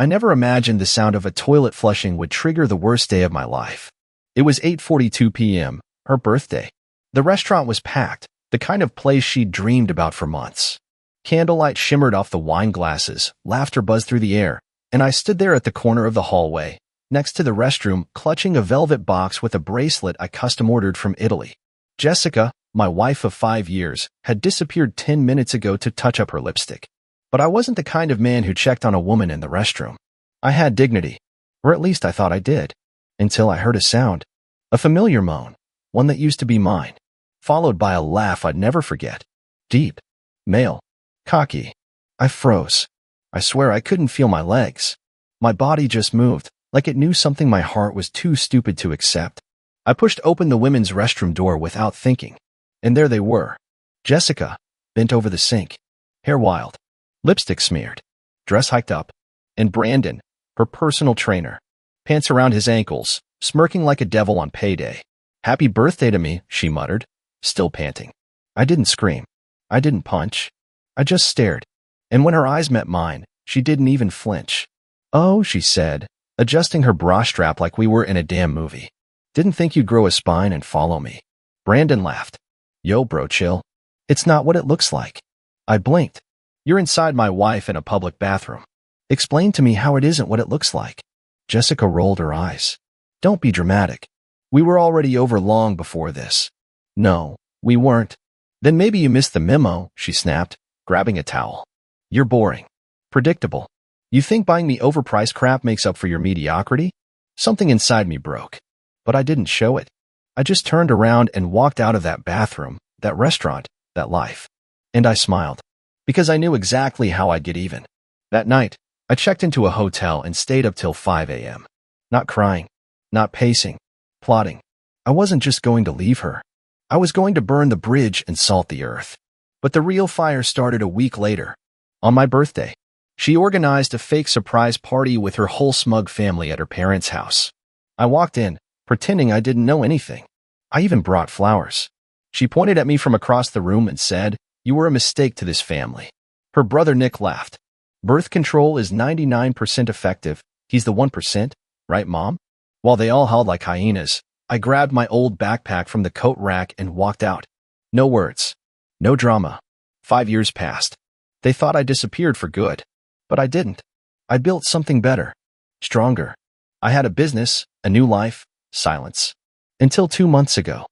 I never imagined the sound of a toilet flushing would trigger the worst day of my life. It was 8:42 p.m., her birthday. The restaurant was packed, the kind of place she'd dreamed about for months. Candlelight shimmered off the wine glasses, laughter buzzed through the air, and I stood there at the corner of the hallway, next to the restroom, clutching a velvet box with a bracelet I custom-ordered from Italy. Jessica, my wife of 5 years, had disappeared 10 minutes ago to touch up her lipstick. But I wasn't the kind of man who checked on a woman in the restroom. I had dignity, or at least I thought I did, until I heard a sound, a familiar moan, one that used to be mine, followed by a laugh I'd never forget. Deep, male, cocky. I froze. I swear I couldn't feel my legs. My body just moved, like it knew something my heart was too stupid to accept. I pushed open the women's restroom door without thinking, and there they were. Jessica, bent over the sink, hair wild, lipstick smeared, dress hiked up, and Brandon, her personal trainer, pants around his ankles, smirking like a devil on payday. "Happy birthday to me," she muttered, still panting. I didn't scream. I didn't punch. I just stared, and when her eyes met mine, she didn't even flinch. "Oh," she said, adjusting her bra strap like we were in a damn movie. "Didn't think you'd grow a spine and follow me." Brandon laughed. "Yo, bro, chill. It's not what it looks like." I blinked. "You're inside my wife in a public bathroom. Explain to me how it isn't what it looks like." Jessica rolled her eyes. "Don't be dramatic. We were already over long before this." "No, we weren't." "Then maybe you missed the memo," she snapped, grabbing a towel. "You're boring. Predictable. You think buying me overpriced crap makes up for your mediocrity?" Something inside me broke. But I didn't show it. I just turned around and walked out of that bathroom, that restaurant, that life. And I smiled. Because I knew exactly how I'd get even. That night, I checked into a hotel and stayed up till 5 a.m. Not crying, not pacing, plotting. I wasn't just going to leave her. I was going to burn the bridge and salt the earth. But the real fire started a week later. On my birthday, she organized a fake surprise party with her whole smug family at her parents' house. I walked in, pretending I didn't know anything. I even brought flowers. She pointed at me from across the room and said, "You were a mistake to this family." Her brother Nick laughed. "Birth control is 99% effective. He's the 1%, right, Mom?" While they all howled like hyenas, I grabbed my old backpack from the coat rack and walked out. No words. No drama. 5 years passed. They thought I disappeared for good. But I didn't. I built something better. Stronger. I had a business, a new life, silence. Until 2 months ago.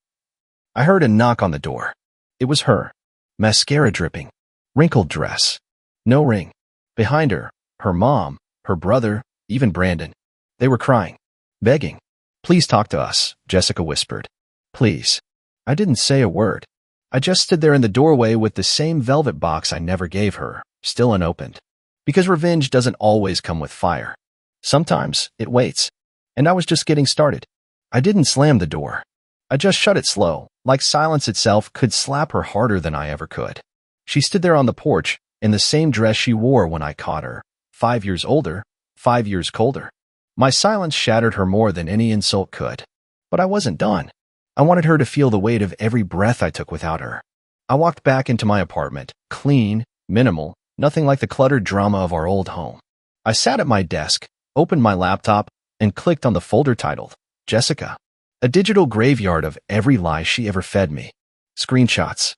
I heard a knock on the door. It was her. Mascara dripping. Wrinkled dress. No ring. Behind her, her mom, her brother, even Brandon. They were crying. Begging. "Please talk to us," Jessica whispered. "Please." I didn't say a word. I just stood there in the doorway with the same velvet box I never gave her, still unopened. Because revenge doesn't always come with fire. Sometimes it waits. And I was just getting started. I didn't slam the door. I just shut it slow, like silence itself could slap her harder than I ever could. She stood there on the porch, in the same dress she wore when I caught her. 5 years older, 5 years colder. My silence shattered her more than any insult could. But I wasn't done. I wanted her to feel the weight of every breath I took without her. I walked back into my apartment, clean, minimal, nothing like the cluttered drama of our old home. I sat at my desk, opened my laptop, and clicked on the folder titled, Jessica. A digital graveyard of every lie she ever fed me. Screenshots,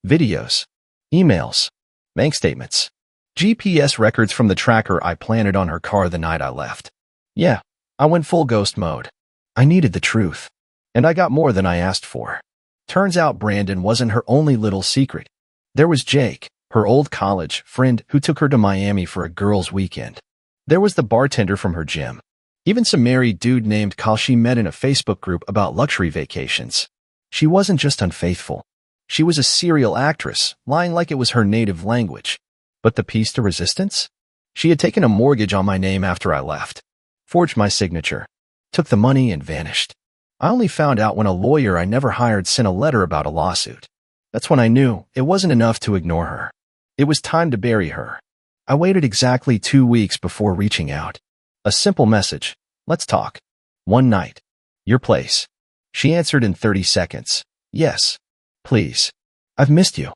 videos, emails, bank statements, GPS records from the tracker I planted on her car the night I left. Yeah, I went full ghost mode. I needed the truth. And I got more than I asked for. Turns out Brandon wasn't her only little secret. There was Jake, her old college friend who took her to Miami for a girls' weekend. There was the bartender from her gym. Even some married dude named Kyle she met in a Facebook group about luxury vacations. She wasn't just unfaithful. She was a serial actress, lying like it was her native language. But the piece de resistance? She had taken a mortgage on my name after I left, forged my signature, took the money and vanished. I only found out when a lawyer I never hired sent a letter about a lawsuit. That's when I knew it wasn't enough to ignore her. It was time to bury her. I waited exactly 2 weeks before reaching out. A simple message. Let's talk. One night. Your place. She answered in 30 seconds. Yes. Please. I've missed you.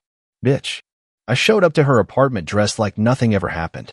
Bitch. I showed up to her apartment dressed like nothing ever happened.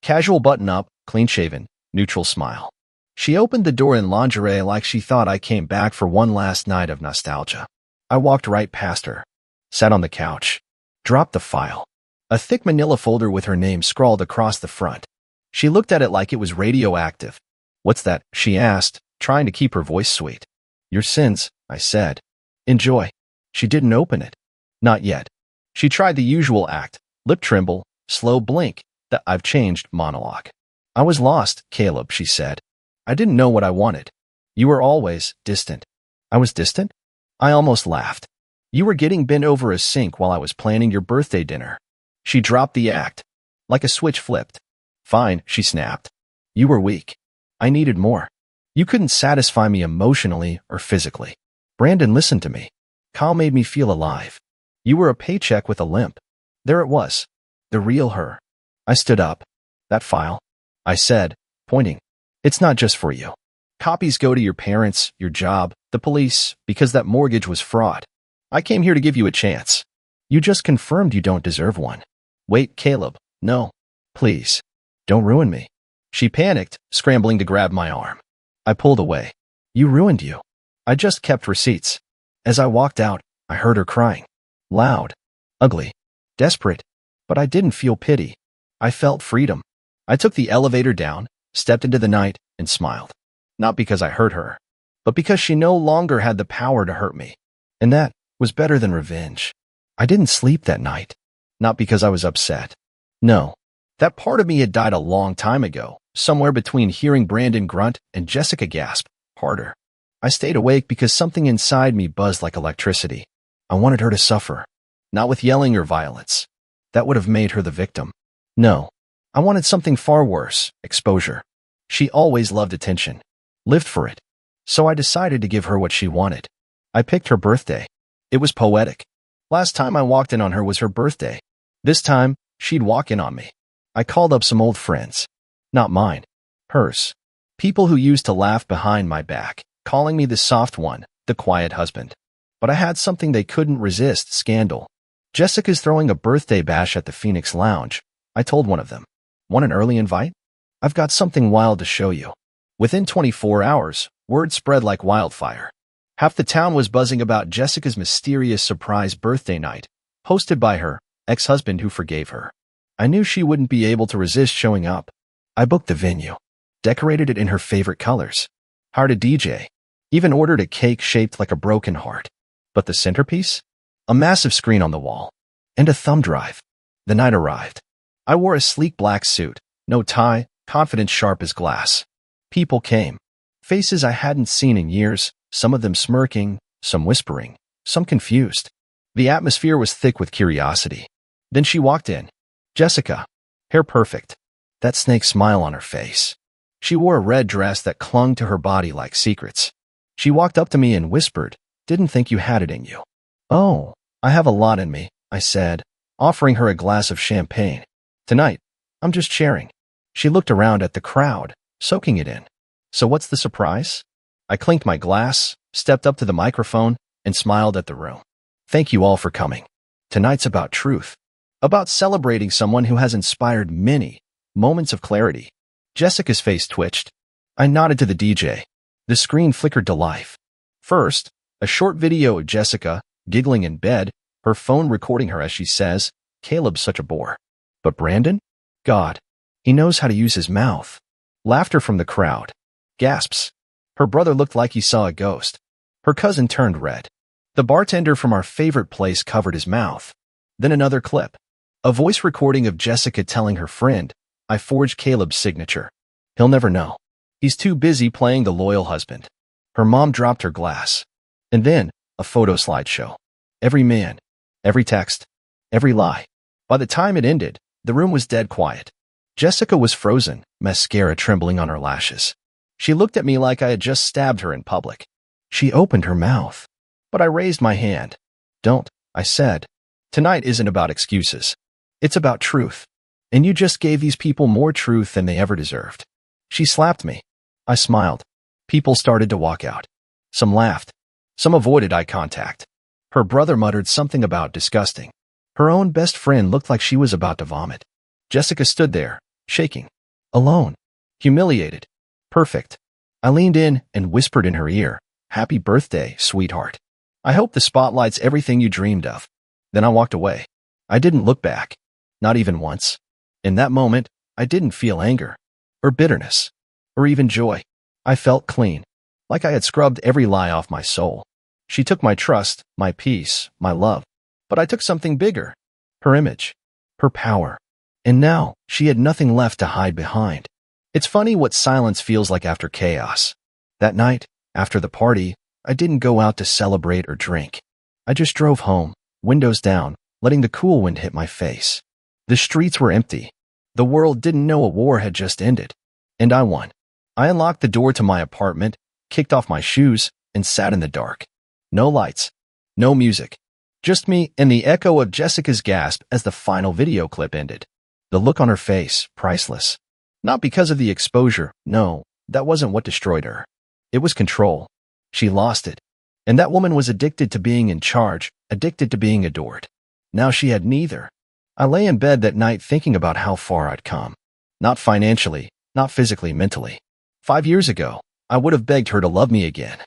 Casual button-up, clean-shaven, neutral smile. She opened the door in lingerie like she thought I came back for one last night of nostalgia. I walked right past her, sat on the couch, dropped the file. A thick manila folder with her name scrawled across the front. She looked at it like it was radioactive. "What's that?" she asked, trying to keep her voice sweet. "Your sins," I said. "Enjoy." She didn't open it. Not yet. She tried the usual act, lip tremble, slow blink, the "I've changed" monologue. "I was lost, Caleb," she said. "I didn't know what I wanted. You were always distant." "I was distant?" I almost laughed. "You were getting bent over a sink while I was planning your birthday dinner." She dropped the act. Like a switch flipped. "Fine," she snapped. "You were weak. I needed more. You couldn't satisfy me emotionally or physically. Brandon listened to me. Kyle made me feel alive. You were a paycheck with a limp." There it was. The real her. I stood up. "That file," I said, pointing. "It's not just for you. Copies go to your parents, your job, the police, because that mortgage was fraud. I came here to give you a chance. You just confirmed you don't deserve one." "Wait, Caleb. No. Please. Don't ruin me." She panicked, scrambling to grab my arm. I pulled away. "You ruined you. I just kept receipts." As I walked out, I heard her crying. Loud. Ugly. Desperate. But I didn't feel pity. I felt freedom. I took the elevator down, stepped into the night, and smiled. Not because I hurt her, but because she no longer had the power to hurt me. And that was better than revenge. I didn't sleep that night. Not because I was upset. No. That part of me had died a long time ago, somewhere between hearing Brandon grunt and Jessica gasp harder. I stayed awake because something inside me buzzed like electricity. I wanted her to suffer. Not with yelling or violence. That would have made her the victim. No. I wanted something far worse, exposure. She always loved attention. Lived for it. So I decided to give her what she wanted. I picked her birthday. It was poetic. Last time I walked in on her was her birthday. This time, she'd walk in on me. I called up some old friends. Not mine. Hers. People who used to laugh behind my back, calling me the soft one, the quiet husband. But I had something they couldn't resist, scandal. "Jessica's throwing a birthday bash at the Phoenix Lounge," I told one of them. "Want an early invite? I've got something wild to show you." Within 24 hours, word spread like wildfire. Half the town was buzzing about Jessica's mysterious surprise birthday night, hosted by her ex-husband who forgave her. I knew she wouldn't be able to resist showing up. I booked the venue, decorated it in her favorite colors, hired a DJ, even ordered a cake shaped like a broken heart. But the centerpiece? A massive screen on the wall, and a thumb drive. The night arrived. I wore a sleek black suit, no tie, confidence sharp as glass. People came. Faces I hadn't seen in years, some of them smirking, some whispering, some confused. The atmosphere was thick with curiosity. Then she walked in. Jessica. Hair perfect. That snake smile on her face. She wore a red dress that clung to her body like secrets. She walked up to me and whispered, "Didn't think you had it in you." "Oh, I have a lot in me," I said, offering her a glass of champagne. "Tonight, I'm just sharing." She looked around at the crowd, soaking it in. "So what's the surprise?" I clinked my glass, stepped up to the microphone, and smiled at the room. "Thank you all for coming. Tonight's about truth. About celebrating someone who has inspired many moments of clarity." Jessica's face twitched. I nodded to the DJ. The screen flickered to life. First, a short video of Jessica, giggling in bed, her phone recording her as she says, "Caleb's such a bore." But Brandon? God, he knows how to use his mouth. Laughter from the crowd. Gasps. Her brother looked like he saw a ghost. Her cousin turned red. The bartender from our favorite place covered his mouth. Then another clip. A voice recording of Jessica telling her friend, "I forged Caleb's signature. He'll never know. He's too busy playing the loyal husband." Her mom dropped her glass. And then, a photo slideshow. Every man, every text, every lie. By the time it ended, the room was dead quiet. Jessica was frozen, mascara trembling on her lashes. She looked at me like I had just stabbed her in public. She opened her mouth. But I raised my hand. "Don't," I said. "Tonight isn't about excuses. It's about truth. And you just gave these people more truth than they ever deserved." She slapped me. I smiled. People started to walk out. Some laughed. Some avoided eye contact. Her brother muttered something about disgusting. Her own best friend looked like she was about to vomit. Jessica stood there, shaking. Alone. Humiliated. Perfect. I leaned in and whispered in her ear, "Happy birthday, sweetheart. I hope the spotlight's everything you dreamed of." Then I walked away. I didn't look back. Not even once. In that moment, I didn't feel anger, or bitterness, or even joy. I felt clean, like I had scrubbed every lie off my soul. She took my trust, my peace, my love. But I took something bigger. Her image. Her power. And now, she had nothing left to hide behind. It's funny what silence feels like after chaos. That night, after the party, I didn't go out to celebrate or drink. I just drove home, windows down, letting the cool wind hit my face. The streets were empty. The world didn't know a war had just ended. And I won. I unlocked the door to my apartment, kicked off my shoes, and sat in the dark. No lights. No music. Just me and the echo of Jessica's gasp as the final video clip ended. The look on her face, priceless. Not because of the exposure, no, that wasn't what destroyed her. It was control. She lost it. And that woman was addicted to being in charge, addicted to being adored. Now she had neither. I lay in bed that night thinking about how far I'd come. Not financially, not physically, mentally. 5 years ago, I would have begged her to love me again.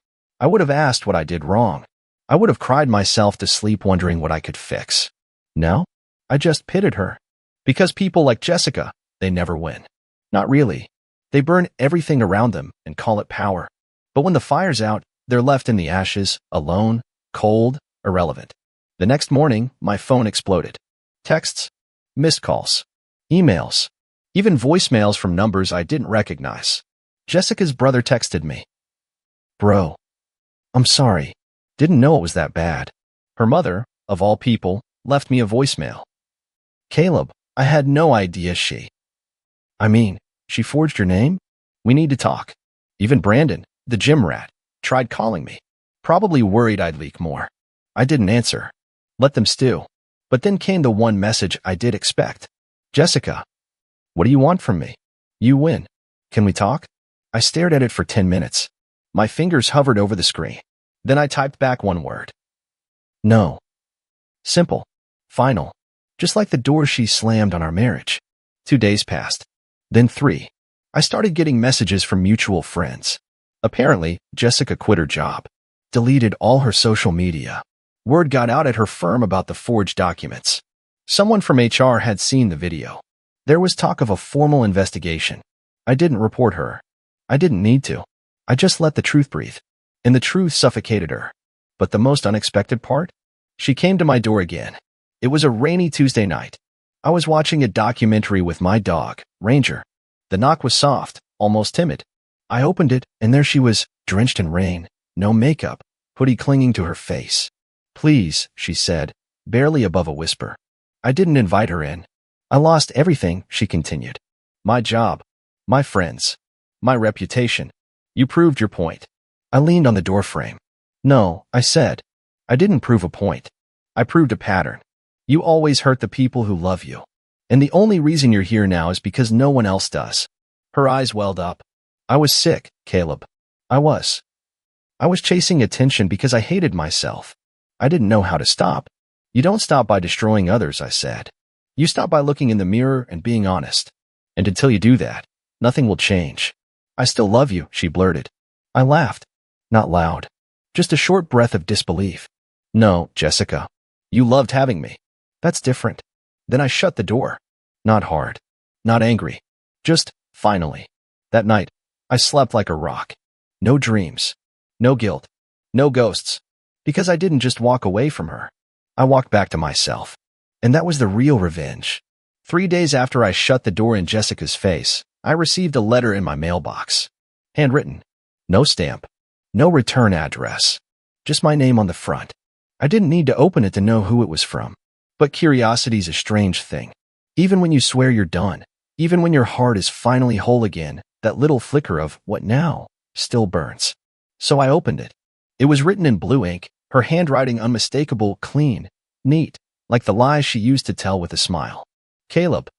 I would have asked what I did wrong. I would have cried myself to sleep wondering what I could fix. Now, I just pitied her. Because people like Jessica, they never win. Not really. They burn everything around them and call it power. But when the fire's out, they're left in the ashes, alone, cold, irrelevant. The next morning, my phone exploded. Texts, missed calls, emails, even voicemails from numbers I didn't recognize. Jessica's brother texted me. "Bro, I'm sorry. Didn't know it was that bad." Her mother, of all people, left me a voicemail. "Caleb, I had no idea she forged your name? We need to talk." Even Brandon, the gym rat, tried calling me. Probably worried I'd leak more. I didn't answer. Let them stew. But then came the one message I did expect. "Jessica, what do you want from me? You win. Can we talk?" I stared at it for 10 minutes. My fingers hovered over the screen. Then I typed back one word. "No." Simple. Final. Just like the door she slammed on our marriage. 2 days passed. Then 3. I started getting messages from mutual friends. Apparently, Jessica quit her job. Deleted all her social media. Word got out at her firm about the forged documents. Someone from HR had seen the video. There was talk of a formal investigation. I didn't report her. I didn't need to. I just let the truth breathe. And the truth suffocated her. But the most unexpected part? She came to my door again. It was a rainy Tuesday night. I was watching a documentary with my dog, Ranger. The knock was soft, almost timid. I opened it, and there she was, drenched in rain, no makeup, hoodie clinging to her face. "Please," she said, barely above a whisper. I didn't invite her in. "I lost everything," she continued. "My job, my friends, my reputation. You proved your point." I leaned on the doorframe. "No," I said. "I didn't prove a point. I proved a pattern. You always hurt the people who love you. And the only reason you're here now is because no one else does." Her eyes welled up. "I was sick, Caleb. I was. I was chasing attention because I hated myself. I didn't know how to stop." "You don't stop by destroying others," I said. "You stop by looking in the mirror and being honest. And until you do that, nothing will change." "I still love you," she blurted. I laughed. Not loud. Just a short breath of disbelief. "No, Jessica. You loved having me. That's different." Then I shut the door. Not hard. Not angry. Just, finally. That night, I slept like a rock. No dreams. No guilt. No ghosts. Because I didn't just walk away from her. I walked back to myself. And that was the real revenge. 3 days after I shut the door in Jessica's face, I received a letter in my mailbox. Handwritten. No stamp. No return address. Just my name on the front. I didn't need to open it to know who it was from. But curiosity's a strange thing. Even when you swear you're done, even when your heart is finally whole again, that little flicker of, "What now?" still burns. So I opened it. It was written in blue ink, her handwriting unmistakable, clean, neat, like the lies she used to tell with a smile. "Caleb,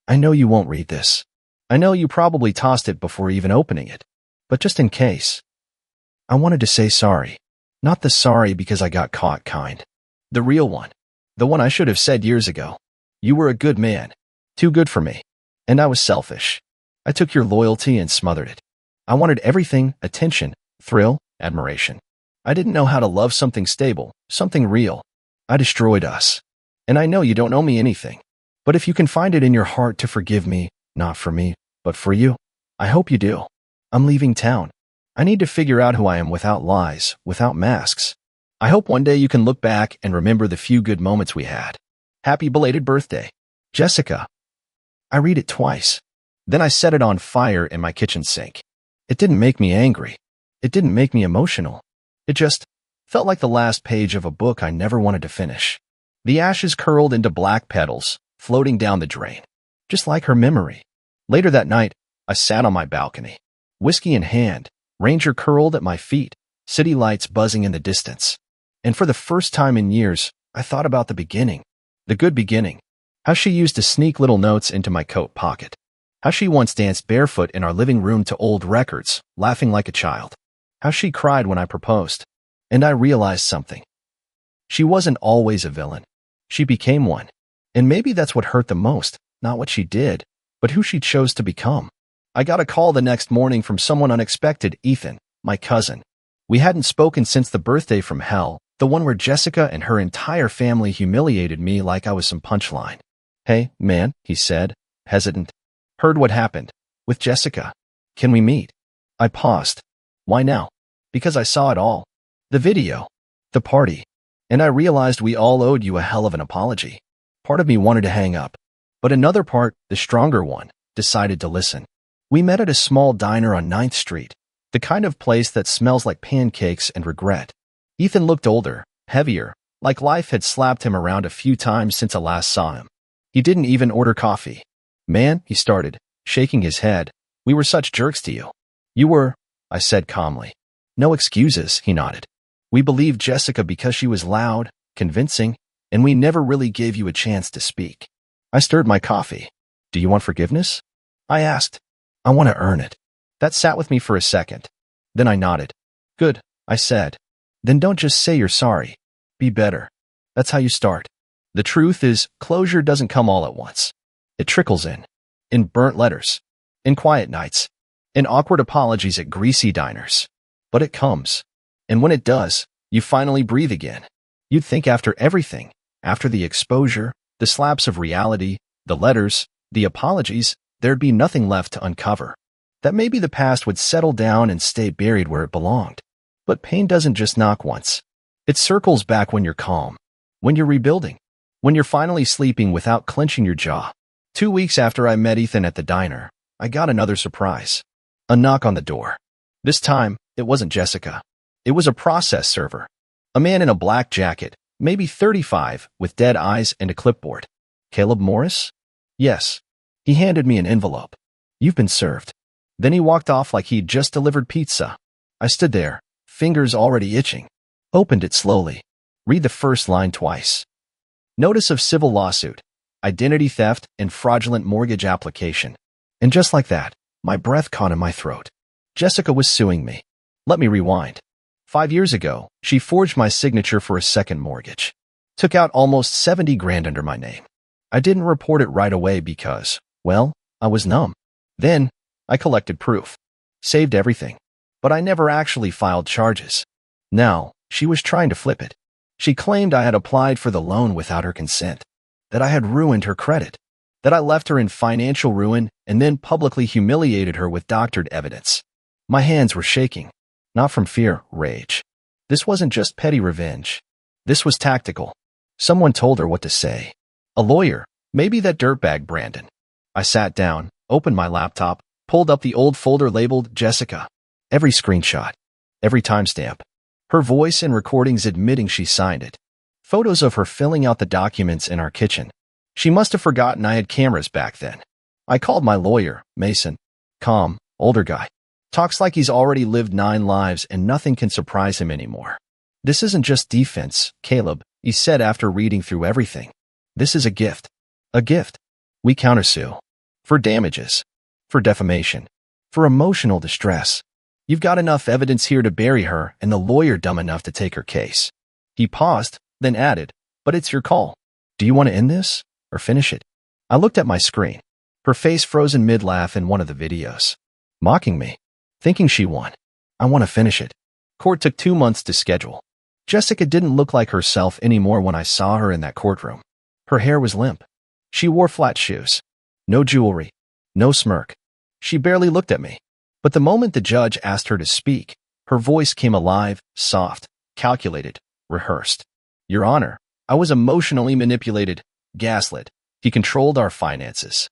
I know you won't read this. I know you probably tossed it before even opening it. But just in case, I wanted to say sorry. Not the sorry because I got caught kind. The real one. The one I should have said years ago. You were a good man. Too good for me. And I was selfish. I took your loyalty and smothered it. I wanted everything: attention, thrill, admiration. I didn't know how to love something stable, something real. I destroyed us. And I know you don't owe me anything. But if you can find it in your heart to forgive me, not for me, but for you, I hope you do. I'm leaving town. I need to figure out who I am without lies, without masks. I hope one day you can look back and remember the few good moments we had. Happy belated birthday, Jessica. I read it twice. Then I set it on fire in my kitchen sink. It didn't make me angry. It didn't make me emotional. It just felt like the last page of a book I never wanted to finish. The ashes curled into black petals, floating down the drain, just like her memory. Later that night, I sat on my balcony, whiskey in hand, Ranger curled at my feet, city lights buzzing in the distance. And for the first time in years, I thought about the beginning, the good beginning, how she used to sneak little notes into my coat pocket, how she once danced barefoot in our living room to old records, laughing like a child, how she cried when I proposed. And I realized something. She wasn't always a villain. She became one. And maybe that's what hurt the most, not what she did, but who she chose to become. I got a call the next morning from someone unexpected: Ethan, my cousin. We hadn't spoken since the birthday from hell, the one where Jessica and her entire family humiliated me like I was some punchline. Hey, man, he said, hesitant. Heard what happened with Jessica. Can we meet? I paused. Why now? Because I saw it all. The video, the party, and I realized we all owed you a hell of an apology. Part of me wanted to hang up, but another part, the stronger one, decided to listen. We met at a small diner on 9th Street, the kind of place that smells like pancakes and regret. Ethan looked older, heavier, like life had slapped him around a few times since I last saw him. He didn't even order coffee. Man, he started, shaking his head, we were such jerks to you. You were, I said calmly. No excuses, he nodded. We believed Jessica because she was loud, convincing, and we never really gave you a chance to speak. I stirred my coffee. Do you want forgiveness? I asked. I want to earn it. That sat with me for a second. Then I nodded. Good, I said. Then don't just say you're sorry. Be better. That's how you start. The truth is, closure doesn't come all at once. It trickles in burnt letters, in quiet nights, in awkward apologies at greasy diners. But it comes. And when it does, you finally breathe again. You'd think after everything, after the exposure, the slaps of reality, the letters, the apologies, there'd be nothing left to uncover. That maybe the past would settle down and stay buried where it belonged. But pain doesn't just knock once. It circles back when you're calm, when you're rebuilding, when you're finally sleeping without clenching your jaw. 2 weeks after I met Ethan at the diner, I got another surprise. A knock on the door. This time, it wasn't Jessica. It was a process server. A man in a black jacket, maybe 35, with dead eyes and a clipboard. Caleb Morris? Yes. He handed me an envelope. You've been served. Then he walked off like he'd just delivered pizza. I stood there, fingers already itching. Opened it slowly. Read the first line twice. Notice of civil lawsuit, identity theft, and fraudulent mortgage application. And just like that, my breath caught in my throat. Jessica was suing me. Let me rewind. 5 years ago, she forged my signature for a second mortgage. Took out almost 70 grand under my name. I didn't report it right away because, well, I was numb. Then, I collected proof. Saved everything. But I never actually filed charges. Now, she was trying to flip it. She claimed I had applied for the loan without her consent. That I had ruined her credit. That I left her in financial ruin and then publicly humiliated her with doctored evidence. My hands were shaking. Not from fear, rage. This wasn't just petty revenge. This was tactical. Someone told her what to say. A lawyer, maybe that dirtbag Brandon. I sat down, opened my laptop, pulled up the old folder labeled Jessica. Every screenshot. Every timestamp. Her voice and recordings admitting she signed it. Photos of her filling out the documents in our kitchen. She must have forgotten I had cameras back then. I called my lawyer, Mason. Calm, older guy. Talks like he's already lived 9 lives and nothing can surprise him anymore. This isn't just defense, Caleb, he said after reading through everything. This is a gift. A gift. We countersue. For damages. For defamation. For emotional distress. You've got enough evidence here to bury her and the lawyer dumb enough to take her case. He paused, then added, but it's your call. Do you want to end this or finish it? I looked at my screen. Her face frozen mid-laugh in one of the videos. Mocking me. Thinking she won. I want to finish it. Court took 2 months to schedule. Jessica didn't look like herself anymore when I saw her in that courtroom. Her hair was limp. She wore flat shoes. No jewelry. No smirk. She barely looked at me. But the moment the judge asked her to speak, her voice came alive, soft, calculated, rehearsed. Your Honor, I was emotionally manipulated, gaslit. He controlled our finances.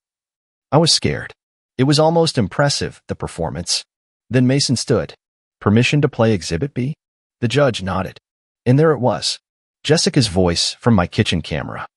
I was scared. It was almost impressive, the performance. Then Mason stood. Permission to play Exhibit B? The judge nodded. And there it was. Jessica's voice from my kitchen camera.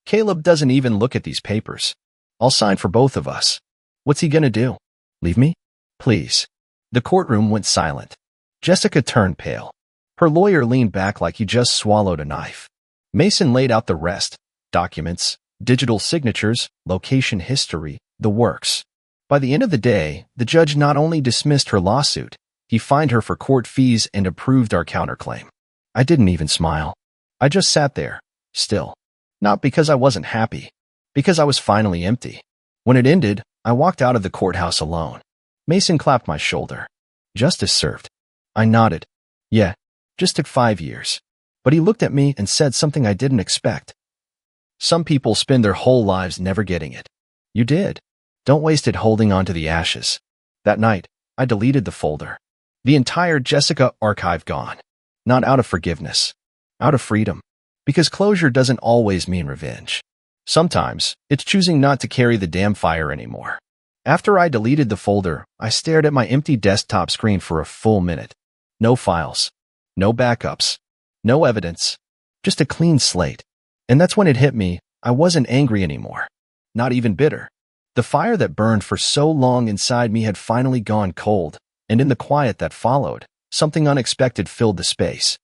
Caleb doesn't even look at these papers. I'll sign for both of us. What's he gonna do? Leave me? Please. The courtroom went silent. Jessica turned pale. Her lawyer leaned back like he just swallowed a knife. Mason laid out the rest. Documents, digital signatures, location history, the works. By the end of the day, the judge not only dismissed her lawsuit, he fined her for court fees and approved our counterclaim. I didn't even smile. I just sat there, still. Not because I wasn't happy, because I was finally empty. When it ended, I walked out of the courthouse alone. Mason clapped my shoulder. Justice served. I nodded. Yeah, just took 5 years. But he looked at me and said something I didn't expect. Some people spend their whole lives never getting it. You did. Don't waste it holding on to the ashes. That night, I deleted the folder. The entire Jessica archive gone. Not out of forgiveness. Out of freedom. Because closure doesn't always mean revenge. Sometimes, it's choosing not to carry the damn fire anymore. After I deleted the folder, I stared at my empty desktop screen for a full minute. No files. No backups. No evidence. Just a clean slate. And that's when it hit me, I wasn't angry anymore. Not even bitter. The fire that burned for so long inside me had finally gone cold, and in the quiet that followed, something unexpected filled the space.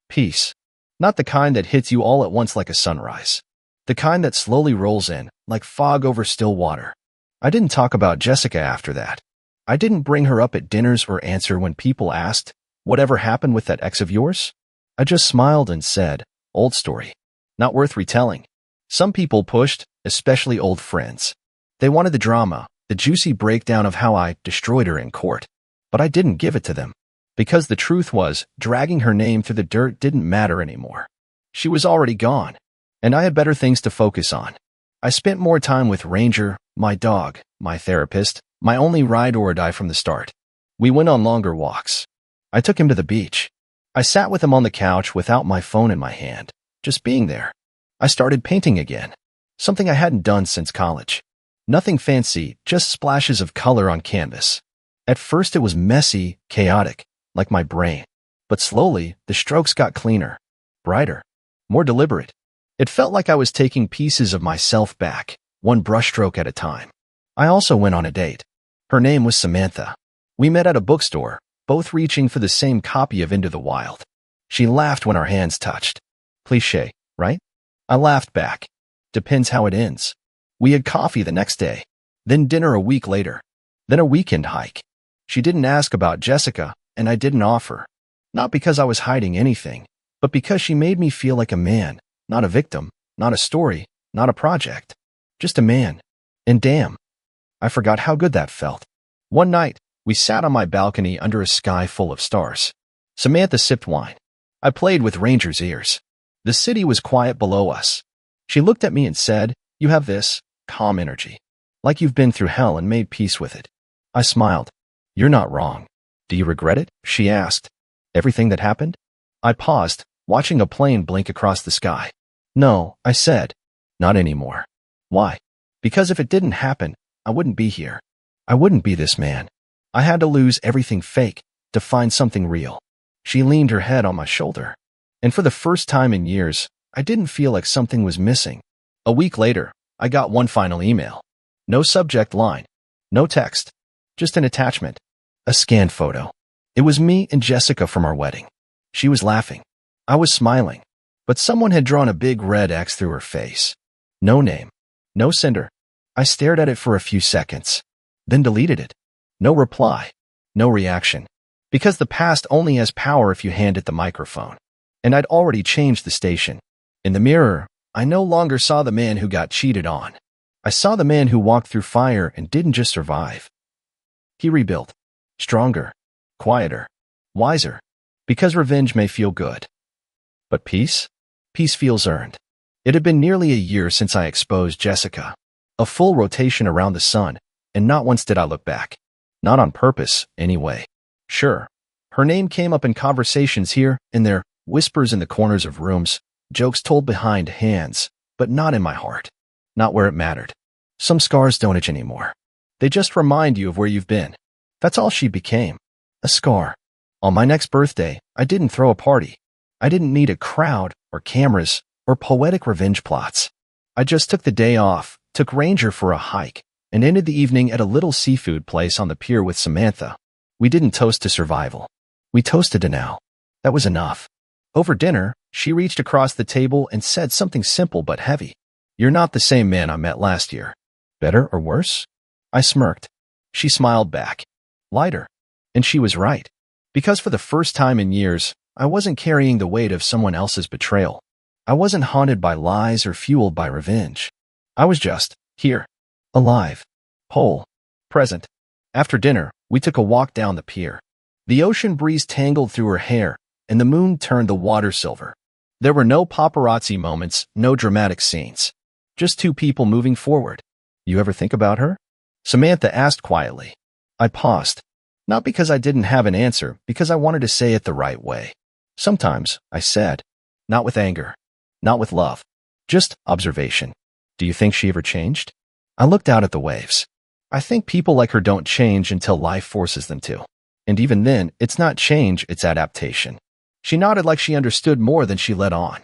Peace. Not the kind that hits you all at once like a sunrise. The kind that slowly rolls in, like fog over still water. I didn't talk about Jessica after that. I didn't bring her up at dinners or answer when people asked, "Whatever happened with that ex of yours?" I just smiled and said, "Old story. Not worth retelling." Some people pushed, especially old friends. They wanted the drama, the juicy breakdown of how I destroyed her in court. But I didn't give it to them. Because the truth was, dragging her name through the dirt didn't matter anymore. She was already gone. And I had better things to focus on. I spent more time with Ranger, my dog, my therapist, my only ride or die from the start. We went on longer walks. I took him to the beach. I sat with him on the couch without my phone in my hand, just being there. I started painting again. Something I hadn't done since college. Nothing fancy, just splashes of color on canvas. At first it was messy, chaotic, like my brain. But slowly, the strokes got cleaner, brighter, more deliberate. It felt like I was taking pieces of myself back, one brushstroke at a time. I also went on a date. Her name was Samantha. We met at a bookstore, both reaching for the same copy of Into the Wild. She laughed when our hands touched. Cliché, right? I laughed back. Depends how it ends. We had coffee the next day, then dinner a week later, then a weekend hike. She didn't ask about Jessica, and I didn't offer. Not because I was hiding anything, but because she made me feel like a man, not a victim, not a story, not a project. Just a man. And damn, I forgot how good that felt. One night, we sat on my balcony under a sky full of stars. Samantha sipped wine. I played with Ranger's ears. The city was quiet below us. She looked at me and said, "You have this calm energy. Like you've been through hell and made peace with it." I smiled. "You're not wrong. Do you regret it?" she asked. "Everything that happened?" I paused, watching a plane blink across the sky. "No," I said. "Not anymore." Why? Because if it didn't happen, I wouldn't be here. I wouldn't be this man. I had to lose everything fake to find something real. She leaned her head on my shoulder. And for the first time in years, I didn't feel like something was missing. A week later, I got one final email. No subject line. No text. Just an attachment. A scanned photo. It was me and Jessica from our wedding. She was laughing. I was smiling. But someone had drawn a big red X through her face. No name. No sender. I stared at it for a few seconds. Then deleted it. No reply. No reaction. Because the past only has power if you hand it the microphone. And I'd already changed the station. In the mirror, I no longer saw the man who got cheated on. I saw the man who walked through fire and didn't just survive. He rebuilt. Stronger, quieter, wiser. Because revenge may feel good. But peace? Peace feels earned. It had been nearly a year since I exposed Jessica. A full rotation around the sun, and not once did I look back. Not on purpose, anyway. Sure, her name came up in conversations here and there, whispers in the corners of rooms, jokes told behind hands, but not in my heart. Not where it mattered. Some scars don't itch anymore. They just remind you of where you've been. That's all she became. A scar. On my next birthday, I didn't throw a party. I didn't need a crowd or cameras or poetic revenge plots. I just took the day off, took Ranger for a hike, and ended the evening at a little seafood place on the pier with Samantha. We didn't toast to survival. We toasted to now. That was enough. Over dinner, she reached across the table and said something simple but heavy. You're not the same man I met last year. Better or worse? I smirked. She smiled back. Lighter. And she was right. Because for the first time in years, I wasn't carrying the weight of someone else's betrayal. I wasn't haunted by lies or fueled by revenge. I was just here. Alive. Whole. Present. After dinner, we took a walk down the pier. The ocean breeze tangled through her hair, and the moon turned the water silver. There were no paparazzi moments, no dramatic scenes. Just two people moving forward. You ever think about her? Samantha asked quietly. I paused. Not because I didn't have an answer, because I wanted to say it the right way. Sometimes, I said. Not with anger. Not with love. Just observation. Do you think she ever changed? I looked out at the waves. I think people like her don't change until life forces them to. And even then, it's not change, it's adaptation. She nodded like she understood more than she let on.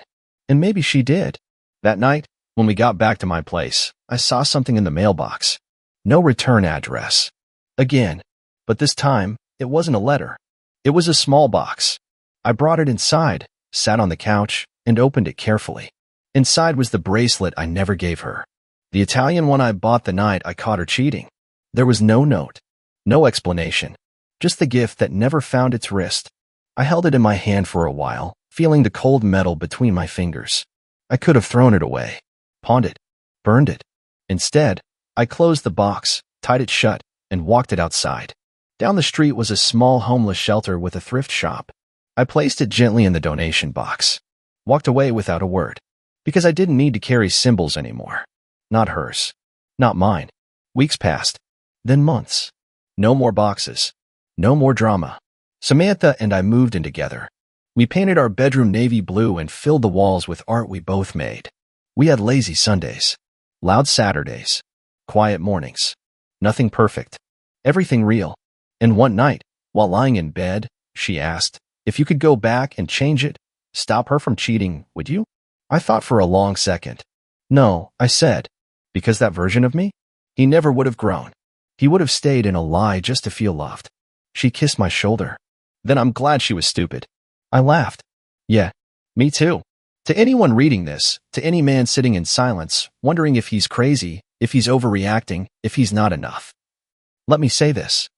And maybe she did. That night, when we got back to my place, I saw something in the mailbox. No return address. Again. But this time, it wasn't a letter. It was a small box. I brought it inside, sat on the couch, and opened it carefully. Inside was the bracelet I never gave her. The Italian one I bought the night I caught her cheating. There was no note. No explanation. Just the gift that never found its wrist. I held it in my hand for a while, feeling the cold metal between my fingers. I could have thrown it away. Pawned it. Burned it. Instead, I closed the box, tied it shut, and walked it outside. Down the street was a small homeless shelter with a thrift shop. I placed it gently in the donation box. Walked away without a word. Because I didn't need to carry symbols anymore. Not hers. Not mine. Weeks passed. Then months. No more boxes. No more drama. Samantha and I moved in together. We painted our bedroom navy blue and filled the walls with art we both made. We had lazy Sundays. Loud Saturdays. Quiet mornings. Nothing perfect. Everything real. And one night, while lying in bed, she asked, if you could go back and change it, stop her from cheating, would you? I thought for a long second. No, I said. Because that version of me? He never would have grown. He would have stayed in a lie just to feel loved. She kissed my shoulder. Then I'm glad she was stupid. I laughed. Yeah, me too. To anyone reading this, to any man sitting in silence, wondering if he's crazy, if he's overreacting, if he's not enough. Let me say this.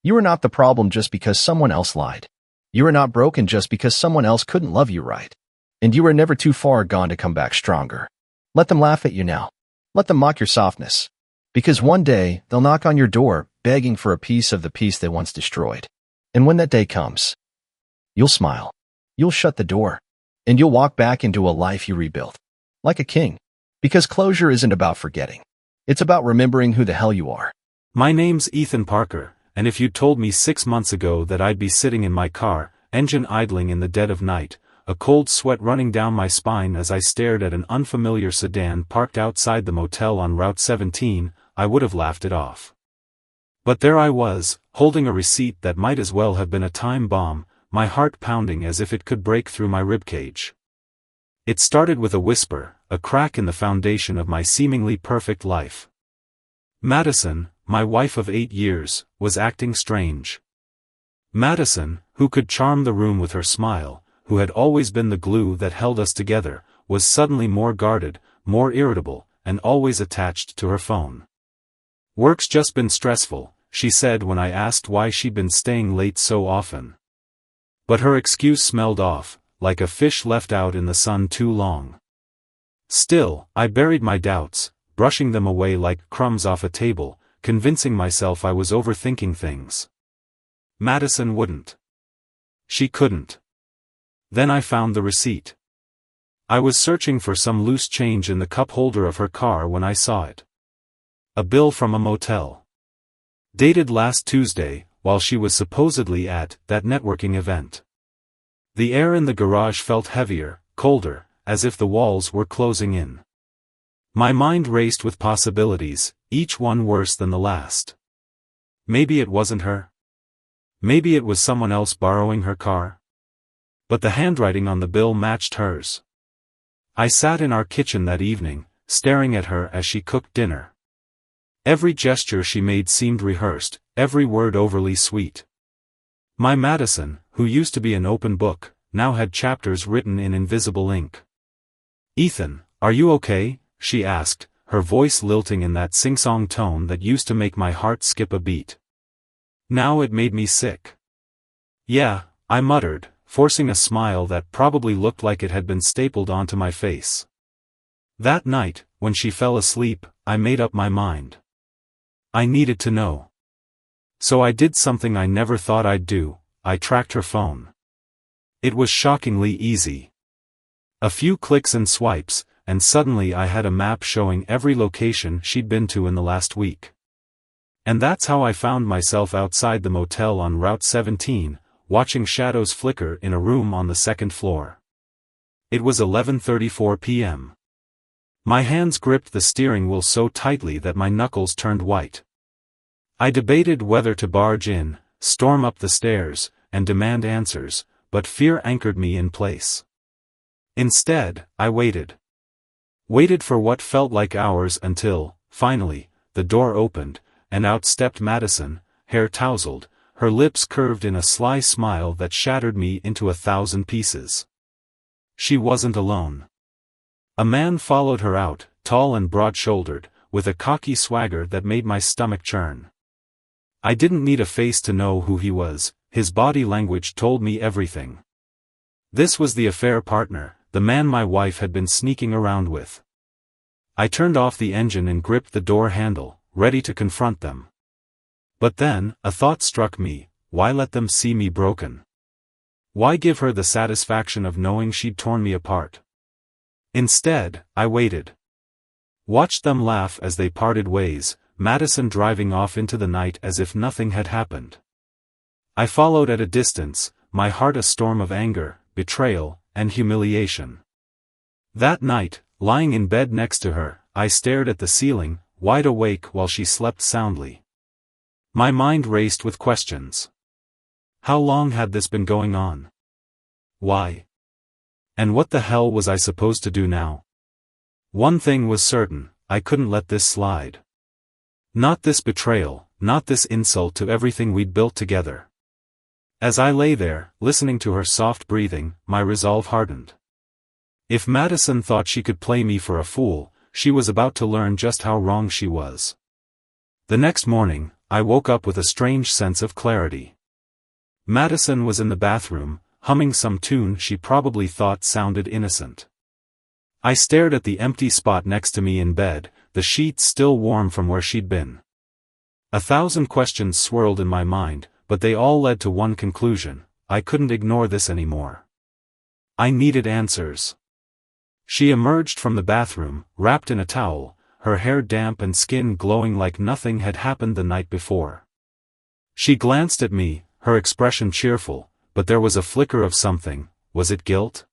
You are not the problem just because someone else lied. You are not broken just because someone else couldn't love you right. And you are never too far gone to come back stronger. Let them laugh at you now. Let them mock your softness. Because one day, they'll knock on your door, begging for a piece of the peace they once destroyed. And when that day comes, you'll smile. You'll shut the door. And you'll walk back into a life you rebuilt. Like a king. Because closure isn't about forgetting. It's about remembering who the hell you are. My name's Ethan Parker. And if you'd told me 6 months ago that I'd be sitting in my car, engine idling in the dead of night, a cold sweat running down my spine as I stared at an unfamiliar sedan parked outside the motel on Route 17, I would have laughed it off. But there I was, holding a receipt that might as well have been a time bomb, my heart pounding as if it could break through my ribcage. It started with a whisper, a crack in the foundation of my seemingly perfect life. Madison, my wife of 8 years, was acting strange. Madison, who could charm the room with her smile, who had always been the glue that held us together, was suddenly more guarded, more irritable, and always attached to her phone. Work's just been stressful, she said when I asked why she'd been staying late so often. But her excuse smelled off, like a fish left out in the sun too long. Still, I buried my doubts, brushing them away like crumbs off a table, convincing myself I was overthinking things. Madison wouldn't. She couldn't. Then I found the receipt. I was searching for some loose change in the cup holder of her car when I saw it. A bill from a motel. Dated last Tuesday, while she was supposedly at that networking event. The air in the garage felt heavier, colder, as if the walls were closing in. My mind raced with possibilities, each one worse than the last. Maybe it wasn't her. Maybe it was someone else borrowing her car. But the handwriting on the bill matched hers. I sat in our kitchen that evening, staring at her as she cooked dinner. Every gesture she made seemed rehearsed, every word overly sweet. My Madison, who used to be an open book, now had chapters written in invisible ink. "Ethan, are you okay?" she asked, her voice lilting in that sing-song tone that used to make my heart skip a beat. Now it made me sick. "Yeah," I muttered, forcing a smile that probably looked like it had been stapled onto my face. That night, when she fell asleep, I made up my mind. I needed to know. So I did something I never thought I'd do, I tracked her phone. It was shockingly easy. A few clicks and swipes, and suddenly I had a map showing every location she'd been to in the last week. And that's how I found myself outside the motel on Route 17, watching shadows flicker in a room on the second floor. It was 11:34 p.m. My hands gripped the steering wheel so tightly that my knuckles turned white. I debated whether to barge in, storm up the stairs, and demand answers, but fear anchored me in place. Instead, I waited. Waited for what felt like hours until, finally, the door opened, and out stepped Madison, hair tousled, her lips curved in a sly smile that shattered me into 1,000 pieces. She wasn't alone. A man followed her out, tall and broad-shouldered, with a cocky swagger that made my stomach churn. I didn't need a face to know who he was, his body language told me everything. This was the affair partner, the man my wife had been sneaking around with. I turned off the engine and gripped the door handle, ready to confront them. But then, a thought struck me: why let them see me broken? Why give her the satisfaction of knowing she'd torn me apart? Instead, I waited. Watched them laugh as they parted ways, Madison driving off into the night as if nothing had happened. I followed at a distance, my heart a storm of anger, betrayal, and humiliation. That night, lying in bed next to her, I stared at the ceiling, wide awake while she slept soundly. My mind raced with questions. How long had this been going on? Why? And what the hell was I supposed to do now? One thing was certain: I couldn't let this slide. Not this betrayal, not this insult to everything we'd built together. As I lay there, listening to her soft breathing, my resolve hardened. If Madison thought she could play me for a fool, she was about to learn just how wrong she was. The next morning, I woke up with a strange sense of clarity. Madison was in the bathroom, humming some tune she probably thought sounded innocent. I stared at the empty spot next to me in bed, the sheets still warm from where she'd been. 1,000 questions swirled in my mind, but they all led to one conclusion: I couldn't ignore this anymore. I needed answers. She emerged from the bathroom, wrapped in a towel, her hair damp and skin glowing like nothing had happened the night before. She glanced at me, her expression cheerful, but there was a flicker of something. Was it guilt?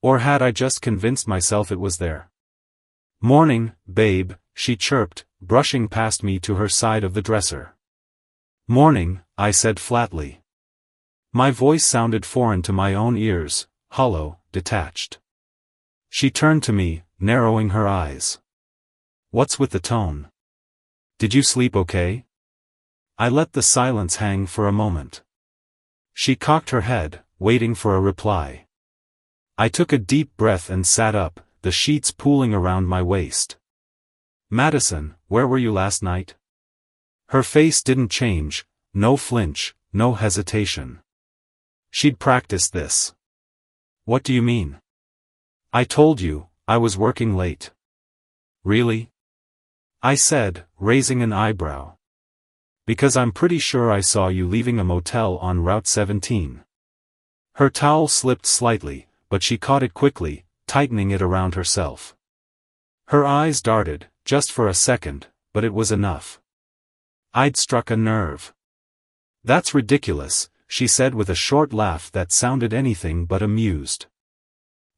Or had I just convinced myself it was there? "Morning, babe," she chirped, brushing past me to her side of the dresser. "Morning," I said flatly. My voice sounded foreign to my own ears, hollow, detached. She turned to me, narrowing her eyes. "What's with the tone? Did you sleep okay?" I let the silence hang for a moment. She cocked her head, waiting for a reply. I took a deep breath and sat up, the sheets pooling around my waist. "Madison, where were you last night?" Her face didn't change, no flinch, no hesitation. She'd practiced this. "What do you mean?" "I told you, I was working late." "Really?" I said, raising an eyebrow. Because I'm pretty sure I saw you leaving a motel on Route 17. Her towel slipped slightly, but she caught it quickly, tightening it around herself. Her eyes darted, just for a second, but it was enough. I'd struck a nerve. That's ridiculous, she said with a short laugh that sounded anything but amused.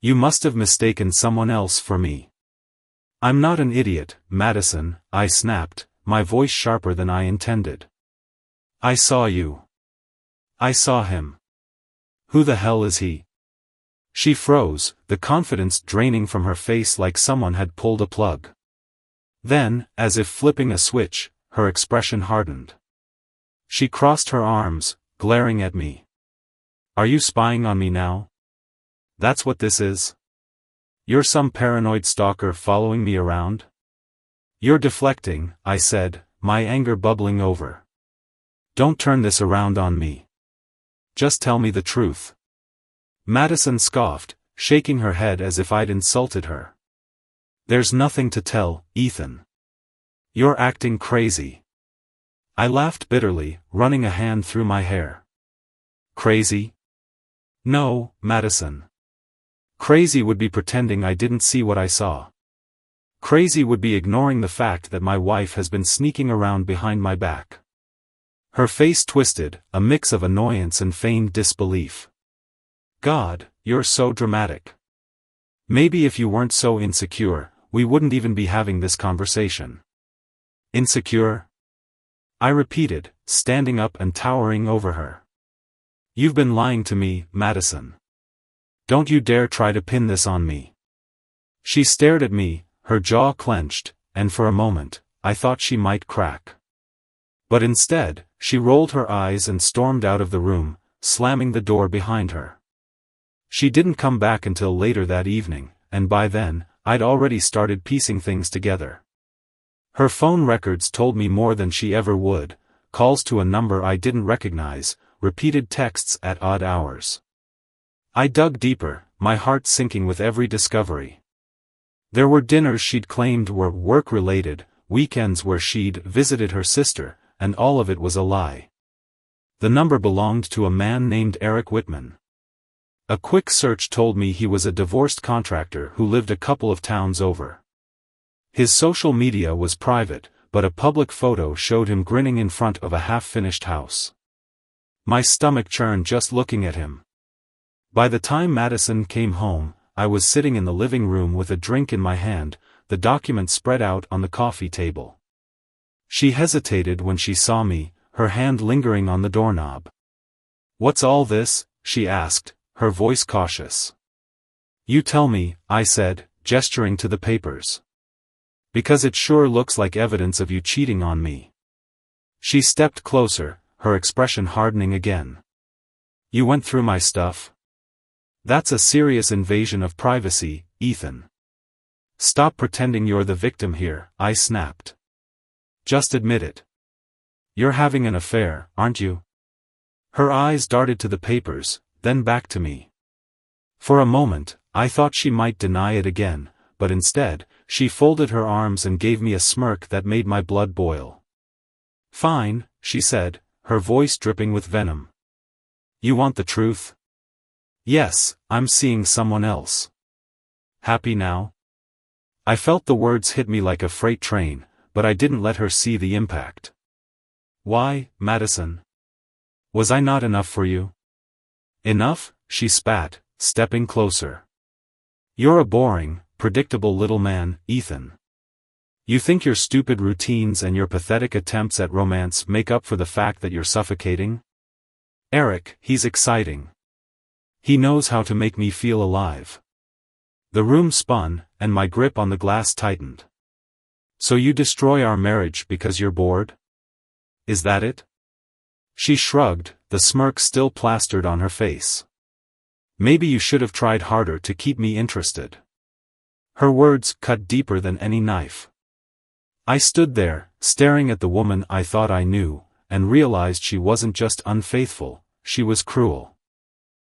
You must have mistaken someone else for me. I'm not an idiot, Madison, I snapped, my voice sharper than I intended. I saw you. I saw him. Who the hell is he? She froze, the confidence draining from her face like someone had pulled a plug. Then, as if flipping a switch, her expression hardened. She crossed her arms, glaring at me. Are you spying on me now? That's what this is? You're some paranoid stalker following me around? You're deflecting, I said, my anger bubbling over. Don't turn this around on me. Just tell me the truth. Madison scoffed, shaking her head as if I'd insulted her. There's nothing to tell, Ethan. You're acting crazy. I laughed bitterly, running a hand through my hair. Crazy? No, Madison. Crazy would be pretending I didn't see what I saw. Crazy would be ignoring the fact that my wife has been sneaking around behind my back. Her face twisted, a mix of annoyance and feigned disbelief. God, you're so dramatic. Maybe if you weren't so insecure, we wouldn't even be having this conversation. Insecure? I repeated, standing up and towering over her. You've been lying to me, Madison. Don't you dare try to pin this on me. She stared at me, her jaw clenched, and for a moment, I thought she might crack. But instead, she rolled her eyes and stormed out of the room, slamming the door behind her. She didn't come back until later that evening, and by then, I'd already started piecing things together. Her phone records told me more than she ever would, calls to a number I didn't recognize, repeated texts at odd hours. I dug deeper, my heart sinking with every discovery. There were dinners she'd claimed were work-related, weekends where she'd visited her sister, and all of it was a lie. The number belonged to a man named Eric Whitman. A quick search told me he was a divorced contractor who lived a couple of towns over. His social media was private, but a public photo showed him grinning in front of a half-finished house. My stomach churned just looking at him. By the time Madison came home, I was sitting in the living room with a drink in my hand, the document spread out on the coffee table. She hesitated when she saw me, her hand lingering on the doorknob. What's all this? She asked, her voice cautious. You tell me, I said, gesturing to the papers. Because it sure looks like evidence of you cheating on me. She stepped closer, her expression hardening again. You went through my stuff? That's a serious invasion of privacy, Ethan. Stop pretending you're the victim here, I snapped. Just admit it. You're having an affair, aren't you? Her eyes darted to the papers, then back to me. For a moment, I thought she might deny it again, but instead, she folded her arms and gave me a smirk that made my blood boil. Fine, she said, her voice dripping with venom. You want the truth? Yes, I'm seeing someone else. Happy now? I felt the words hit me like a freight train, but I didn't let her see the impact. Why, Madison? Was I not enough for you? Enough, she spat, stepping closer. You're a boring, predictable little man, Ethan. You think your stupid routines and your pathetic attempts at romance make up for the fact that you're suffocating? Eric, he's exciting. He knows how to make me feel alive. The room spun, and my grip on the glass tightened. So you destroy our marriage because you're bored? Is that it? She shrugged, the smirk still plastered on her face. Maybe you should have tried harder to keep me interested. Her words cut deeper than any knife. I stood there, staring at the woman I thought I knew, and realized she wasn't just unfaithful, she was cruel.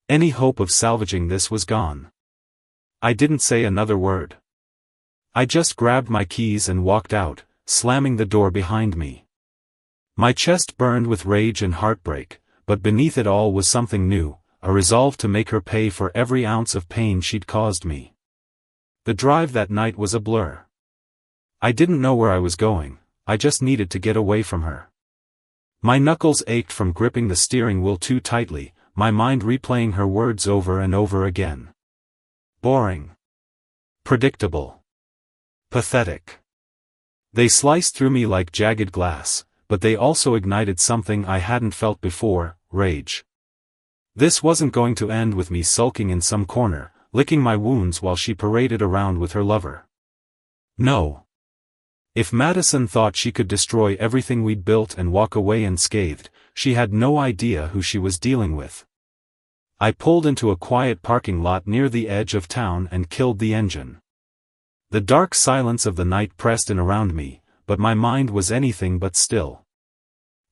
Any hope of salvaging this was gone. I didn't say another word. I just grabbed my keys and walked out, slamming the door behind me. My chest burned with rage and heartbreak, but beneath it all was something new, a resolve to make her pay for every ounce of pain she'd caused me. The drive that night was a blur. I didn't know where I was going, I just needed to get away from her. My knuckles ached from gripping the steering wheel too tightly, my mind replaying her words over and over again. Boring. Predictable. Pathetic. They sliced through me like jagged glass, but they also ignited something I hadn't felt before, rage. This wasn't going to end with me sulking in some corner, licking my wounds while she paraded around with her lover. No. If Madison thought she could destroy everything we'd built and walk away unscathed, she had no idea who she was dealing with. I pulled into a quiet parking lot near the edge of town and killed the engine. The dark silence of the night pressed in around me, but my mind was anything but still.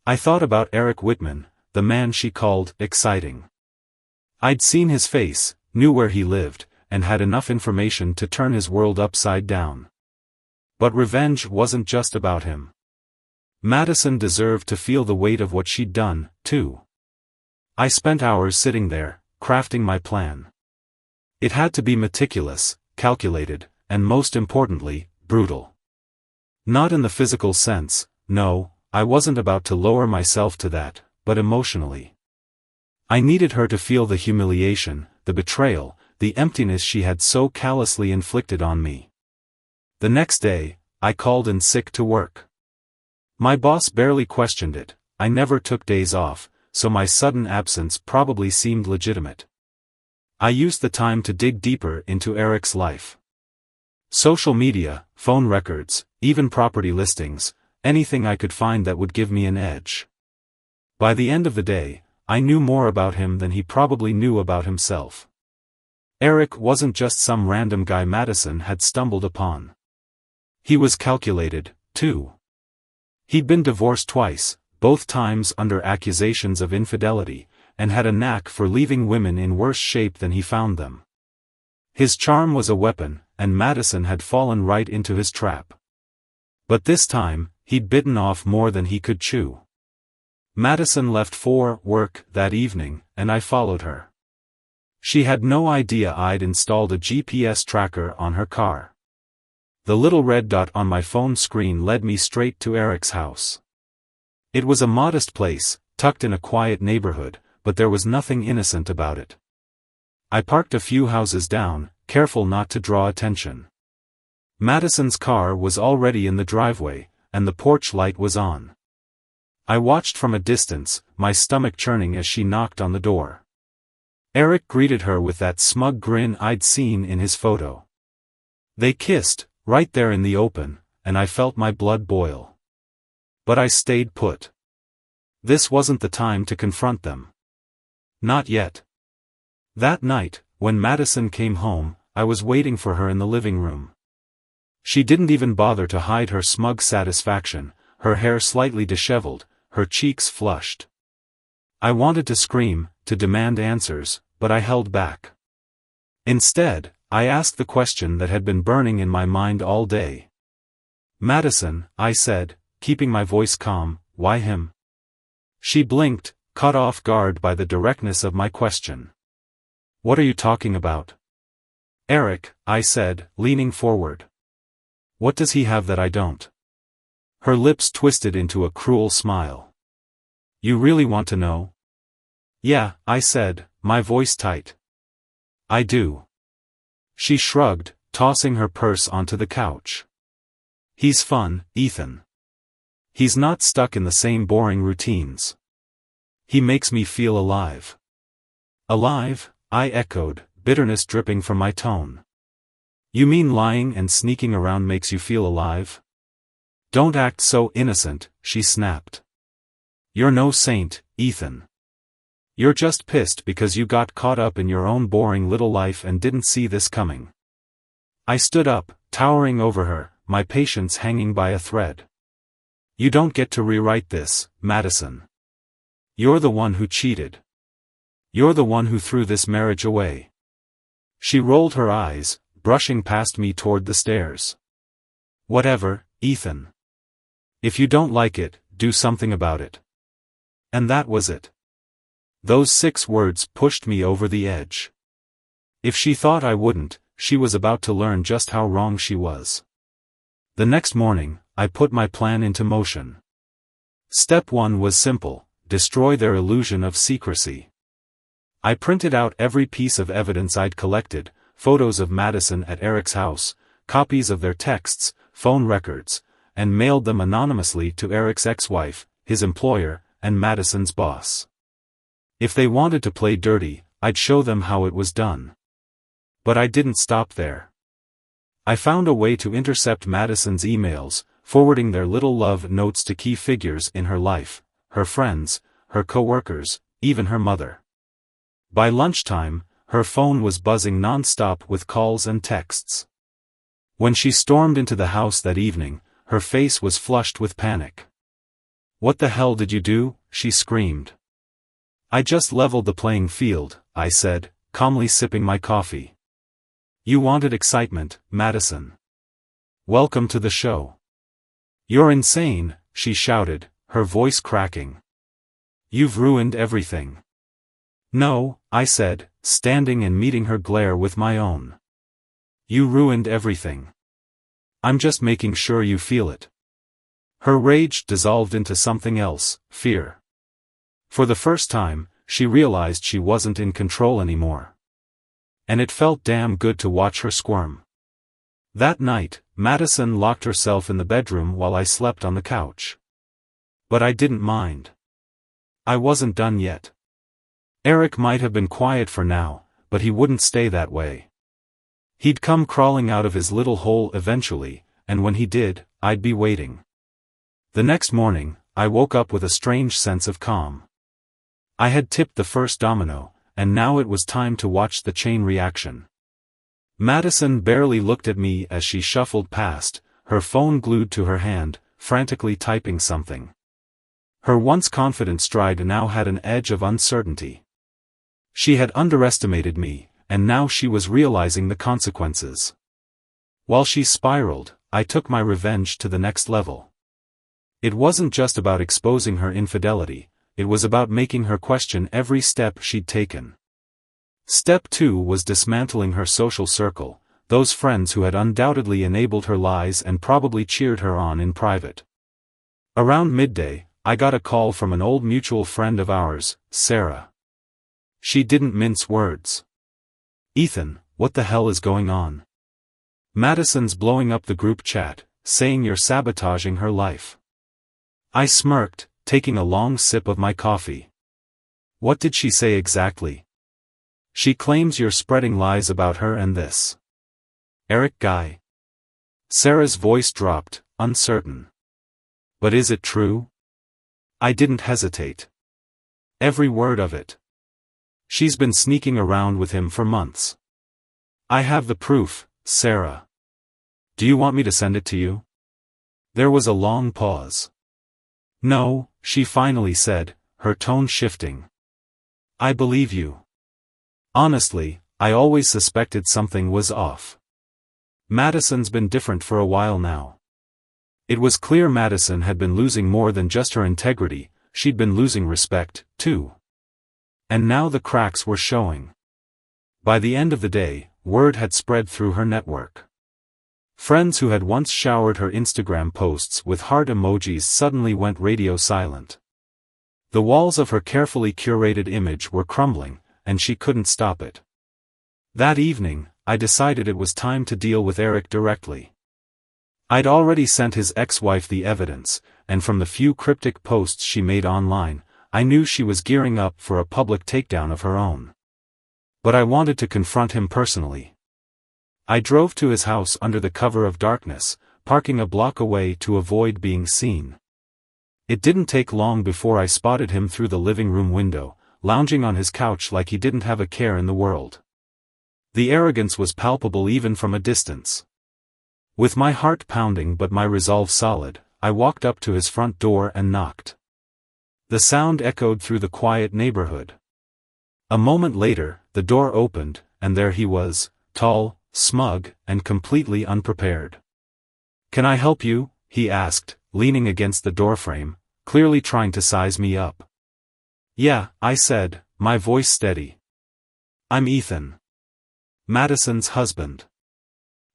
I thought about Eric Whitman, the man she called exciting. I'd seen his face, knew where he lived, and had enough information to turn his world upside down. But revenge wasn't just about him. Madison deserved to feel the weight of what she'd done, too. I spent hours sitting there, crafting my plan. It had to be meticulous, calculated, and most importantly, brutal. Not in the physical sense, no, I wasn't about to lower myself to that, but emotionally. I needed her to feel the humiliation, the betrayal, the emptiness she had so callously inflicted on me. The next day, I called in sick to work. My boss barely questioned it, I never took days off, so my sudden absence probably seemed legitimate. I used the time to dig deeper into Eric's life. Social media, phone records, even property listings, anything I could find that would give me an edge. By the end of the day, I knew more about him than he probably knew about himself. Eric wasn't just some random guy Madison had stumbled upon. He was calculated, too. He'd been divorced twice, both times under accusations of infidelity, and had a knack for leaving women in worse shape than he found them. His charm was a weapon, and Madison had fallen right into his trap. But this time, he'd bitten off more than he could chew. Madison left for work that evening, and I followed her. She had no idea I'd installed a GPS tracker on her car. The little red dot on my phone screen led me straight to Eric's house. It was a modest place, tucked in a quiet neighborhood, but there was nothing innocent about it. I parked a few houses down, careful not to draw attention. Madison's car was already in the driveway, and the porch light was on. I watched from a distance, my stomach churning as she knocked on the door. Eric greeted her with that smug grin I'd seen in his photo. They kissed, right there in the open, and I felt my blood boil. But I stayed put. This wasn't the time to confront them. Not yet. That night, when Madison came home, I was waiting for her in the living room. She didn't even bother to hide her smug satisfaction, her hair slightly disheveled, her cheeks flushed. I wanted to scream, to demand answers, but I held back. Instead, I asked the question that had been burning in my mind all day. Madison, I said, keeping my voice calm, why him? She blinked, caught off guard by the directness of my question. What are you talking about? Eric, I said, leaning forward. What does he have that I don't? Her lips twisted into a cruel smile. You really want to know? Yeah, I said, my voice tight. I do. She shrugged, tossing her purse onto the couch. He's fun, Ethan. He's not stuck in the same boring routines. He makes me feel alive. Alive? I echoed, bitterness dripping from my tone. You mean lying and sneaking around makes you feel alive? Don't act so innocent, she snapped. You're no saint, Ethan. You're just pissed because you got caught up in your own boring little life and didn't see this coming. I stood up, towering over her, my patience hanging by a thread. You don't get to rewrite this, Madison. You're the one who cheated. You're the one who threw this marriage away. She rolled her eyes, brushing past me toward the stairs. Whatever, Ethan. If you don't like it, do something about it. And that was it. Those 6 words pushed me over the edge. If she thought I wouldn't, she was about to learn just how wrong she was. The next morning, I put my plan into motion. Step 1 was simple: destroy their illusion of secrecy. I printed out every piece of evidence I'd collected: photos of Madison at Eric's house, copies of their texts, phone records, and mailed them anonymously to Eric's ex-wife, his employer, and Madison's boss. If they wanted to play dirty, I'd show them how it was done. But I didn't stop there. I found a way to intercept Madison's emails, forwarding their little love notes to key figures in her life: her friends, her co-workers, even her mother. By lunchtime, her phone was buzzing non-stop with calls and texts. When she stormed into the house that evening, her face was flushed with panic. "What the hell did you do?" she screamed. "I just leveled the playing field," I said, calmly sipping my coffee. "You wanted excitement, Madison. Welcome to the show." "You're insane," she shouted, her voice cracking. "You've ruined everything." "No," I said, standing and meeting her glare with my own. "You ruined everything. I'm just making sure you feel it." Her rage dissolved into something else: fear. For the first time, she realized she wasn't in control anymore. And it felt damn good to watch her squirm. That night, Madison locked herself in the bedroom while I slept on the couch. But I didn't mind. I wasn't done yet. Eric might have been quiet for now, but he wouldn't stay that way. He'd come crawling out of his little hole eventually, and when he did, I'd be waiting. The next morning, I woke up with a strange sense of calm. I had tipped the first domino, and now it was time to watch the chain reaction. Madison barely looked at me as she shuffled past, her phone glued to her hand, frantically typing something. Her once confident stride now had an edge of uncertainty. She had underestimated me, and now she was realizing the consequences. While she spiraled, I took my revenge to the next level. It wasn't just about exposing her infidelity, it was about making her question every step she'd taken. Step 2 was dismantling her social circle, those friends who had undoubtedly enabled her lies and probably cheered her on in private. Around midday, I got a call from an old mutual friend of ours, Sarah. She didn't mince words. "Ethan, what the hell is going on? Madison's blowing up the group chat, saying you're sabotaging her life." I smirked, taking a long sip of my coffee. "What did she say exactly?" "She claims you're spreading lies about her and this Eric guy." Sarah's voice dropped, uncertain. "But is it true?" I didn't hesitate. "Every word of it. She's been sneaking around with him for months." "I have the proof, Sarah. Do you want me to send it to you?" There was a long pause. "No," she finally said, her tone shifting. "I believe you. Honestly, I always suspected something was off. Madison's been different for a while now. It was clear Madison had been losing more than just her integrity, she'd been losing respect, too. And now the cracks were showing. By the end of the day, word had spread through her network. Friends who had once showered her Instagram posts with heart emojis suddenly went radio silent. The walls of her carefully curated image were crumbling, and she couldn't stop it. That evening, I decided it was time to deal with Eric directly. I'd already sent his ex-wife the evidence, and from the few cryptic posts she made online, I knew she was gearing up for a public takedown of her own. But I wanted to confront him personally. I drove to his house under the cover of darkness, parking a block away to avoid being seen. It didn't take long before I spotted him through the living room window, lounging on his couch like he didn't have a care in the world. The arrogance was palpable even from a distance. With my heart pounding but my resolve solid, I walked up to his front door and knocked. The sound echoed through the quiet neighborhood. A moment later, the door opened, and there he was, tall, smug, and completely unprepared. "Can I help you?" he asked, leaning against the doorframe, clearly trying to size me up. "Yeah," I said, my voice steady. "I'm Ethan. Madison's husband."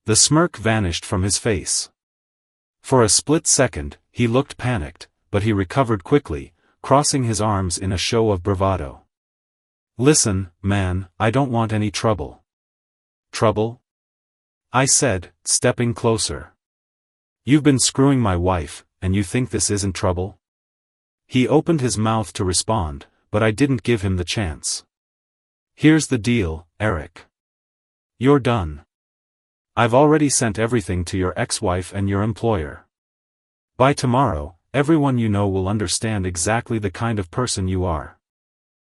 The smirk vanished from his face. For a split second, he looked panicked, but he recovered quickly, crossing his arms in a show of bravado. "Listen, man, I don't want any trouble." "Trouble?" I said, stepping closer. "You've been screwing my wife, and you think this isn't trouble?" He opened his mouth to respond, but I didn't give him the chance. "Here's the deal, Eric. You're done. I've already sent everything to your ex-wife and your employer. By tomorrow, everyone you know will understand exactly the kind of person you are."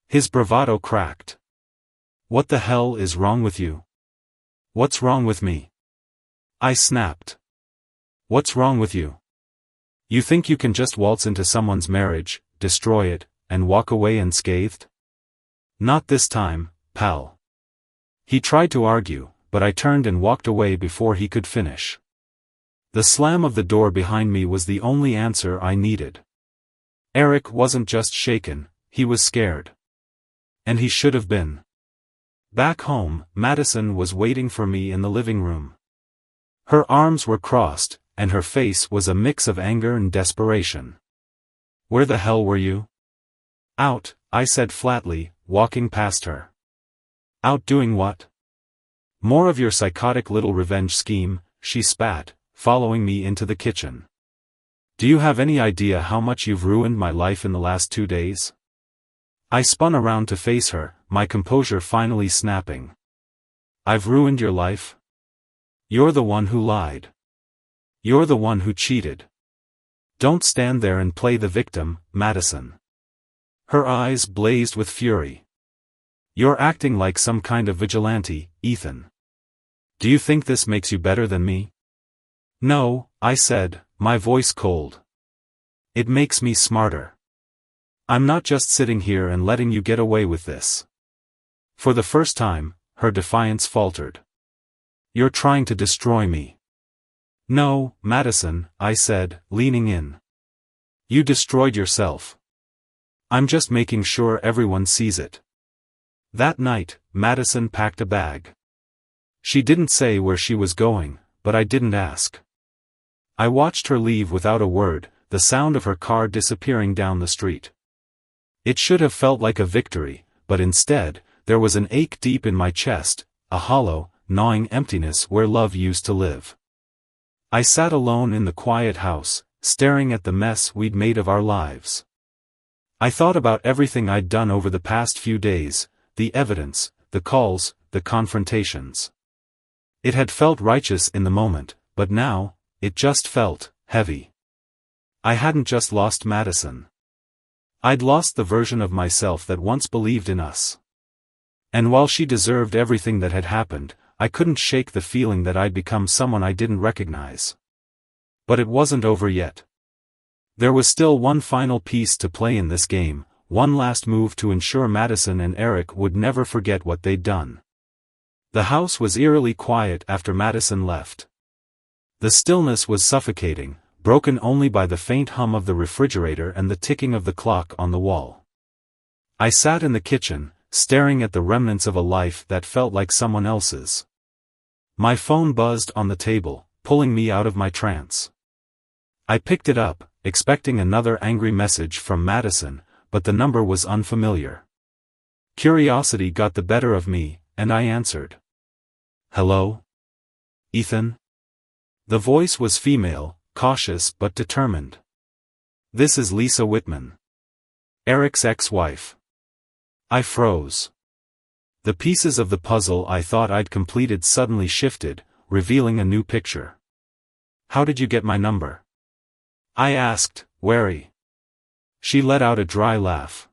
His bravado cracked. "What the hell is wrong with you?" "What's wrong with me?" I snapped. "What's wrong with you? You think you can just waltz into someone's marriage, destroy it, and walk away unscathed? Not this time, pal." He tried to argue, but I turned and walked away before he could finish. The slam of the door behind me was the only answer I needed. Eric wasn't just shaken, he was scared. And he should have been. Back home, Madison was waiting for me in the living room. Her arms were crossed, and her face was a mix of anger and desperation. "Where the hell were you?" "Out," I said flatly, walking past her. "Out doing what?" "More of your psychotic little revenge scheme," she spat, following me into the kitchen. "Do you have any idea how much you've ruined my life in the last 2 days?" I spun around to face her, my composure finally snapping. "I've ruined your life? You're the one who lied. You're the one who cheated. Don't stand there and play the victim, Madison." Her eyes blazed with fury. "You're acting like some kind of vigilante, Ethan. Do you think this makes you better than me?" "No," I said, my voice cold. "It makes me smarter. I'm not just sitting here and letting you get away with this." For the first time, her defiance faltered. "You're trying to destroy me." "No, Madison," I said, leaning in. "You destroyed yourself. I'm just making sure everyone sees it." That night, Madison packed a bag. She didn't say where she was going, but I didn't ask. I watched her leave without a word, the sound of her car disappearing down the street. It should have felt like a victory, but instead, there was an ache deep in my chest, a hollow, gnawing emptiness where love used to live. I sat alone in the quiet house, staring at the mess we'd made of our lives. I thought about everything I'd done over the past few days, the evidence, the calls, the confrontations. It had felt righteous in the moment, but now, it just felt heavy. I hadn't just lost Madison. I'd lost the version of myself that once believed in us. And while she deserved everything that had happened, I couldn't shake the feeling that I'd become someone I didn't recognize. But it wasn't over yet. There was still one final piece to play in this game, one last move to ensure Madison and Eric would never forget what they'd done. The house was eerily quiet after Madison left. The stillness was suffocating, broken only by the faint hum of the refrigerator and the ticking of the clock on the wall. I sat in the kitchen, staring at the remnants of a life that felt like someone else's. My phone buzzed on the table, pulling me out of my trance. I picked it up, expecting another angry message from Madison, but the number was unfamiliar. Curiosity got the better of me, and I answered. "Hello? Ethan?" The voice was female, cautious but determined. "This is Lisa Whitman. Eric's ex-wife." I froze. The pieces of the puzzle I thought I'd completed suddenly shifted, revealing a new picture. "How did you get my number?" I asked, wary. She let out a dry laugh.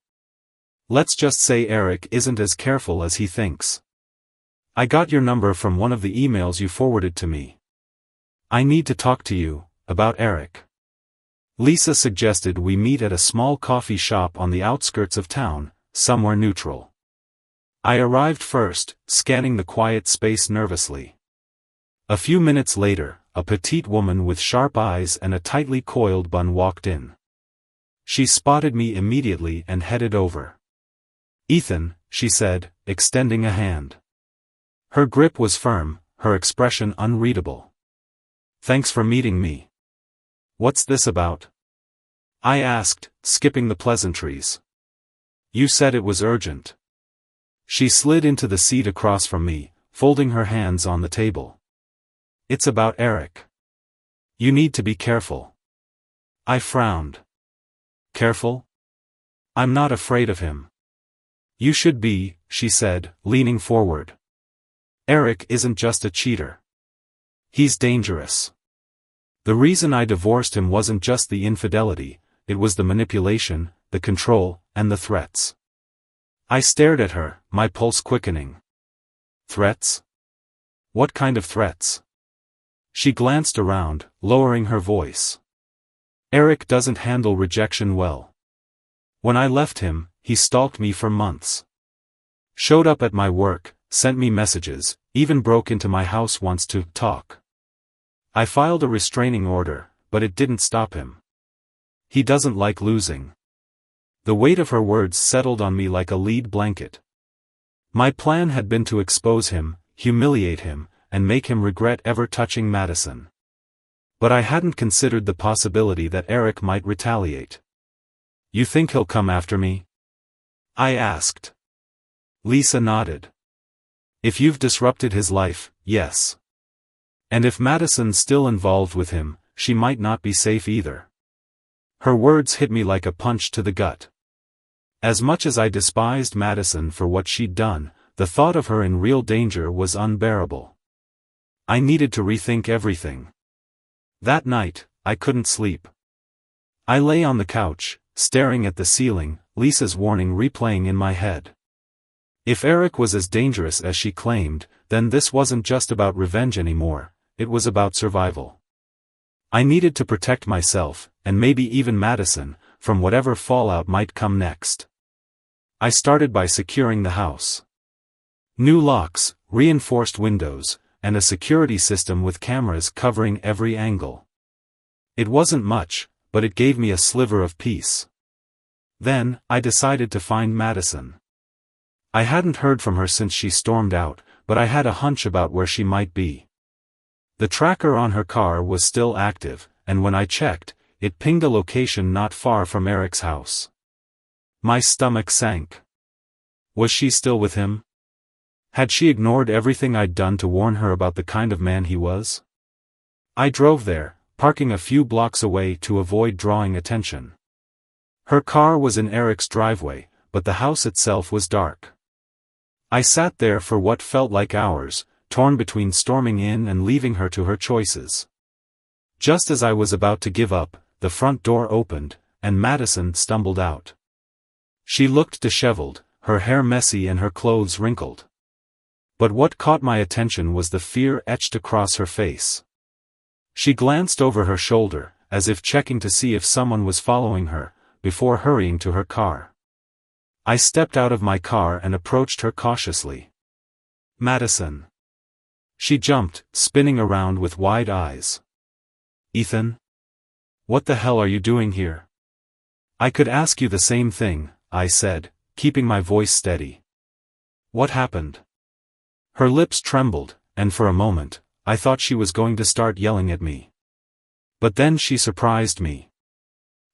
"Let's just say Eric isn't as careful as he thinks. I got your number from one of the emails you forwarded to me. I need to talk to you about Eric." Lisa suggested we meet at a small coffee shop on the outskirts of town, somewhere neutral. I arrived first, scanning the quiet space nervously. A few minutes later, a petite woman with sharp eyes and a tightly coiled bun walked in. She spotted me immediately and headed over. "Ethan," she said, extending a hand. Her grip was firm, her expression unreadable. "Thanks for meeting me. What's this about?" I asked, skipping the pleasantries. "You said it was urgent." She slid into the seat across from me, folding her hands on the table. "It's about Eric. You need to be careful." I frowned. "Careful? I'm not afraid of him." "You should be," she said, leaning forward. "Eric isn't just a cheater. He's dangerous. The reason I divorced him wasn't just the infidelity, it was the manipulation, the control, and the threats." I stared at her, my pulse quickening. "Threats? What kind of threats?" She glanced around, lowering her voice. "Eric doesn't handle rejection well. When I left him, he stalked me for months. Showed up at my work, sent me messages, even broke into my house once to talk. I filed a restraining order, but it didn't stop him. He doesn't like losing." The weight of her words settled on me like a lead blanket. My plan had been to expose him, humiliate him, and make him regret ever touching Madison. But I hadn't considered the possibility that Eric might retaliate. "You think he'll come after me?" I asked. Lisa nodded. "If you've disrupted his life, yes. And if Madison's still involved with him, she might not be safe either." Her words hit me like a punch to the gut. As much as I despised Madison for what she'd done, the thought of her in real danger was unbearable. I needed to rethink everything. That night, I couldn't sleep. I lay on the couch, staring at the ceiling, Lisa's warning replaying in my head. If Eric was as dangerous as she claimed, then this wasn't just about revenge anymore, it was about survival. I needed to protect myself, and maybe even Madison, from whatever fallout might come next. I started by securing the house. New locks, reinforced windows, and a security system with cameras covering every angle. It wasn't much, but it gave me a sliver of peace. Then, I decided to find Madison. I hadn't heard from her since she stormed out, but I had a hunch about where she might be. The tracker on her car was still active, and when I checked, it pinged a location not far from Eric's house. My stomach sank. Was she still with him? Had she ignored everything I'd done to warn her about the kind of man he was? I drove there, parking a few blocks away to avoid drawing attention. Her car was in Eric's driveway, but the house itself was dark. I sat there for what felt like hours, torn between storming in and leaving her to her choices. Just as I was about to give up, the front door opened, and Madison stumbled out. She looked disheveled, her hair messy and her clothes wrinkled. But what caught my attention was the fear etched across her face. She glanced over her shoulder, as if checking to see if someone was following her, before hurrying to her car. I stepped out of my car and approached her cautiously. "Madison." She jumped, spinning around with wide eyes. "Ethan? What the hell are you doing here?" "I could ask you the same thing," I said, keeping my voice steady. "What happened?" Her lips trembled, and for a moment, I thought she was going to start yelling at me. But then she surprised me.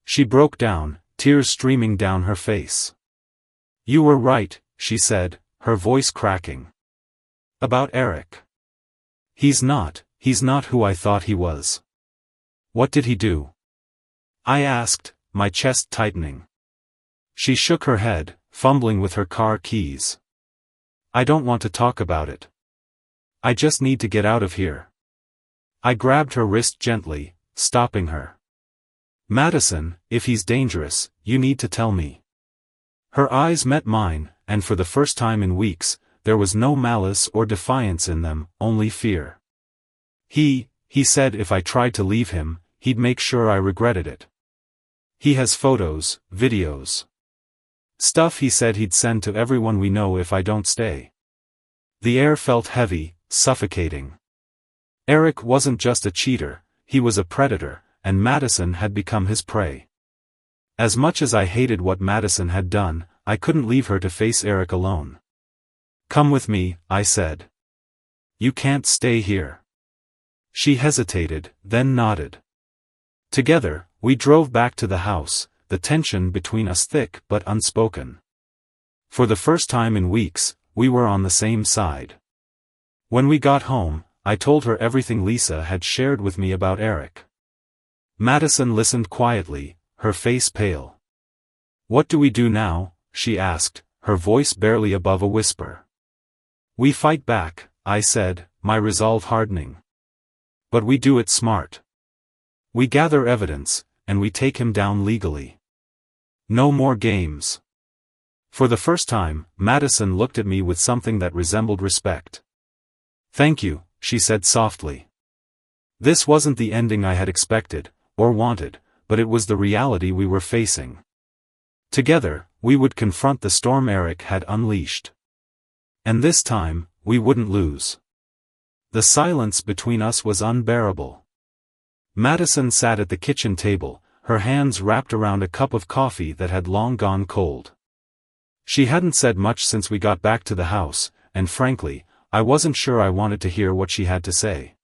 She broke down, tears streaming down her face. "You were right," she said, her voice cracking. "About Eric. He's not who I thought he was." "What did he do?" I asked, my chest tightening. She shook her head, fumbling with her car keys. "I don't want to talk about it. I just need to get out of here." I grabbed her wrist gently, stopping her. "Madison, if he's dangerous, you need to tell me." Her eyes met mine, and for the first time in weeks, there was no malice or defiance in them, only fear. He said if I tried to leave him, he'd make sure I regretted it. He has photos, videos. Stuff he said he'd send to everyone we know if I don't stay. The air felt heavy, suffocating. Eric wasn't just a cheater, he was a predator, and Madison had become his prey. As much as I hated what Madison had done, I couldn't leave her to face Eric alone. "Come with me," I said. "You can't stay here." She hesitated, then nodded. Together, we drove back to the house, the tension between us thick but unspoken. For the first time in weeks, we were on the same side. When we got home, I told her everything Lisa had shared with me about Eric. Madison listened quietly, her face pale. "What do we do now?" she asked, her voice barely above a whisper. "We fight back," I said, my resolve hardening. "But we do it smart. We gather evidence, and we take him down legally. No more games." For the first time, Madison looked at me with something that resembled respect. "Thank you," she said softly. This wasn't the ending I had expected, or wanted, but it was the reality we were facing. Together, we would confront the storm Eric had unleashed. And this time, we wouldn't lose. The silence between us was unbearable. Madison sat at the kitchen table, her hands wrapped around a cup of coffee that had long gone cold. She hadn't said much since we got back to the house, and frankly, I wasn't sure I wanted to hear what she had to say.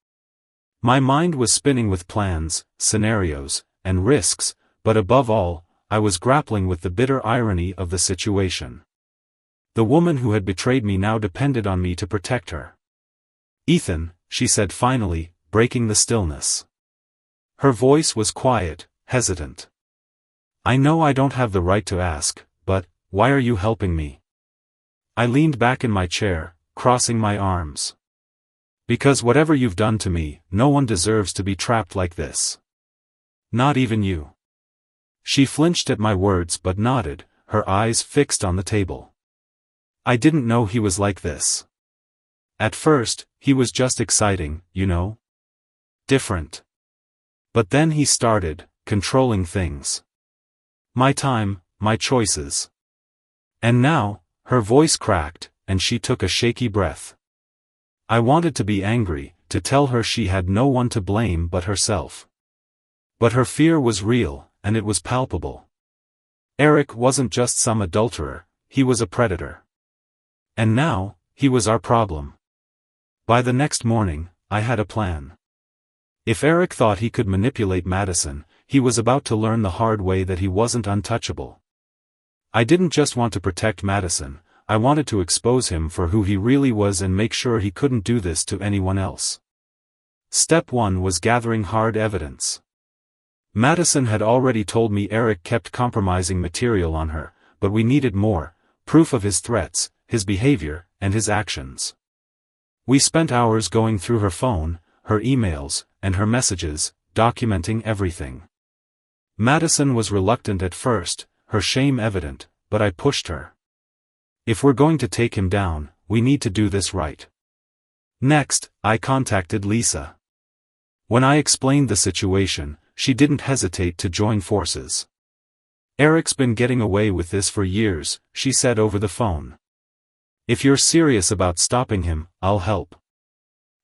My mind was spinning with plans, scenarios, and risks, but above all, I was grappling with the bitter irony of the situation. The woman who had betrayed me now depended on me to protect her. "Ethan," she said finally, breaking the stillness. Her voice was quiet, hesitant. "I know I don't have the right to ask, but, why are you helping me?" I leaned back in my chair, crossing my arms. "Because whatever you've done to me, no one deserves to be trapped like this. Not even you." She flinched at my words but nodded, her eyes fixed on the table. "I didn't know he was like this. At first, he was just exciting, you know? Different. But then he started, controlling things. My time, my choices. And now," her voice cracked, and she took a shaky breath. I wanted to be angry, to tell her she had no one to blame but herself. But her fear was real, and it was palpable. Eric wasn't just some adulterer, he was a predator. And now, he was our problem. By the next morning, I had a plan. If Eric thought he could manipulate Madison, he was about to learn the hard way that he wasn't untouchable. I didn't just want to protect Madison, I wanted to expose him for who he really was and make sure he couldn't do this to anyone else. Step 1 was gathering hard evidence. Madison had already told me Eric kept compromising material on her, but we needed more, proof of his threats, his behavior, and his actions. We spent hours going through her phone, her emails, and her messages, documenting everything. Madison was reluctant at first, her shame evident, but I pushed her. "If we're going to take him down, we need to do this right." Next, I contacted Lisa. When I explained the situation, she didn't hesitate to join forces. "Eric's been getting away with this for years," she said over the phone. "If you're serious about stopping him, I'll help."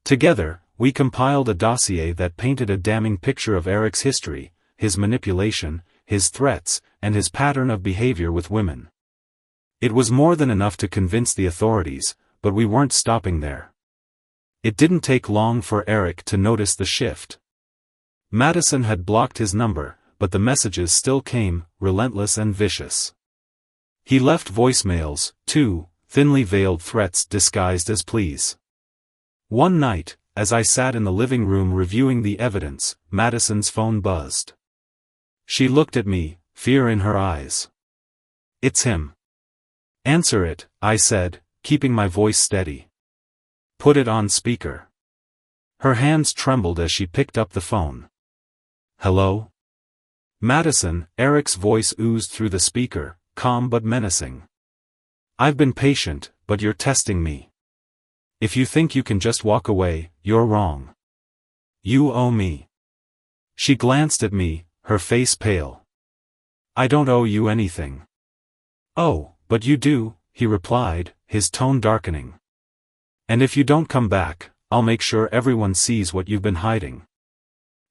Together, we compiled a dossier that painted a damning picture of Eric's history, his manipulation, his threats, and his pattern of behavior with women. It was more than enough to convince the authorities, but we weren't stopping there. It didn't take long for Eric to notice the shift. Madison had blocked his number, but the messages still came, relentless and vicious. He left voicemails, too, thinly veiled threats disguised as pleas. One night, as I sat in the living room reviewing the evidence, Madison's phone buzzed. She looked at me, fear in her eyes. "It's him." "Answer it," I said, keeping my voice steady. "Put it on speaker." Her hands trembled as she picked up the phone. "Hello?" "Madison," Eric's voice oozed through the speaker, calm but menacing. "I've been patient, but you're testing me. If you think you can just walk away, you're wrong. You owe me." She glanced at me, her face pale. "I don't owe you anything." "Oh, but you do," he replied, his tone darkening. "And if you don't come back, I'll make sure everyone sees what you've been hiding.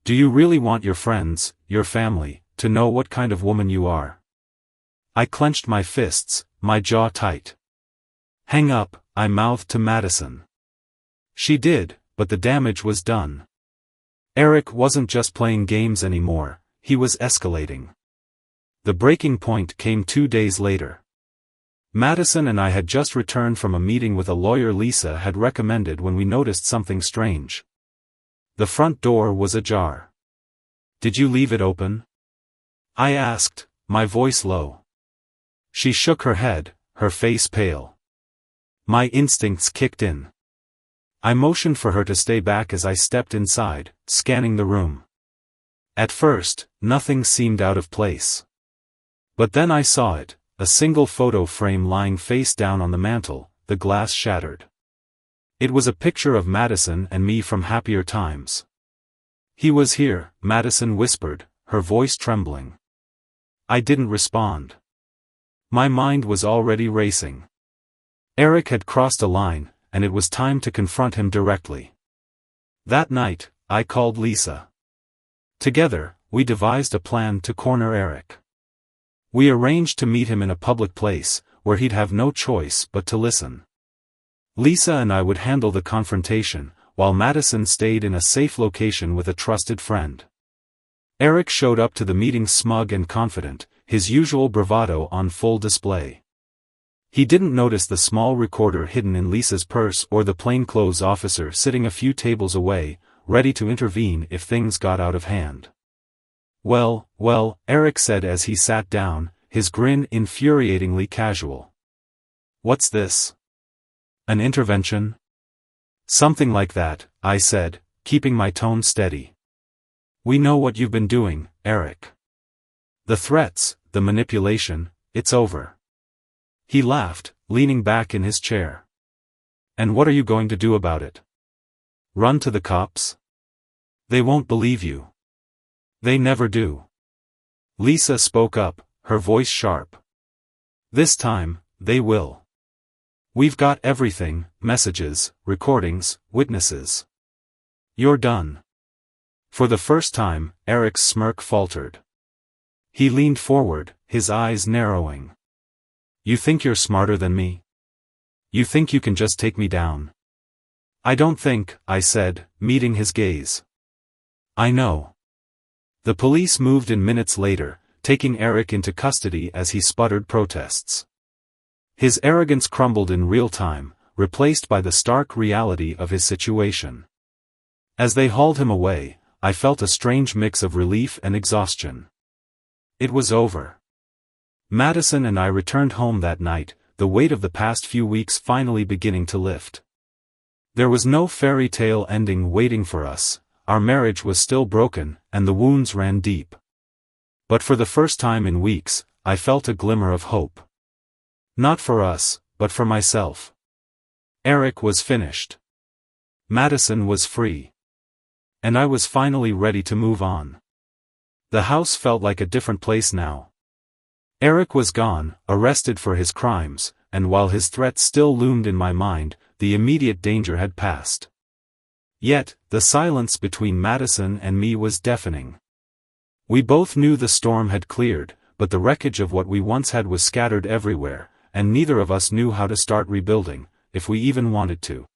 Do you really want your friends, your family, to know what kind of woman you are?" I clenched my fists, my jaw tight. "Hang up," I mouthed to Madison. She did, but the damage was done. Eric wasn't just playing games anymore, he was escalating. The breaking point came 2 days later. Madison and I had just returned from a meeting with a lawyer Lisa had recommended when we noticed something strange. The front door was ajar. "Did you leave it open?" I asked, my voice low. She shook her head, her face pale. My instincts kicked in. I motioned for her to stay back as I stepped inside, scanning the room. At first, nothing seemed out of place. But then I saw it, a single photo frame lying face down on the mantel, the glass shattered. It was a picture of Madison and me from happier times. "He was here," Madison whispered, her voice trembling. I didn't respond. My mind was already racing. Eric had crossed a line, and it was time to confront him directly. That night, I called Lisa. Together, we devised a plan to corner Eric. We arranged to meet him in a public place, where he'd have no choice but to listen. Lisa and I would handle the confrontation, while Madison stayed in a safe location with a trusted friend. Eric showed up to the meeting smug and confident, his usual bravado on full display. He didn't notice the small recorder hidden in Lisa's purse or the plainclothes officer sitting a few tables away, ready to intervene if things got out of hand. Well, Eric said as he sat down, his grin infuriatingly casual. "What's this? An intervention?" "Something like that," I said, keeping my tone steady. "We know what you've been doing, Eric. The threats, the manipulation, it's over." He laughed, leaning back in his chair. "And what are you going to do about it? Run to the cops? They won't believe you. They never do." Lisa spoke up, her voice sharp. "This time, they will. We've got everything, messages, recordings, witnesses. You're done." For the first time, Eric's smirk faltered. He leaned forward, his eyes narrowing. "You think you're smarter than me? You think you can just take me down?" "I don't think," I said, meeting his gaze. "I know." The police moved in minutes later, taking Eric into custody as he sputtered protests. His arrogance crumbled in real time, replaced by the stark reality of his situation. As they hauled him away, I felt a strange mix of relief and exhaustion. It was over. Madison and I returned home that night, the weight of the past few weeks finally beginning to lift. There was no fairy tale ending waiting for us, our marriage was still broken, and the wounds ran deep. But for the first time in weeks, I felt a glimmer of hope. Not for us, but for myself. Eric was finished. Madison was free. And I was finally ready to move on. The house felt like a different place now. Eric was gone, arrested for his crimes, and while his threats still loomed in my mind, the immediate danger had passed. Yet, the silence between Madison and me was deafening. We both knew the storm had cleared, but the wreckage of what we once had was scattered everywhere, and neither of us knew how to start rebuilding, if we even wanted to.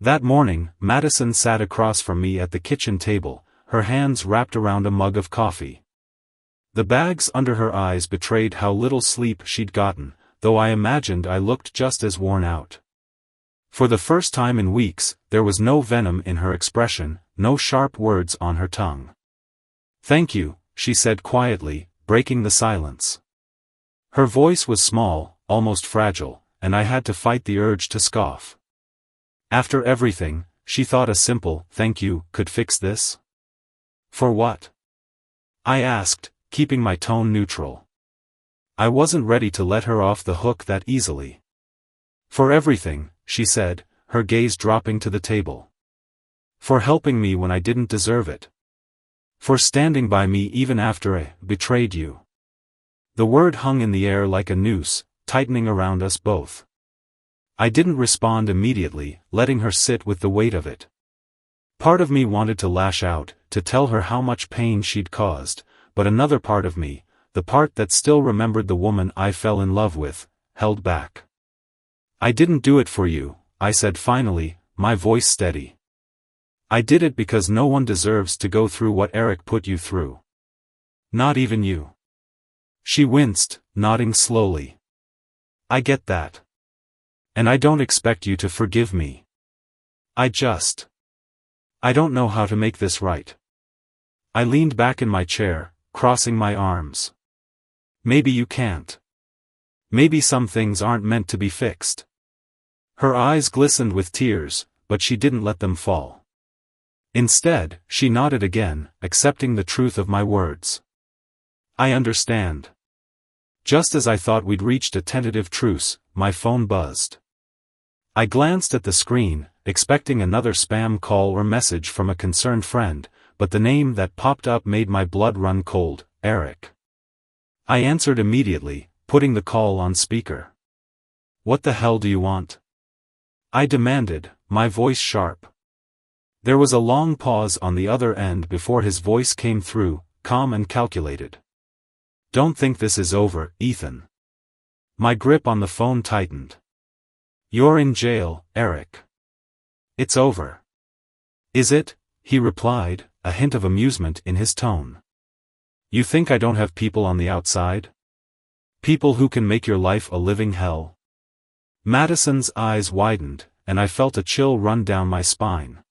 That morning, Madison sat across from me at the kitchen table, her hands wrapped around a mug of coffee. The bags under her eyes betrayed how little sleep she'd gotten, though I imagined I looked just as worn out. For the first time in weeks, there was no venom in her expression, no sharp words on her tongue. "Thank you," she said quietly, breaking the silence. Her voice was small, almost fragile, and I had to fight the urge to scoff. After everything, she thought a simple "thank you" could fix this? For what? I asked, keeping my tone neutral. I wasn't ready to let her off the hook that easily. "For everything," she said, her gaze dropping to the table. "For helping me when I didn't deserve it. For standing by me even after I betrayed you." The word hung in the air like a noose, tightening around us both. I didn't respond immediately, letting her sit with the weight of it. Part of me wanted to lash out, to tell her how much pain she'd caused, but another part of me, the part that still remembered the woman I fell in love with, held back. "I didn't do it for you," I said finally, my voice steady. "I did it because no one deserves to go through what Eric put you through. Not even you." She winced, nodding slowly. "I get that. And I don't expect you to forgive me. I don't know how to make this right." I leaned back in my chair, crossing my arms. "Maybe you can't. Maybe some things aren't meant to be fixed." Her eyes glistened with tears, but she didn't let them fall. Instead, she nodded again, accepting the truth of my words. "I understand." Just as I thought we'd reached a tentative truce, my phone buzzed. I glanced at the screen, expecting another spam call or message from a concerned friend, but the name that popped up made my blood run cold: Eric. I answered immediately, putting the call on speaker. "What the hell do you want?" I demanded, my voice sharp. There was a long pause on the other end before his voice came through, calm and calculated. "Don't think this is over, Ethan." My grip on the phone tightened. "You're in jail, Eric." "It's over." "Is it?" he replied, a hint of amusement in his tone. "You think I don't have people on the outside? People who can make your life a living hell?" Madison's eyes widened, and I felt a chill run down my spine.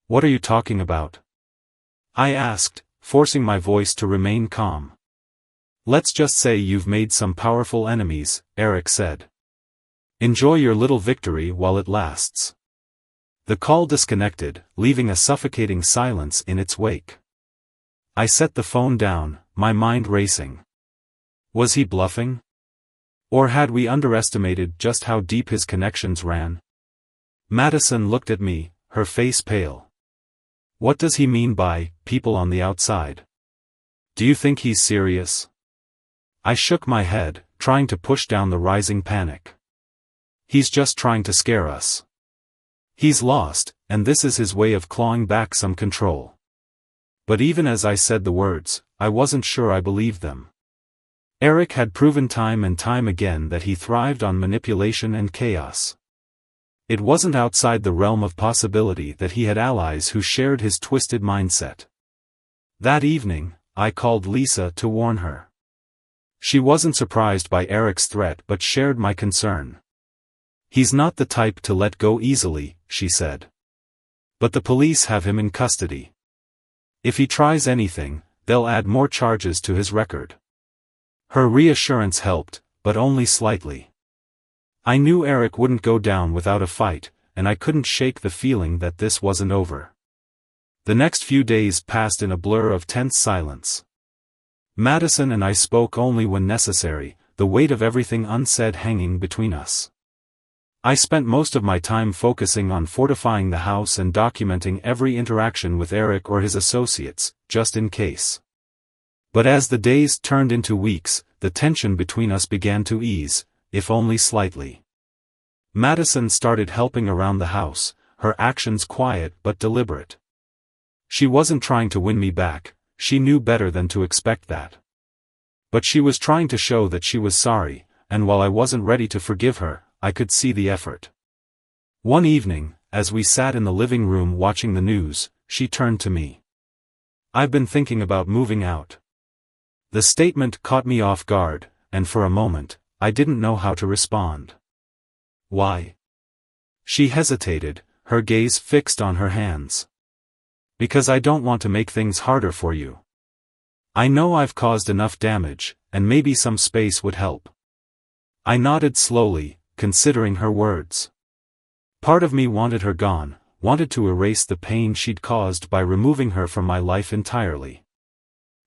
"What are you talking about?" I asked, forcing my voice to remain calm. "Let's just say you've made some powerful enemies," Eric said. "Enjoy your little victory while it lasts." The call disconnected, leaving a suffocating silence in its wake. I set the phone down, my mind racing. Was he bluffing? Or had we underestimated just how deep his connections ran? Madison looked at me, her face pale. "What does he mean by people on the outside? Do you think he's serious?" I shook my head, trying to push down the rising panic. "He's just trying to scare us. He's lost, and this is his way of clawing back some control." But even as I said the words, I wasn't sure I believed them. Eric had proven time and time again that he thrived on manipulation and chaos. It wasn't outside the realm of possibility that he had allies who shared his twisted mindset. That evening, I called Lisa to warn her. She wasn't surprised by Eric's threat but shared my concern. "He's not the type to let go easily," she said. "But the police have him in custody. If he tries anything, they'll add more charges to his record." Her reassurance helped, but only slightly. I knew Eric wouldn't go down without a fight, and I couldn't shake the feeling that this wasn't over. The next few days passed in a blur of tense silence. Madison and I spoke only when necessary, the weight of everything unsaid hanging between us. I spent most of my time focusing on fortifying the house and documenting every interaction with Eric or his associates, just in case. But as the days turned into weeks, the tension between us began to ease, if only slightly. Madison started helping around the house, her actions quiet but deliberate. She wasn't trying to win me back, she knew better than to expect that. But she was trying to show that she was sorry, and while I wasn't ready to forgive her, I could see the effort. One evening, as we sat in the living room watching the news, she turned to me. "I've been thinking about moving out." The statement caught me off guard, and for a moment, I didn't know how to respond. "Why?" She hesitated, her gaze fixed on her hands. "Because I don't want to make things harder for you. I know I've caused enough damage, and maybe some space would help." I nodded slowly, considering her words. Part of me wanted her gone, wanted to erase the pain she'd caused by removing her from my life entirely.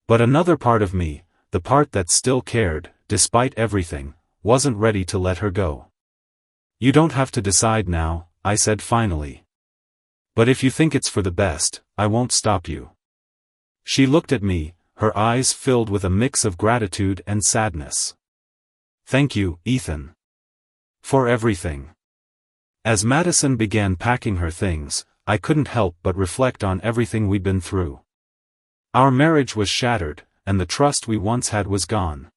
But another part of me, the part that still cared, despite everything, wasn't ready to let her go. "You don't have to decide now," I said finally. "But if you think it's for the best, I won't stop you." She looked at me, her eyes filled with a mix of gratitude and sadness. "Thank you, Ethan. For everything." As Madison began packing her things, I couldn't help but reflect on everything we'd been through. Our marriage was shattered, and the trust we once had was gone.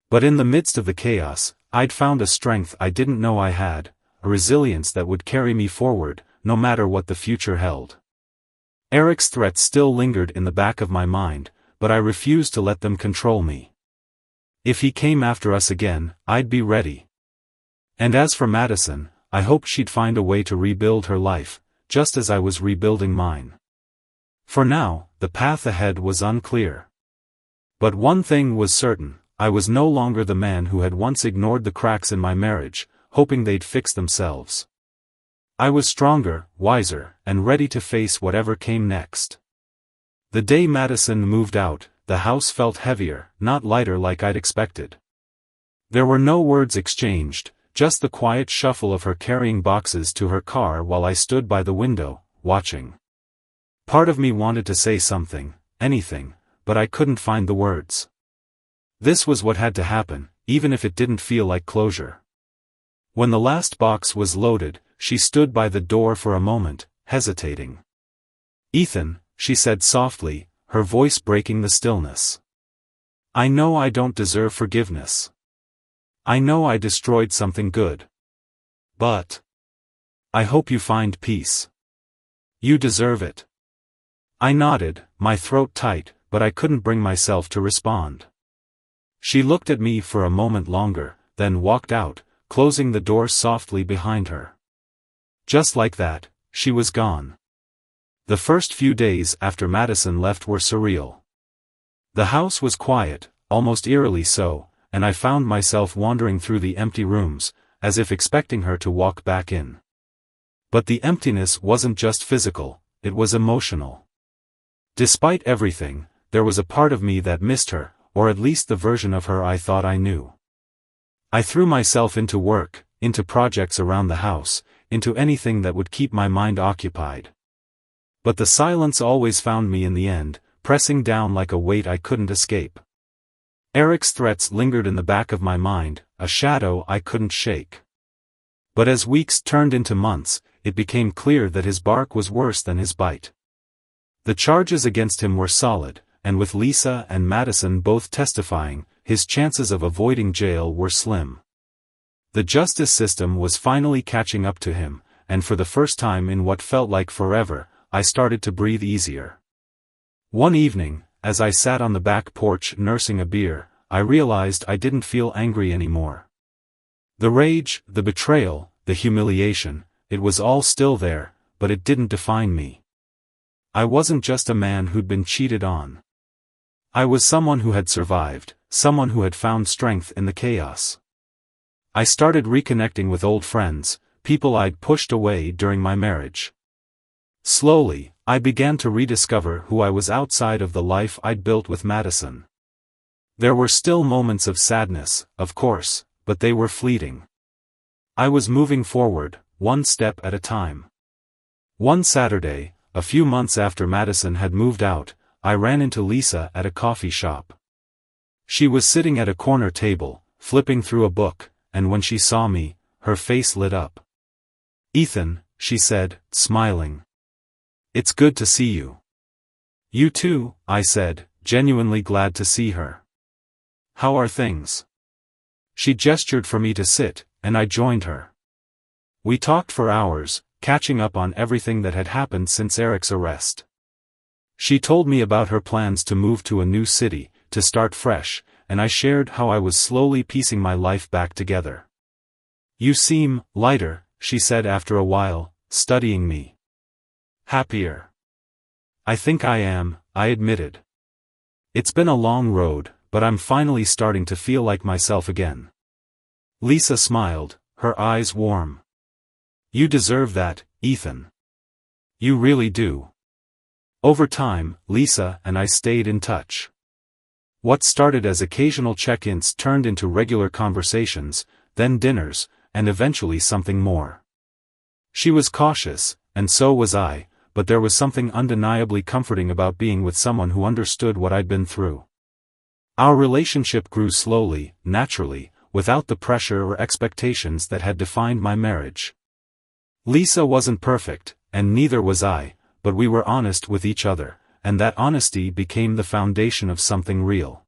But in the midst of the chaos, I'd found a strength I didn't know I had, a resilience that would carry me forward, no matter what the future held. Eric's threats still lingered in the back of my mind, but I refused to let them control me. If he came after us again, I'd be ready. And as for Madison, I hoped she'd find a way to rebuild her life, just as I was rebuilding mine. For now, the path ahead was unclear. But one thing was certain, I was no longer the man who had once ignored the cracks in my marriage, hoping they'd fix themselves. I was stronger, wiser, and ready to face whatever came next. The day Madison moved out, the house felt heavier, not lighter like I'd expected. There were no words exchanged, just the quiet shuffle of her carrying boxes to her car while I stood by the window, watching. Part of me wanted to say something, anything, but I couldn't find the words. This was what had to happen, even if it didn't feel like closure. When the last box was loaded, she stood by the door for a moment, hesitating. "Ethan," she said softly, her voice breaking the stillness. "I know I don't deserve forgiveness. I know I destroyed something good. But I hope you find peace. You deserve it." I nodded, my throat tight, but I couldn't bring myself to respond. She looked at me for a moment longer, then walked out, closing the door softly behind her. Just like that, she was gone. The first few days after Madison left were surreal. The house was quiet, almost eerily so, and I found myself wandering through the empty rooms, as if expecting her to walk back in. But the emptiness wasn't just physical, it was emotional. Despite everything, there was a part of me that missed her, or at least the version of her I thought I knew. I threw myself into work, into projects around the house, into anything that would keep my mind occupied. But the silence always found me in the end, pressing down like a weight I couldn't escape. Eric's threats lingered in the back of my mind, a shadow I couldn't shake. But as weeks turned into months, it became clear that his bark was worse than his bite. The charges against him were solid, and with Lisa and Madison both testifying, his chances of avoiding jail were slim. The justice system was finally catching up to him, and for the first time in what felt like forever, I started to breathe easier. One evening, as I sat on the back porch nursing a beer, I realized I didn't feel angry anymore. The rage, the betrayal, the humiliation, it was all still there, but it didn't define me. I wasn't just a man who'd been cheated on. I was someone who had survived, someone who had found strength in the chaos. I started reconnecting with old friends, people I'd pushed away during my marriage. Slowly, I began to rediscover who I was outside of the life I'd built with Madison. There were still moments of sadness, of course, but they were fleeting. I was moving forward, one step at a time. One Saturday, a few months after Madison had moved out, I ran into Lisa at a coffee shop. She was sitting at a corner table, flipping through a book, and when she saw me, her face lit up. "Ethan," she said, smiling. "It's good to see you." "You too," I said, genuinely glad to see her. "How are things?" She gestured for me to sit, and I joined her. We talked for hours, catching up on everything that had happened since Eric's arrest. She told me about her plans to move to a new city, to start fresh, and I shared how I was slowly piecing my life back together. "You seem lighter," she said after a while, studying me. "Happier." "I think I am," I admitted. "It's been a long road, but I'm finally starting to feel like myself again." Lisa smiled, her eyes warm. "You deserve that, Ethan. You really do." Over time, Lisa and I stayed in touch. What started as occasional check-ins turned into regular conversations, then dinners, and eventually something more. She was cautious, and so was I, but there was something undeniably comforting about being with someone who understood what I'd been through. Our relationship grew slowly, naturally, without the pressure or expectations that had defined my marriage. Lisa wasn't perfect, and neither was I, but we were honest with each other, and that honesty became the foundation of something real.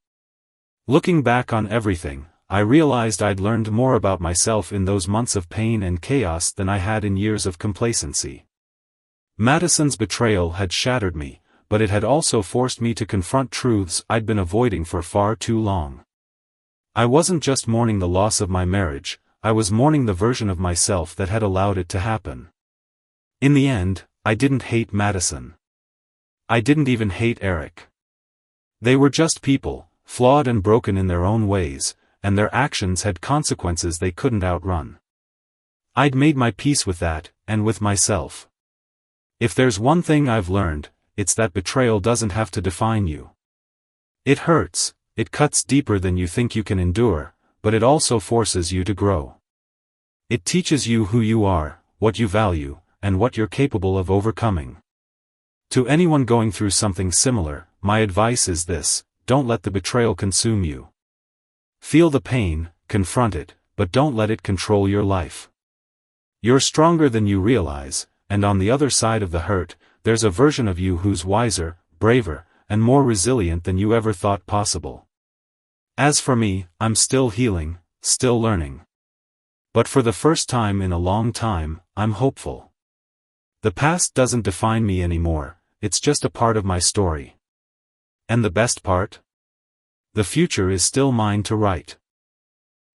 Looking back on everything, I realized I'd learned more about myself in those months of pain and chaos than I had in years of complacency. Madison's betrayal had shattered me, but it had also forced me to confront truths I'd been avoiding for far too long. I wasn't just mourning the loss of my marriage, I was mourning the version of myself that had allowed it to happen. In the end, I didn't hate Madison. I didn't even hate Eric. They were just people, flawed and broken in their own ways, and their actions had consequences they couldn't outrun. I'd made my peace with that, and with myself. If there's one thing I've learned, it's that betrayal doesn't have to define you. It hurts, it cuts deeper than you think you can endure, but it also forces you to grow. It teaches you who you are, what you value, and what you're capable of overcoming. To anyone going through something similar, my advice is this: don't let the betrayal consume you. Feel the pain, confront it, but don't let it control your life. You're stronger than you realize, and on the other side of the hurt, there's a version of you who's wiser, braver, and more resilient than you ever thought possible. As for me, I'm still healing, still learning. But for the first time in a long time, I'm hopeful. The past doesn't define me anymore, it's just a part of my story. And the best part? The future is still mine to write.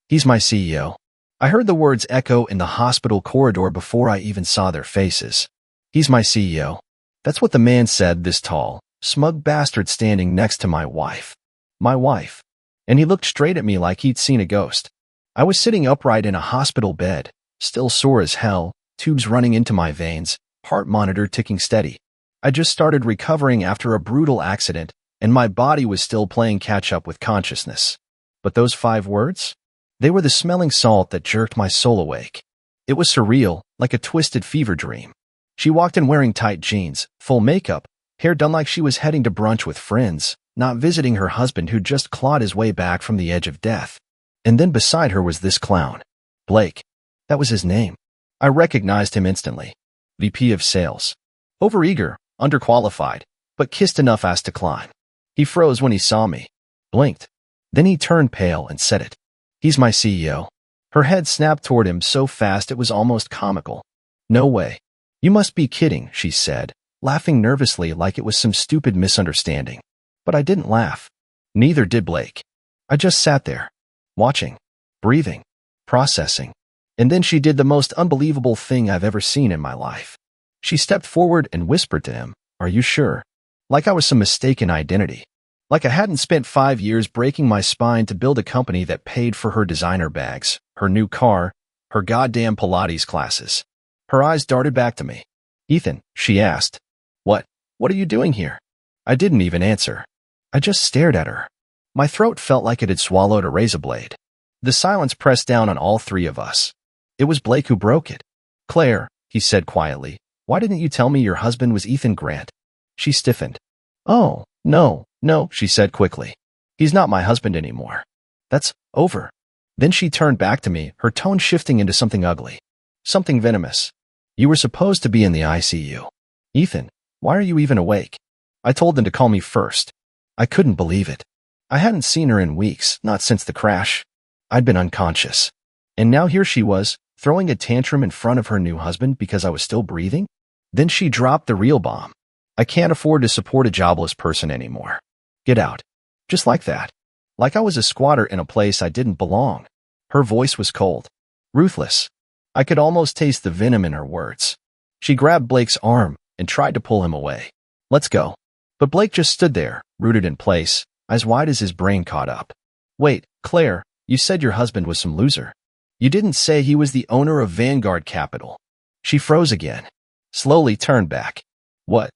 He's my CEO. I heard the words echo in the hospital corridor before I even saw their faces. He's my CEO. That's what the man said, this tall, smug bastard standing next to my wife. My wife. And he looked straight at me like he'd seen a ghost. I was sitting upright in a hospital bed, still sore as hell, tubes running into my veins, heart monitor ticking steady. I just started recovering after a brutal accident, and my body was still playing catch-up with consciousness. But those 5 words? They were the smelling salt that jerked my soul awake. It was surreal, like a twisted fever dream. She walked in wearing tight jeans, full makeup, hair done like she was heading to brunch with friends, not visiting her husband who'd just clawed his way back from the edge of death. And then beside her was this clown. Blake. That was his name. I recognized him instantly. VP of Sales. Overeager, underqualified, but kissed enough ass to climb. He froze when he saw me. Blinked. Then he turned pale and said it. He's my CEO. Her head snapped toward him so fast it was almost comical. No way. You must be kidding, she said, laughing nervously like it was some stupid misunderstanding. But I didn't laugh. Neither did Blake. I just sat there, watching, breathing, processing. And then she did the most unbelievable thing I've ever seen in my life. She stepped forward and whispered to him, "Are you sure?" Like I was some mistaken identity. Like I hadn't spent 5 years breaking my spine to build a company that paid for her designer bags, her new car, her goddamn Pilates classes. Her eyes darted back to me. "Ethan," she asked. What are you doing here?" I didn't even answer. I just stared at her. My throat felt like it had swallowed a razor blade. The silence pressed down on all 3 of us. It was Blake who broke it. "Claire," he said quietly, "why didn't you tell me your husband was Ethan Grant?" She stiffened. "Oh, no, she said quickly. "He's not my husband anymore. That's over." Then she turned back to me, her tone shifting into something ugly. Something venomous. "You were supposed to be in the ICU. Ethan, why are you even awake?" I told them to call me first. I couldn't believe it. I hadn't seen her in weeks, not since the crash. I'd been unconscious. And now here she was, throwing a tantrum in front of her new husband because I was still breathing? Then she dropped the real bomb. "I can't afford to support a jobless person anymore. Get out." Just like that. Like I was a squatter in a place I didn't belong. Her voice was cold. Ruthless. I could almost taste the venom in her words. She grabbed Blake's arm and tried to pull him away. "Let's go." But Blake just stood there, rooted in place, as wide as his brain caught up. "Wait, Claire, you said your husband was some loser. You didn't say he was the owner of Vanguard Capital." She froze again, slowly turned back. "What?"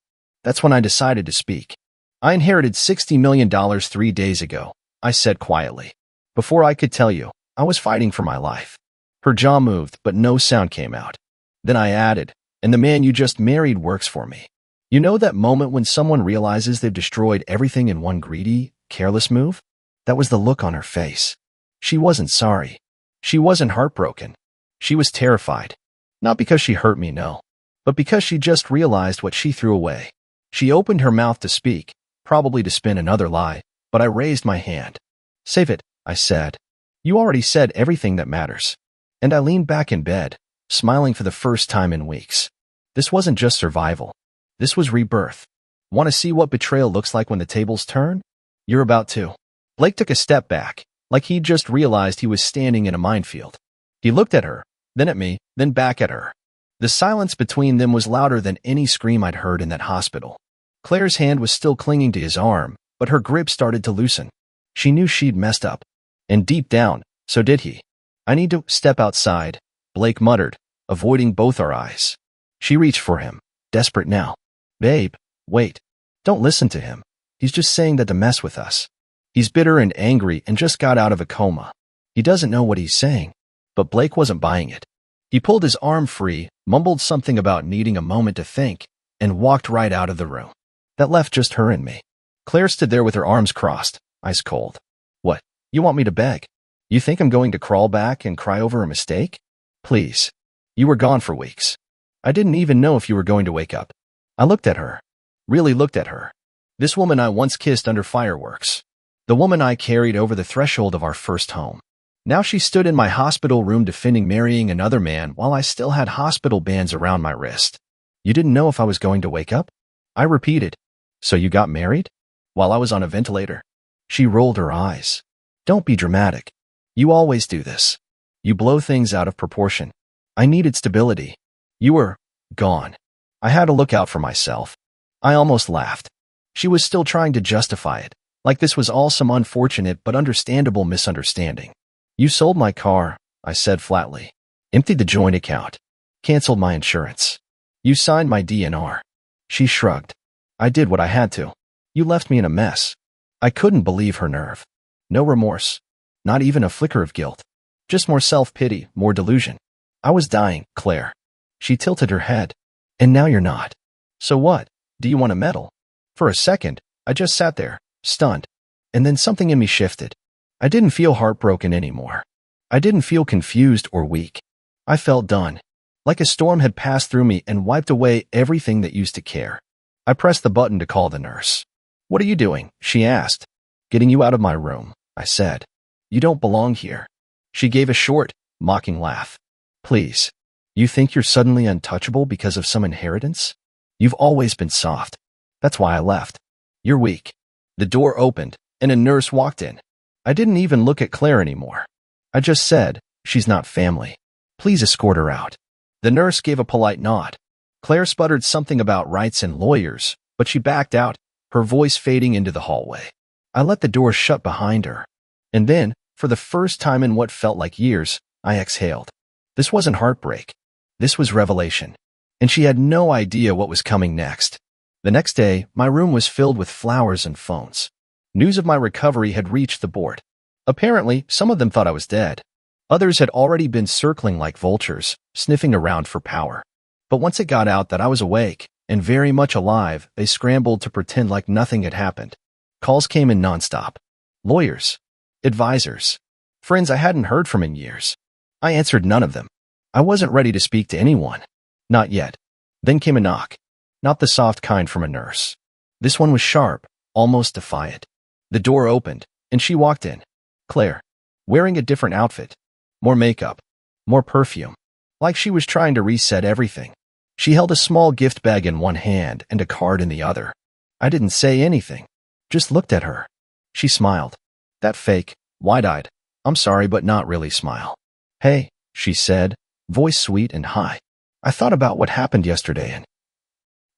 That's when I decided to speak. "I inherited $60 million 3 days ago," I said quietly. Before I could tell you, I was fighting for my life. Her jaw moved, but no sound came out. Then I added, "And the man you just married works for me." You know that moment when someone realizes they've destroyed everything in one greedy, careless move? That was the look on her face. She wasn't sorry. She wasn't heartbroken. She was terrified. Not because she hurt me, no, but because she just realized what she threw away. She opened her mouth to speak, probably to spin another lie, but I raised my hand. Save it, I said. You already said everything that matters. And I leaned back in bed, smiling for the first time in weeks. This wasn't just survival. This was rebirth. Want to see what betrayal looks like when the tables turn? You're about to. Blake took a step back, like he'd just realized he was standing in a minefield. He looked at her, then at me, then back at her. The silence between them was louder than any scream I'd heard in that hospital. Claire's hand was still clinging to his arm, but her grip started to loosen. She knew she'd messed up. And deep down, so did he. I need to step outside, Blake muttered, avoiding both our eyes. She reached for him, desperate now. Babe, wait. Don't listen to him. He's just saying that to mess with us. He's bitter and angry and just got out of a coma. He doesn't know what he's saying. But Blake wasn't buying it. He pulled his arm free, mumbled something about needing a moment to think, and walked right out of the room. That left just her and me. Claire stood there with her arms crossed, ice cold. What? You want me to beg? You think I'm going to crawl back and cry over a mistake? Please. You were gone for weeks. I didn't even know if you were going to wake up. I looked at her. Really looked at her. This woman I once kissed under fireworks. The woman I carried over the threshold of our first home. Now she stood in my hospital room defending marrying another man while I still had hospital bands around my wrist. You didn't know if I was going to wake up? I repeated. So you got married? While I was on a ventilator? She rolled her eyes. Don't be dramatic. You always do this. You blow things out of proportion. I needed stability. You were gone. I had to look out for myself. I almost laughed. She was still trying to justify it, like this was all some unfortunate but understandable misunderstanding. You sold my car, I said flatly. Emptied the joint account. Canceled my insurance. You signed my DNR. She shrugged. I did what I had to. You left me in a mess. I couldn't believe her nerve. No remorse. Not even a flicker of guilt. Just more self-pity, more delusion. I was dying, Claire. She tilted her head. And now you're not. So what? Do you want a medal? For a second, I just sat there, stunned. And then something in me shifted. I didn't feel heartbroken anymore. I didn't feel confused or weak. I felt done. Like a storm had passed through me and wiped away everything that used to care. I pressed the button to call the nurse. What are you doing? She asked. Getting you out of my room, I said. You don't belong here. She gave a short, mocking laugh. Please. You think you're suddenly untouchable because of some inheritance? You've always been soft. That's why I left. You're weak. The door opened, and a nurse walked in. I didn't even look at Claire anymore. I just said, she's not family. Please escort her out. The nurse gave a polite nod. Claire sputtered something about rights and lawyers, but she backed out, her voice fading into the hallway. I let the door shut behind her. And then, for the first time in what felt like years, I exhaled. This wasn't heartbreak. This was revelation. And she had no idea what was coming next. The next day, my room was filled with flowers and phones. News of my recovery had reached the board. Apparently, some of them thought I was dead. Others had already been circling like vultures, sniffing around for power. But once it got out that I was awake and very much alive, they scrambled to pretend like nothing had happened. Calls came in nonstop. Lawyers. Advisors. Friends I hadn't heard from in years. I answered none of them. I wasn't ready to speak to anyone. Not yet. Then came a knock. Not the soft kind from a nurse. This one was sharp, almost defiant. The door opened, and she walked in. Claire. Wearing a different outfit. More makeup. More perfume. Like she was trying to reset everything. She held a small gift bag in one hand and a card in the other. I didn't say anything. Just looked at her. She smiled. That fake, wide-eyed, I'm sorry but not really smile. Hey, she said, voice sweet and high. I thought about what happened yesterday and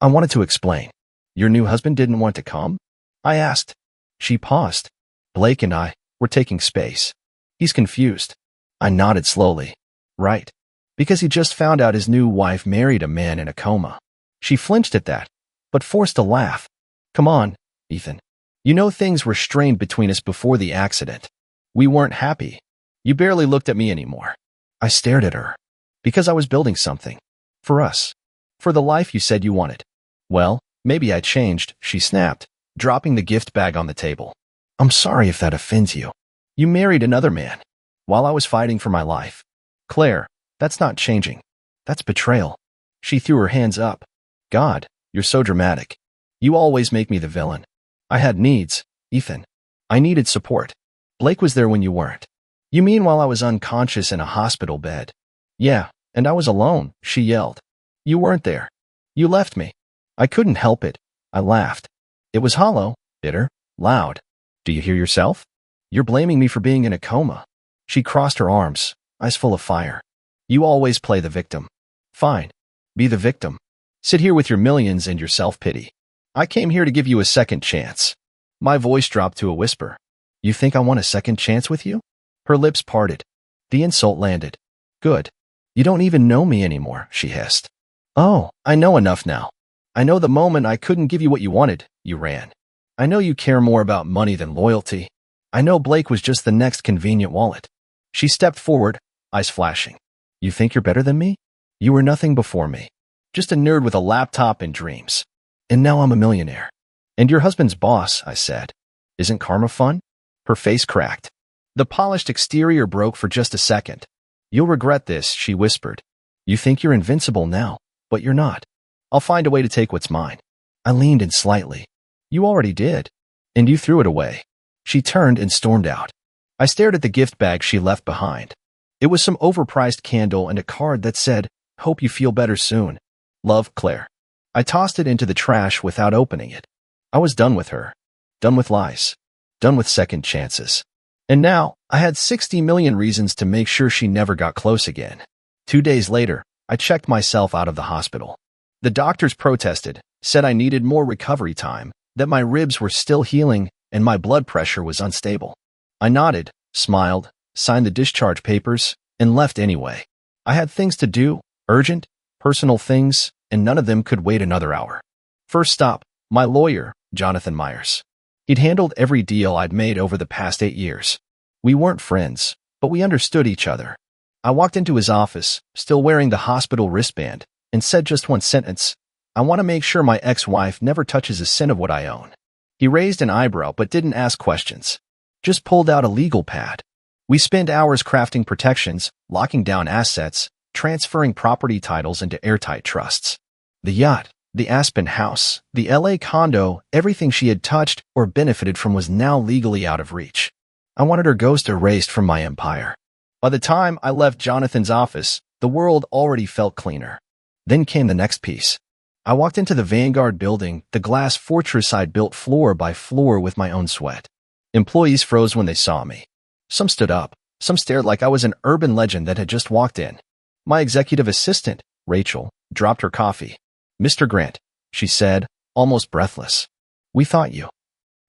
I wanted to explain. Your new husband didn't want to come? I asked. She paused. Blake and I were taking space. He's confused. I nodded slowly. Right. Because he just found out his new wife married a man in a coma. She flinched at that, but forced a laugh. Come on, Ethan. You know things were strained between us before the accident. We weren't happy. You barely looked at me anymore. I stared at her. Because I was building something. For us. For the life you said you wanted. Well, maybe I changed, she snapped, dropping the gift bag on the table. I'm sorry if that offends you. You married another man. While I was fighting for my life. Claire, that's not changing. That's betrayal. She threw her hands up. God, you're so dramatic. You always make me the villain. I had needs, Ethan. I needed support. Blake was there when you weren't. You mean while I was unconscious in a hospital bed? Yeah, and I was alone, she yelled. You weren't there. You left me. I couldn't help it. I laughed. It was hollow, bitter, loud. Do you hear yourself? You're blaming me for being in a coma. She crossed her arms, eyes full of fire. You always play the victim. Fine. Be the victim. Sit here with your millions and your self-pity. I came here to give you a second chance. My voice dropped to a whisper. You think I want a second chance with you? Her lips parted. The insult landed. Good. You don't even know me anymore, she hissed. Oh, I know enough now. I know the moment I couldn't give you what you wanted, you ran. I know you care more about money than loyalty. I know Blake was just the next convenient wallet. She stepped forward, eyes flashing. You think you're better than me? You were nothing before me. Just a nerd with a laptop and dreams. And now I'm a millionaire. And your husband's boss, I said. Isn't karma fun? Her face cracked. The polished exterior broke for just a second. You'll regret this, she whispered. You think you're invincible now, but you're not. I'll find a way to take what's mine. I leaned in slightly. You already did. And you threw it away. She turned and stormed out. I stared at the gift bag she left behind. It was some overpriced candle and a card that said, Hope you feel better soon. Love, Claire. I tossed it into the trash without opening it. I was done with her. Done with lies. Done with second chances. And now, I had 60 million reasons to make sure she never got close again. 2 days later, I checked myself out of the hospital. The doctors protested, said I needed more recovery time, that my ribs were still healing, and my blood pressure was unstable. I nodded, smiled, signed the discharge papers, and left anyway. I had things to do, urgent, personal things, and none of them could wait another hour. First stop, my lawyer, Jonathan Myers. He'd handled every deal I'd made over the past 8 years. We weren't friends, but we understood each other. I walked into his office, still wearing the hospital wristband, and said just one sentence. I want to make sure my ex-wife never touches a cent of what I own. He raised an eyebrow but didn't ask questions. Just pulled out a legal pad. We spent hours crafting protections, locking down assets, transferring property titles into airtight trusts. The yacht, the Aspen house, the LA condo, everything she had touched or benefited from was now legally out of reach. I wanted her ghost erased from my empire. By the time I left Jonathan's office, the world already felt cleaner. Then came the next piece. I walked into the Vanguard building, the glass fortress I'd built floor by floor with my own sweat. Employees froze when they saw me. Some stood up, some stared like I was an urban legend that had just walked in. My executive assistant, Rachel, dropped her coffee. Mr. Grant, she said, almost breathless. We thought you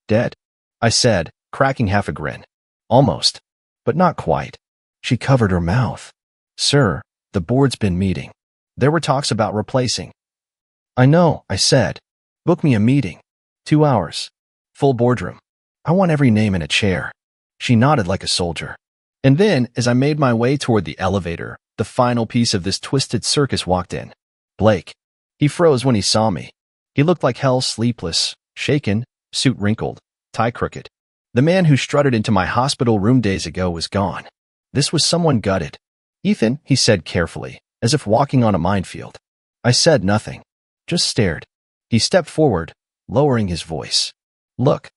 dead, I said, cracking half a grin. Almost, but not quite. She covered her mouth. Sir, the board's been meeting. There were talks about replacing. I know, I said. Book me a meeting. 2 hours. Full boardroom. I want every name in a chair. She nodded like a soldier. And then, as I made my way toward the elevator, the final piece of this twisted circus walked in. Blake. He froze when he saw me. He looked like hell, sleepless, shaken, suit wrinkled, tie crooked. The man who strutted into my hospital room days ago was gone. This was someone gutted. Ethan, he said carefully, as if walking on a minefield. I said nothing, just stared. He stepped forward, lowering his voice. Look.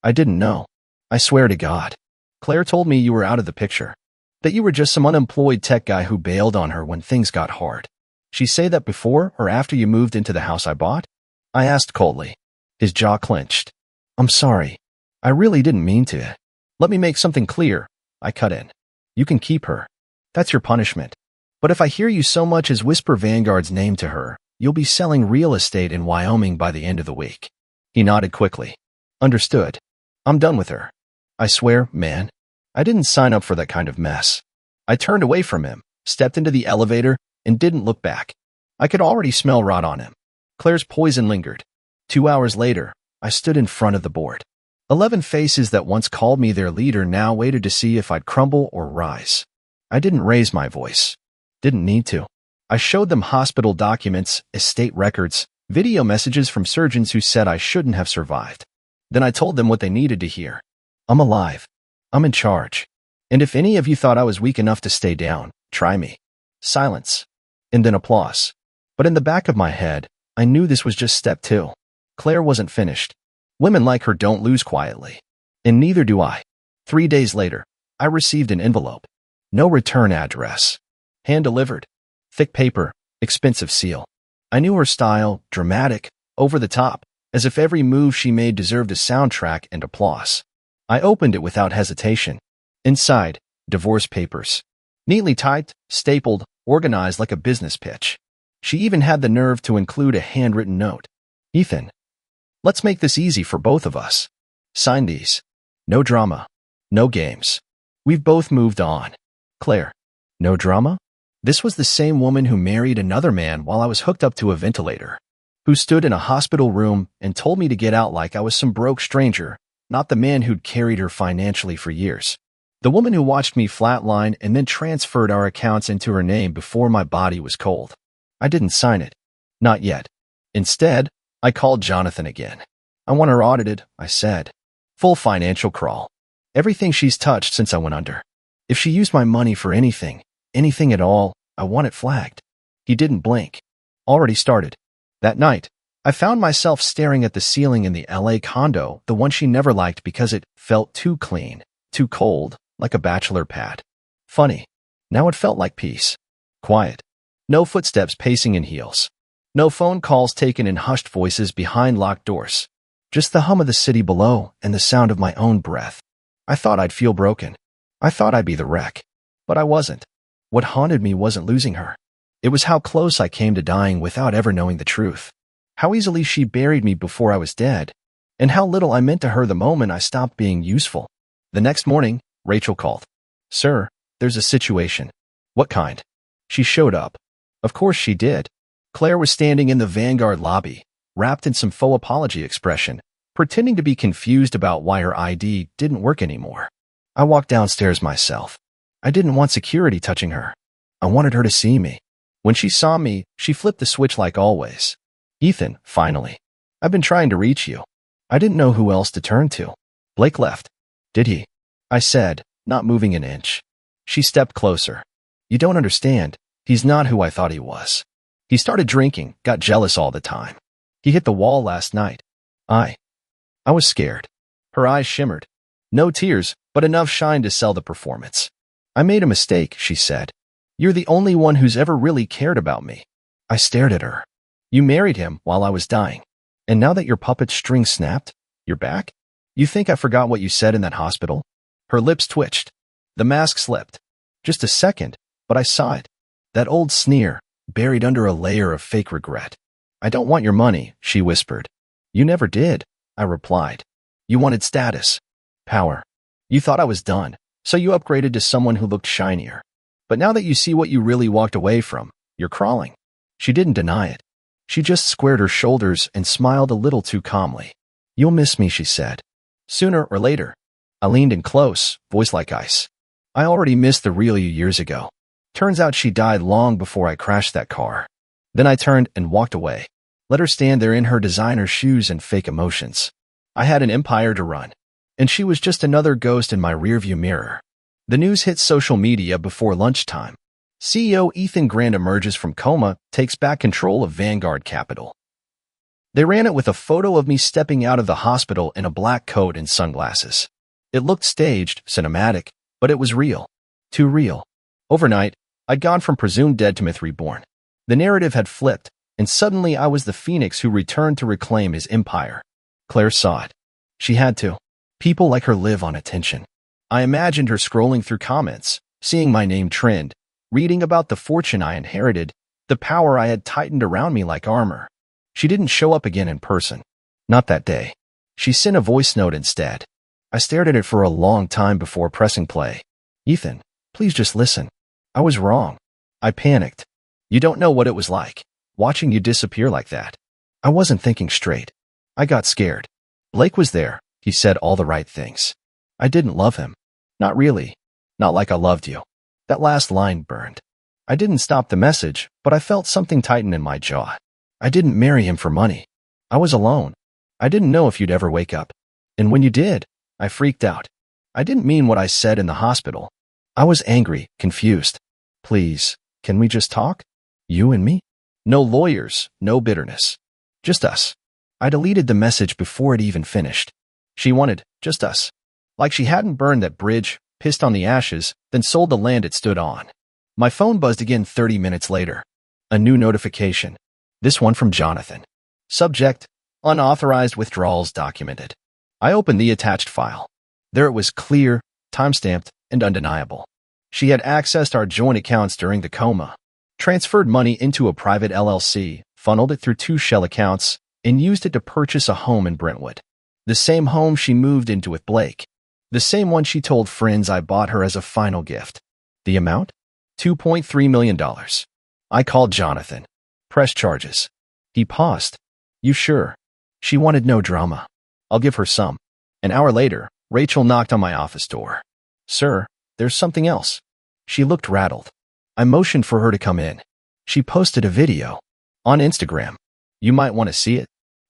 I didn't know. I swear to God. Claire told me you were out of the picture. That you were just some unemployed tech guy who bailed on her when things got hard. She say that before or after you moved into the house I bought? I asked coldly. His jaw clenched. I'm sorry. I really didn't mean to. Let me make something clear. I cut in. You can keep her. That's your punishment. But if I hear you so much as whisper Vanguard's name to her, you'll be selling real estate in Wyoming by the end of the week. He nodded quickly. Understood. I'm done with her. I swear, man, I didn't sign up for that kind of mess. I turned away from him, stepped into the elevator, and didn't look back. I could already smell rot on him. Claire's poison lingered. 2 hours later, I stood in front of the board. 11 faces that once called me their leader now waited to see if I'd crumble or rise. I didn't raise my voice. Didn't need to. I showed them hospital documents, estate records, video messages from surgeons who said I shouldn't have survived. Then I told them what they needed to hear. I'm alive. I'm in charge. And if any of you thought I was weak enough to stay down, try me. Silence. and then applause. But in the back of my head, I knew this was just step 2. Claire wasn't finished. Women like her don't lose quietly. And neither do I. 3 days later, I received an envelope. No return address. Hand-delivered. Thick paper, expensive seal. I knew her style, dramatic, over the top, as if every move she made deserved a soundtrack and applause. I opened it without hesitation. Inside, divorce papers. Neatly typed, stapled, organized like a business pitch. She even had the nerve to include a handwritten note. Ethan, let's make this easy for both of us. Sign these. No drama. No games. We've both moved on. Claire. No drama? This was the same woman who married another man while I was hooked up to a ventilator, who stood in a hospital room and told me to get out like I was some broke stranger, not the man who'd carried her financially for years. The woman who watched me flatline and then transferred our accounts into her name before my body was cold. I didn't sign it. Not yet. Instead, I called Jonathan again. I want her audited, I said. Full financial crawl. Everything she's touched since I went under. If she used my money for anything at all, I want it flagged. He didn't blink. Already started. That night, I found myself staring at the ceiling in the LA condo, the one she never liked because it felt too clean, too cold, like a bachelor pad. Funny. Now it felt like peace. Quiet. No footsteps pacing in heels. No phone calls taken in hushed voices behind locked doors. Just the hum of the city below and the sound of my own breath. I thought I'd feel broken. I thought I'd be the wreck. But I wasn't. What haunted me wasn't losing her. It was how close I came to dying without ever knowing the truth. How easily she buried me before I was dead. And how little I meant to her the moment I stopped being useful. The next morning, Rachel called. Sir, there's a situation. What kind? She showed up. Of course she did. Claire was standing in the Vanguard lobby, wrapped in some faux apology expression, pretending to be confused about why her ID didn't work anymore. I walked downstairs myself. I didn't want security touching her. I wanted her to see me. When she saw me, she flipped the switch like always. Ethan, finally. I've been trying to reach you. I didn't know who else to turn to. Blake left. Did he? I said, not moving an inch. She stepped closer. You don't understand. He's not who I thought he was. He started drinking, got jealous all the time. He hit the wall last night. I was scared. Her eyes shimmered. No tears, but enough shine to sell the performance. I made a mistake, she said. You're the only one who's ever really cared about me. I stared at her. You married him while I was dying. And now that your puppet's string snapped, you're back? You think I forgot what you said in that hospital? Her lips twitched. The mask slipped. Just a second, but I saw it. That old sneer, buried under a layer of fake regret. I don't want your money, she whispered. You never did, I replied. You wanted status. Power. You thought I was done, so you upgraded to someone who looked shinier. But now that you see what you really walked away from, you're crawling. She didn't deny it. She just squared her shoulders and smiled a little too calmly. You'll miss me, she said. Sooner or later. I leaned in close, voice like ice. I already missed the real you years ago. Turns out she died long before I crashed that car. Then I turned and walked away. Let her stand there in her designer shoes and fake emotions. I had an empire to run. And she was just another ghost in my rearview mirror. The news hit social media before lunchtime. CEO Ethan Grant emerges from coma, takes back control of Vanguard Capital. They ran it with a photo of me stepping out of the hospital in a black coat and sunglasses. It looked staged, cinematic, but it was real. Too real. Overnight, I'd gone from presumed dead to myth reborn. The narrative had flipped, and suddenly I was the phoenix who returned to reclaim his empire. Claire saw it. She had to. People like her live on attention. I imagined her scrolling through comments, seeing my name trend, reading about the fortune I inherited, the power I had tightened around me like armor. She didn't show up again in person. Not that day. She sent a voice note instead. I stared at it for a long time before pressing play. Ethan, please just listen. I was wrong. I panicked. You don't know what it was like, watching you disappear like that. I wasn't thinking straight. I got scared. Blake was there. He said all the right things. I didn't love him. Not really. Not like I loved you. That last line burned. I didn't stop the message, but I felt something tighten in my jaw. I didn't marry him for money. I was alone. I didn't know if you'd ever wake up. And when you did, I freaked out. I didn't mean what I said in the hospital. I was angry, confused. Please, can we just talk? You and me? No lawyers, no bitterness. Just us. I deleted the message before it even finished. She wanted just us. Like she hadn't burned that bridge, pissed on the ashes, then sold the land it stood on. My phone buzzed again 30 minutes later. A new notification. This one from Jonathan. Subject: unauthorized withdrawals documented. I opened the attached file. There it was, clear, timestamped, and undeniable. She had accessed our joint accounts during the coma, transferred money into a private LLC, funneled it through 2 shell accounts, and used it to purchase a home in Brentwood. The same home she moved into with Blake. The same one she told friends I bought her as a final gift. The amount? $2.3 million. I called Jonathan. Press charges. He paused. You sure? She wanted no drama. I'll give her some. An hour later, Rachel knocked on my office door. Sir, there's something else. She looked rattled. I motioned for her to come in. She posted a video. On Instagram. You might want to see it.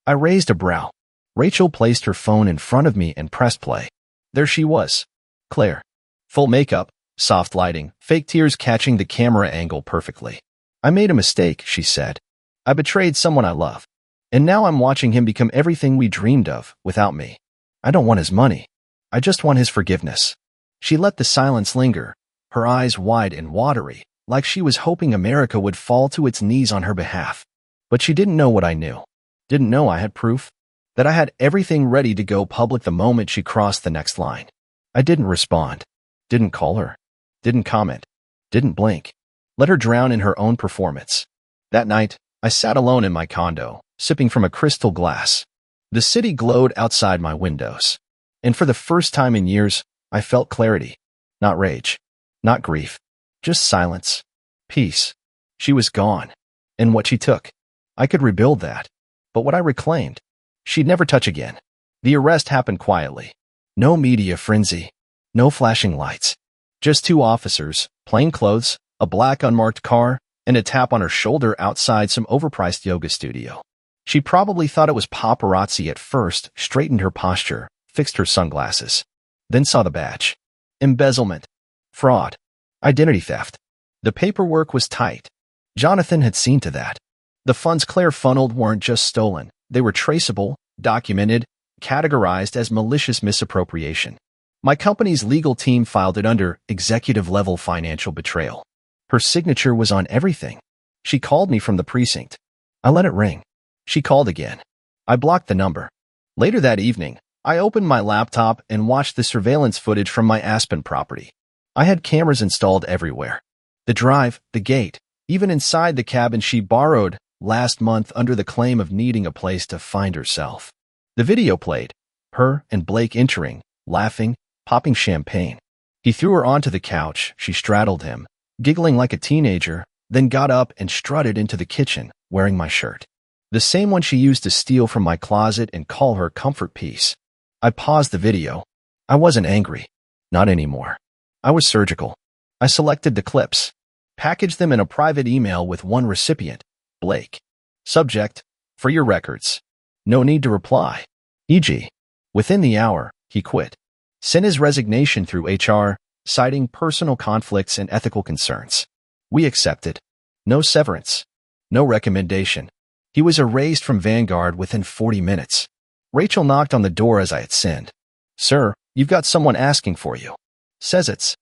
I raised a brow. Rachel placed her phone in front of me and pressed play. There she was. Claire. Full makeup, soft lighting, fake tears catching the camera angle perfectly. I made a mistake, she said. I betrayed someone I love. And now I'm watching him become everything we dreamed of, without me. I don't want his money. I just want his forgiveness. She let the silence linger, her eyes wide and watery, like she was hoping America would fall to its knees on her behalf. But she didn't know what I knew. Didn't know I had proof. That I had everything ready to go public the moment she crossed the next line. I didn't respond. Didn't call her. Didn't comment. Didn't blink. Let her drown in her own performance. That night, I sat alone in my condo, sipping from a crystal glass. The city glowed outside my windows. And for the first time in years, I felt clarity. Not rage. Not grief. Just silence. Peace. She was gone. And what she took. I could rebuild that. But what I reclaimed, she'd never touch again. The arrest happened quietly. No media frenzy. No flashing lights. Just 2 officers, plain clothes, a black unmarked car, and a tap on her shoulder outside some overpriced yoga studio. She probably thought it was paparazzi at first, straightened her posture, fixed her sunglasses. Then saw the badge. Embezzlement. Fraud. Identity theft. The paperwork was tight. Jonathan had seen to that. The funds Claire funneled weren't just stolen. They were traceable, documented, categorized as malicious misappropriation. My company's legal team filed it under executive-level financial betrayal. Her signature was on everything. She called me from the precinct. I let it ring. She called again. I blocked the number. Later that evening, I opened my laptop and watched the surveillance footage from my Aspen property. I had cameras installed everywhere. The drive, the gate, even inside the cabin she borrowed last month under the claim of needing a place to find herself. The video played. Her and Blake entering, laughing, popping champagne. He threw her onto the couch. She straddled him, giggling like a teenager, then got up and strutted into the kitchen, wearing my shirt. The same one she used to steal from my closet and call her comfort piece. I paused the video. I wasn't angry. Not anymore. I was surgical. I selected the clips, packaged them in a private email with one recipient, Blake. Subject: for your records. No need to reply. E.g., within the hour, he quit. Sent his resignation through HR, citing personal conflicts and ethical concerns. We accepted. No severance. No recommendation. He was erased from Vanguard within 40 minutes. Rachel knocked on the door as I had signed. Sir, you've got someone asking for you. Says it's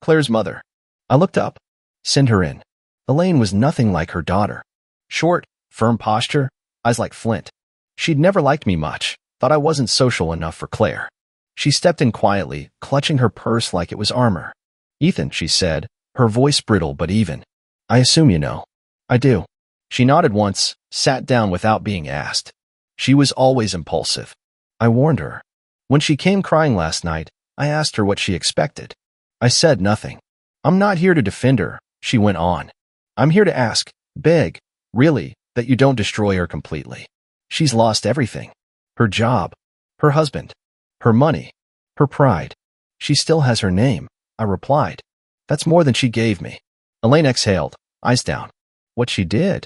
Claire's mother. I looked up. Send her in. Elaine was nothing like her daughter. Short, firm posture, eyes like flint. She'd never liked me much, thought I wasn't social enough for Claire. She stepped in quietly, clutching her purse like it was armor. Ethan, she said, her voice brittle but even. I assume you know. I do. She nodded once, sat down without being asked. She was always impulsive. I warned her. When she came crying last night, I asked her what she expected. I said nothing. I'm not here to defend her, she went on. I'm here to ask, beg, really, that you don't destroy her completely. She's lost everything. Her job, her husband, her money, her pride. She still has her name, I replied. That's more than she gave me. Elaine exhaled, eyes down. What she did?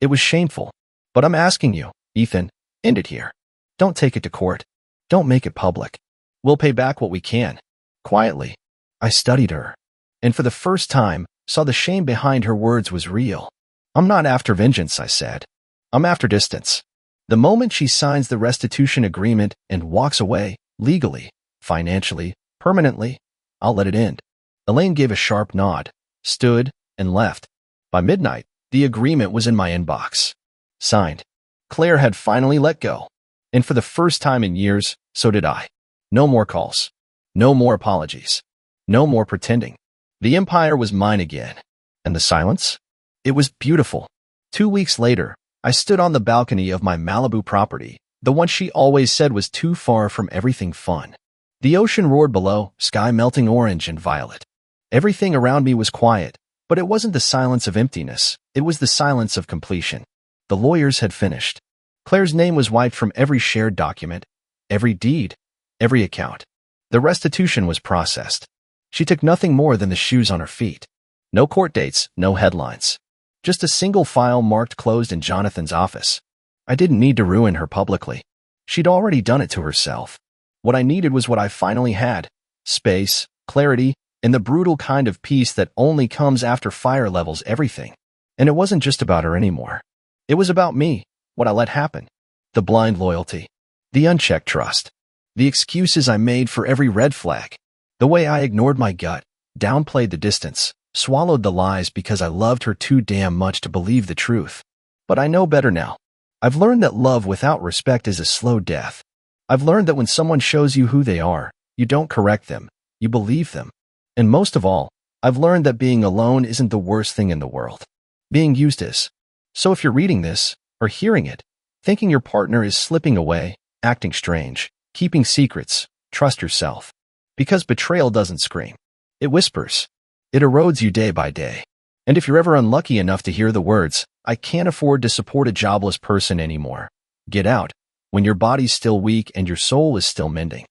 It was shameful. But I'm asking you, Ethan, end it here. Don't take it to court. Don't make it public. We'll pay back what we can. Quietly. I studied her. And for the first time, saw the shame behind her words was real. I'm not after vengeance, I said. I'm after distance. The moment she signs the restitution agreement and walks away, legally, financially, permanently, I'll let it end. Elaine gave a sharp nod, stood, and left. By midnight, the agreement was in my inbox. Signed. Claire had finally let go. And for the first time in years, so did I. No more calls. No more apologies. No more pretending. The empire was mine again. And the silence? It was beautiful. 2 weeks later, I stood on the balcony of my Malibu property, the one she always said was too far from everything fun. The ocean roared below, sky melting orange and violet. Everything around me was quiet, but it wasn't the silence of emptiness, it was the silence of completion. The lawyers had finished. Claire's name was wiped from every shared document, every deed, every account. The restitution was processed. She took nothing more than the shoes on her feet. No court dates, no headlines. Just a single file marked closed in Jonathan's office. I didn't need to ruin her publicly. She'd already done it to herself. What I needed was what I finally had: space, clarity, and the brutal kind of peace that only comes after fire levels everything. And it wasn't just about her anymore. It was about me, what I let happen. The blind loyalty. The unchecked trust. The excuses I made for every red flag. The way I ignored my gut, downplayed the distance, swallowed the lies because I loved her too damn much to believe the truth. But I know better now. I've learned that love without respect is a slow death. I've learned that when someone shows you who they are, you don't correct them, you believe them. And most of all, I've learned that being alone isn't the worst thing in the world. Being used is. So if you're reading this, or hearing it, thinking your partner is slipping away, acting strange, keeping secrets, trust yourself. Because betrayal doesn't scream. It whispers. It erodes you day by day. And if you're ever unlucky enough to hear the words, "I can't afford to support a jobless person anymore," get out, when your body's still weak and your soul is still mending.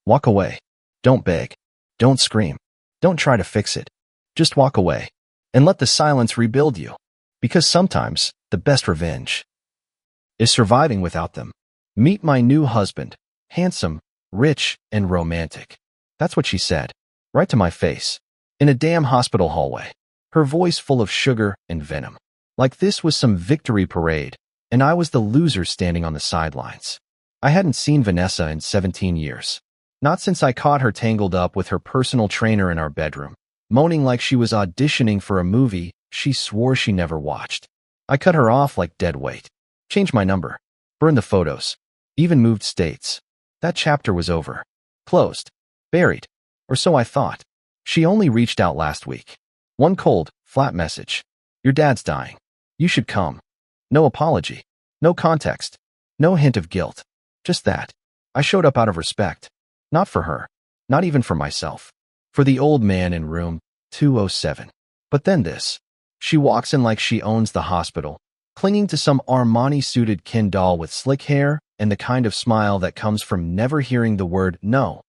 Walk away. Don't beg. Don't scream. Don't try to fix it. Just walk away. And let the silence rebuild you. Because sometimes, the best revenge is surviving without them. Meet my new husband. Handsome, rich, and romantic. That's what she said. Right to my face. In a damn hospital hallway. Her voice full of sugar and venom. Like this was some victory parade, and I was the loser standing on the sidelines. I hadn't seen Vanessa in 17 years. Not since I caught her tangled up with her personal trainer in our bedroom, moaning like she was auditioning for a movie she swore she never watched. I cut her off like dead weight. Changed my number. Burned the photos. Even moved states. That chapter was over. Closed. Buried. Or so I thought. She only reached out last week. One cold, flat message. Your dad's dying. You should come. No apology. No context. No hint of guilt. Just that. I showed up out of respect. Not for her. Not even for myself. For the old man in room 207. But then this. She walks in like she owns the hospital, clinging to some Armani-suited Ken doll with slick hair and the kind of smile that comes from never hearing the word no.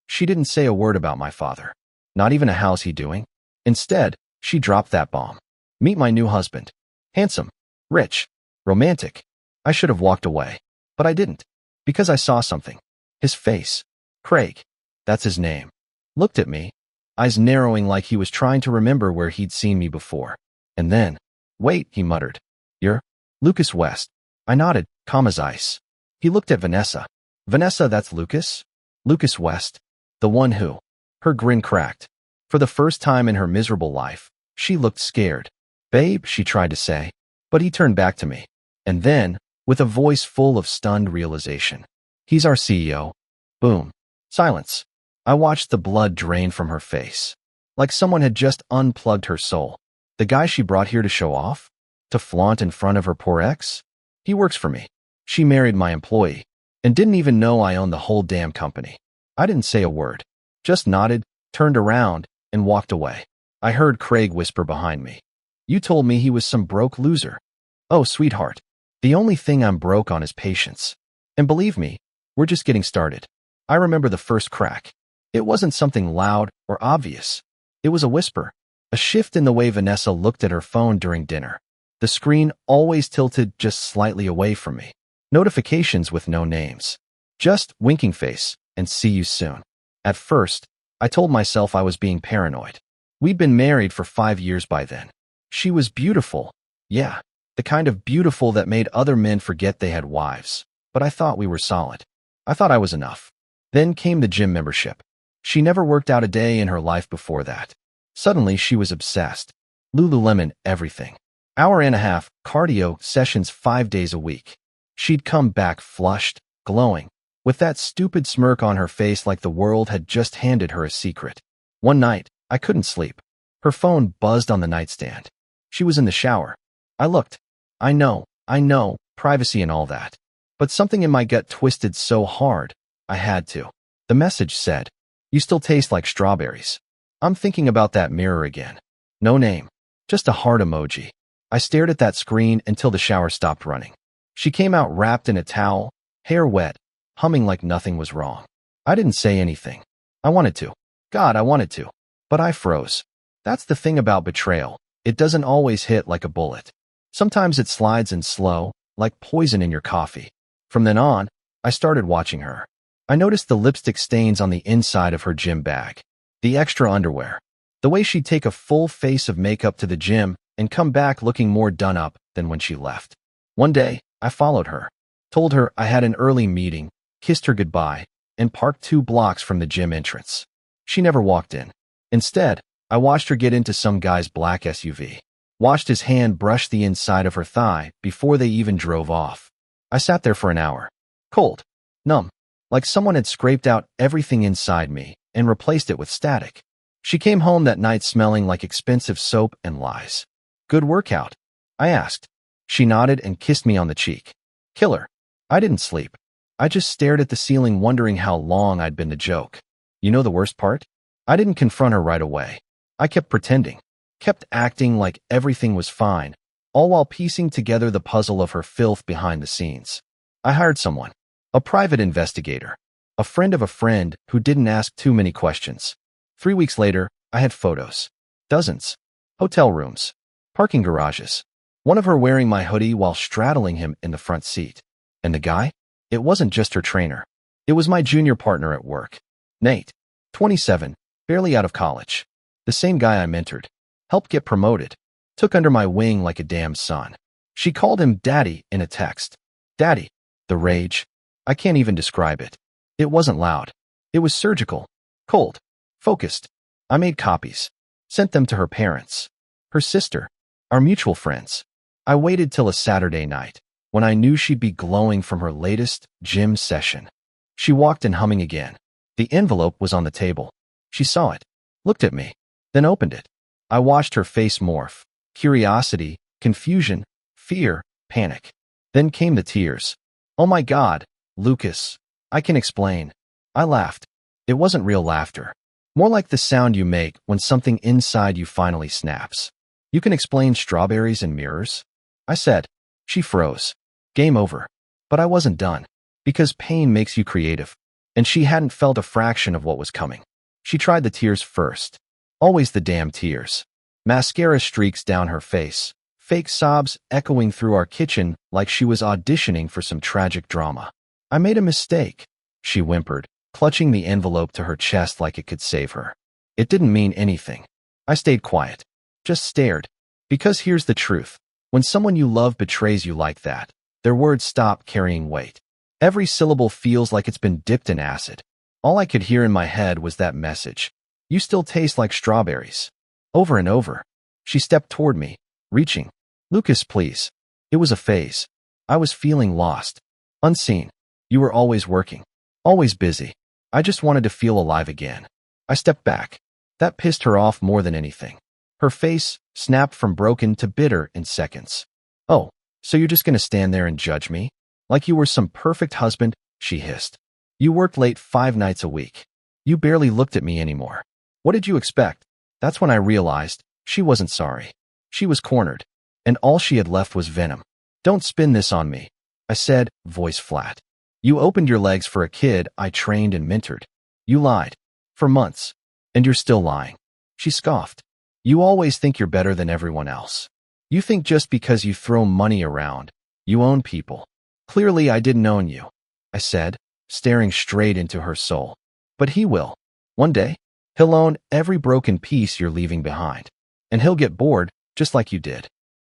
She didn't say a word about my father. Not even a how's he doing. Instead, she dropped that bomb. Meet my new husband. Handsome, rich, romantic. I should have walked away. But I didn't. Because I saw something. His face. Craig. That's his name. Looked at me, eyes narrowing like he was trying to remember where he'd seen me before. And then, "Wait," he muttered. "You're Lucas West." I nodded, calm as ice. He looked at Vanessa. "Vanessa, that's Lucas? Lucas West. The one who." Her grin cracked. For the first time in her miserable life, she looked scared. "Babe," she tried to say, but he turned back to me. And then, with a voice full of stunned realization, "He's our CEO." Boom. Silence. I watched the blood drain from her face. Like someone had just unplugged her soul. The guy she brought here to show off? To flaunt in front of her poor ex? He works for me. She married my employee. And didn't even know I owned the whole damn company. I didn't say a word. Just nodded, turned around, and walked away. I heard Craig whisper behind me. "You told me he was some broke loser." "Oh, sweetheart. The only thing I'm broke on is patience. And believe me, we're just getting started." I remember the first crack. It wasn't something loud or obvious. It was a whisper. A shift in the way Vanessa looked at her phone during dinner. The screen always tilted just slightly away from me. Notifications with no names. Just winking face and "see you soon." At first, I told myself I was being paranoid. We'd been married for 5 years by then. She was beautiful. Yeah, the kind of beautiful that made other men forget they had wives. But I thought we were solid. I thought I was enough. Then came the gym membership. She never worked out a day in her life before that. Suddenly, she was obsessed. Lululemon, everything. Hour and a half, cardio sessions 5 days a week. She'd come back flushed, glowing, with that stupid smirk on her face like the world had just handed her a secret. One night, I couldn't sleep. Her phone buzzed on the nightstand. She was in the shower. I looked. I know, privacy and all that. But something in my gut twisted so hard, I had to. The message said, "You still taste like strawberries." I'm thinking about that mirror again. No name. Just a heart emoji. I stared at that screen until the shower stopped running. She came out wrapped in a towel, hair wet, humming like nothing was wrong. I didn't say anything. I wanted to. God, I wanted to. But I froze. That's the thing about betrayal. It doesn't always hit like a bullet. Sometimes it slides in slow, like poison in your coffee. From then on, I started watching her. I noticed the lipstick stains on the inside of her gym bag, the extra underwear, the way she'd take a full face of makeup to the gym and come back looking more done up than when she left. One day, I followed her, told her I had an early meeting, kissed her goodbye, and parked 2 blocks from the gym entrance. She never walked in. Instead, I watched her get into some guy's black SUV, watched his hand brush the inside of her thigh before they even drove off. I sat there for an hour, cold, numb, like someone had scraped out everything inside me and replaced it with static. She came home that night smelling like expensive soap and lies. "Good workout?" I asked. She nodded and kissed me on the cheek. Killer. I didn't sleep. I just stared at the ceiling wondering how long I'd been the joke. You know the worst part? I didn't confront her right away. I kept pretending, kept acting like everything was fine, all while piecing together the puzzle of her filth behind the scenes. I hired someone, a private investigator, a friend of a friend who didn't ask too many questions. 3 weeks later, I had photos. Dozens. Hotel rooms. Parking garages. One of her wearing my hoodie while straddling him in the front seat. And the guy? It wasn't just her trainer. It was my junior partner at work. Nate. 27, barely out of college. The same guy I mentored. Helped get promoted. Took under my wing like a damn son. She called him Daddy in a text. Daddy. The rage. I can't even describe it. It wasn't loud. It was surgical. Cold. Focused. I made copies. Sent them to her parents. Her sister. Our mutual friends. I waited till a Saturday night, when I knew she'd be glowing from her latest gym session. She walked in humming again. The envelope was on the table. She saw it. Looked at me. Then opened it. I watched her face morph. Curiosity, confusion, fear, panic. Then came the tears. "Oh my God, Lucas. I can explain." I laughed. It wasn't real laughter. More like the sound you make when something inside you finally snaps. "You can explain strawberries and mirrors?" I said. She froze. Game over. But I wasn't done. Because pain makes you creative. And she hadn't felt a fraction of what was coming. She tried the tears first. Always the damn tears. Mascara streaks down her face. Fake sobs echoing through our kitchen like she was auditioning for some tragic drama. "I made a mistake," she whimpered, clutching the envelope to her chest like it could save her. It didn't mean anything. I stayed quiet. Just stared. Because here's the truth. When someone you love betrays you like that, their words stop carrying weight. Every syllable feels like it's been dipped in acid. All I could hear in my head was that message. "You still taste like strawberries." Over and over. She stepped toward me, reaching. "Lucas, please." It was a phase. I was feeling lost. Unseen. You were always working. Always busy. I just wanted to feel alive again. I stepped back. That pissed her off more than anything. Her face snapped from broken to bitter in seconds. "Oh, so you're just gonna stand there and judge me? Like you were some perfect husband," she hissed. "You worked late 5 nights a week. You barely looked at me anymore. What did you expect?" That's when I realized she wasn't sorry. She was cornered. And all she had left was venom. "Don't spin this on me," I said, voice flat. "You opened your legs for a kid I trained and mentored. You lied. For months. And you're still lying." She scoffed. "You always think you're better than everyone else. You think just because you throw money around, you own people. Clearly I didn't own you," I said, staring straight into her soul. "But he will. One day. He'll own every broken piece you're leaving behind. And he'll get bored, just like you did.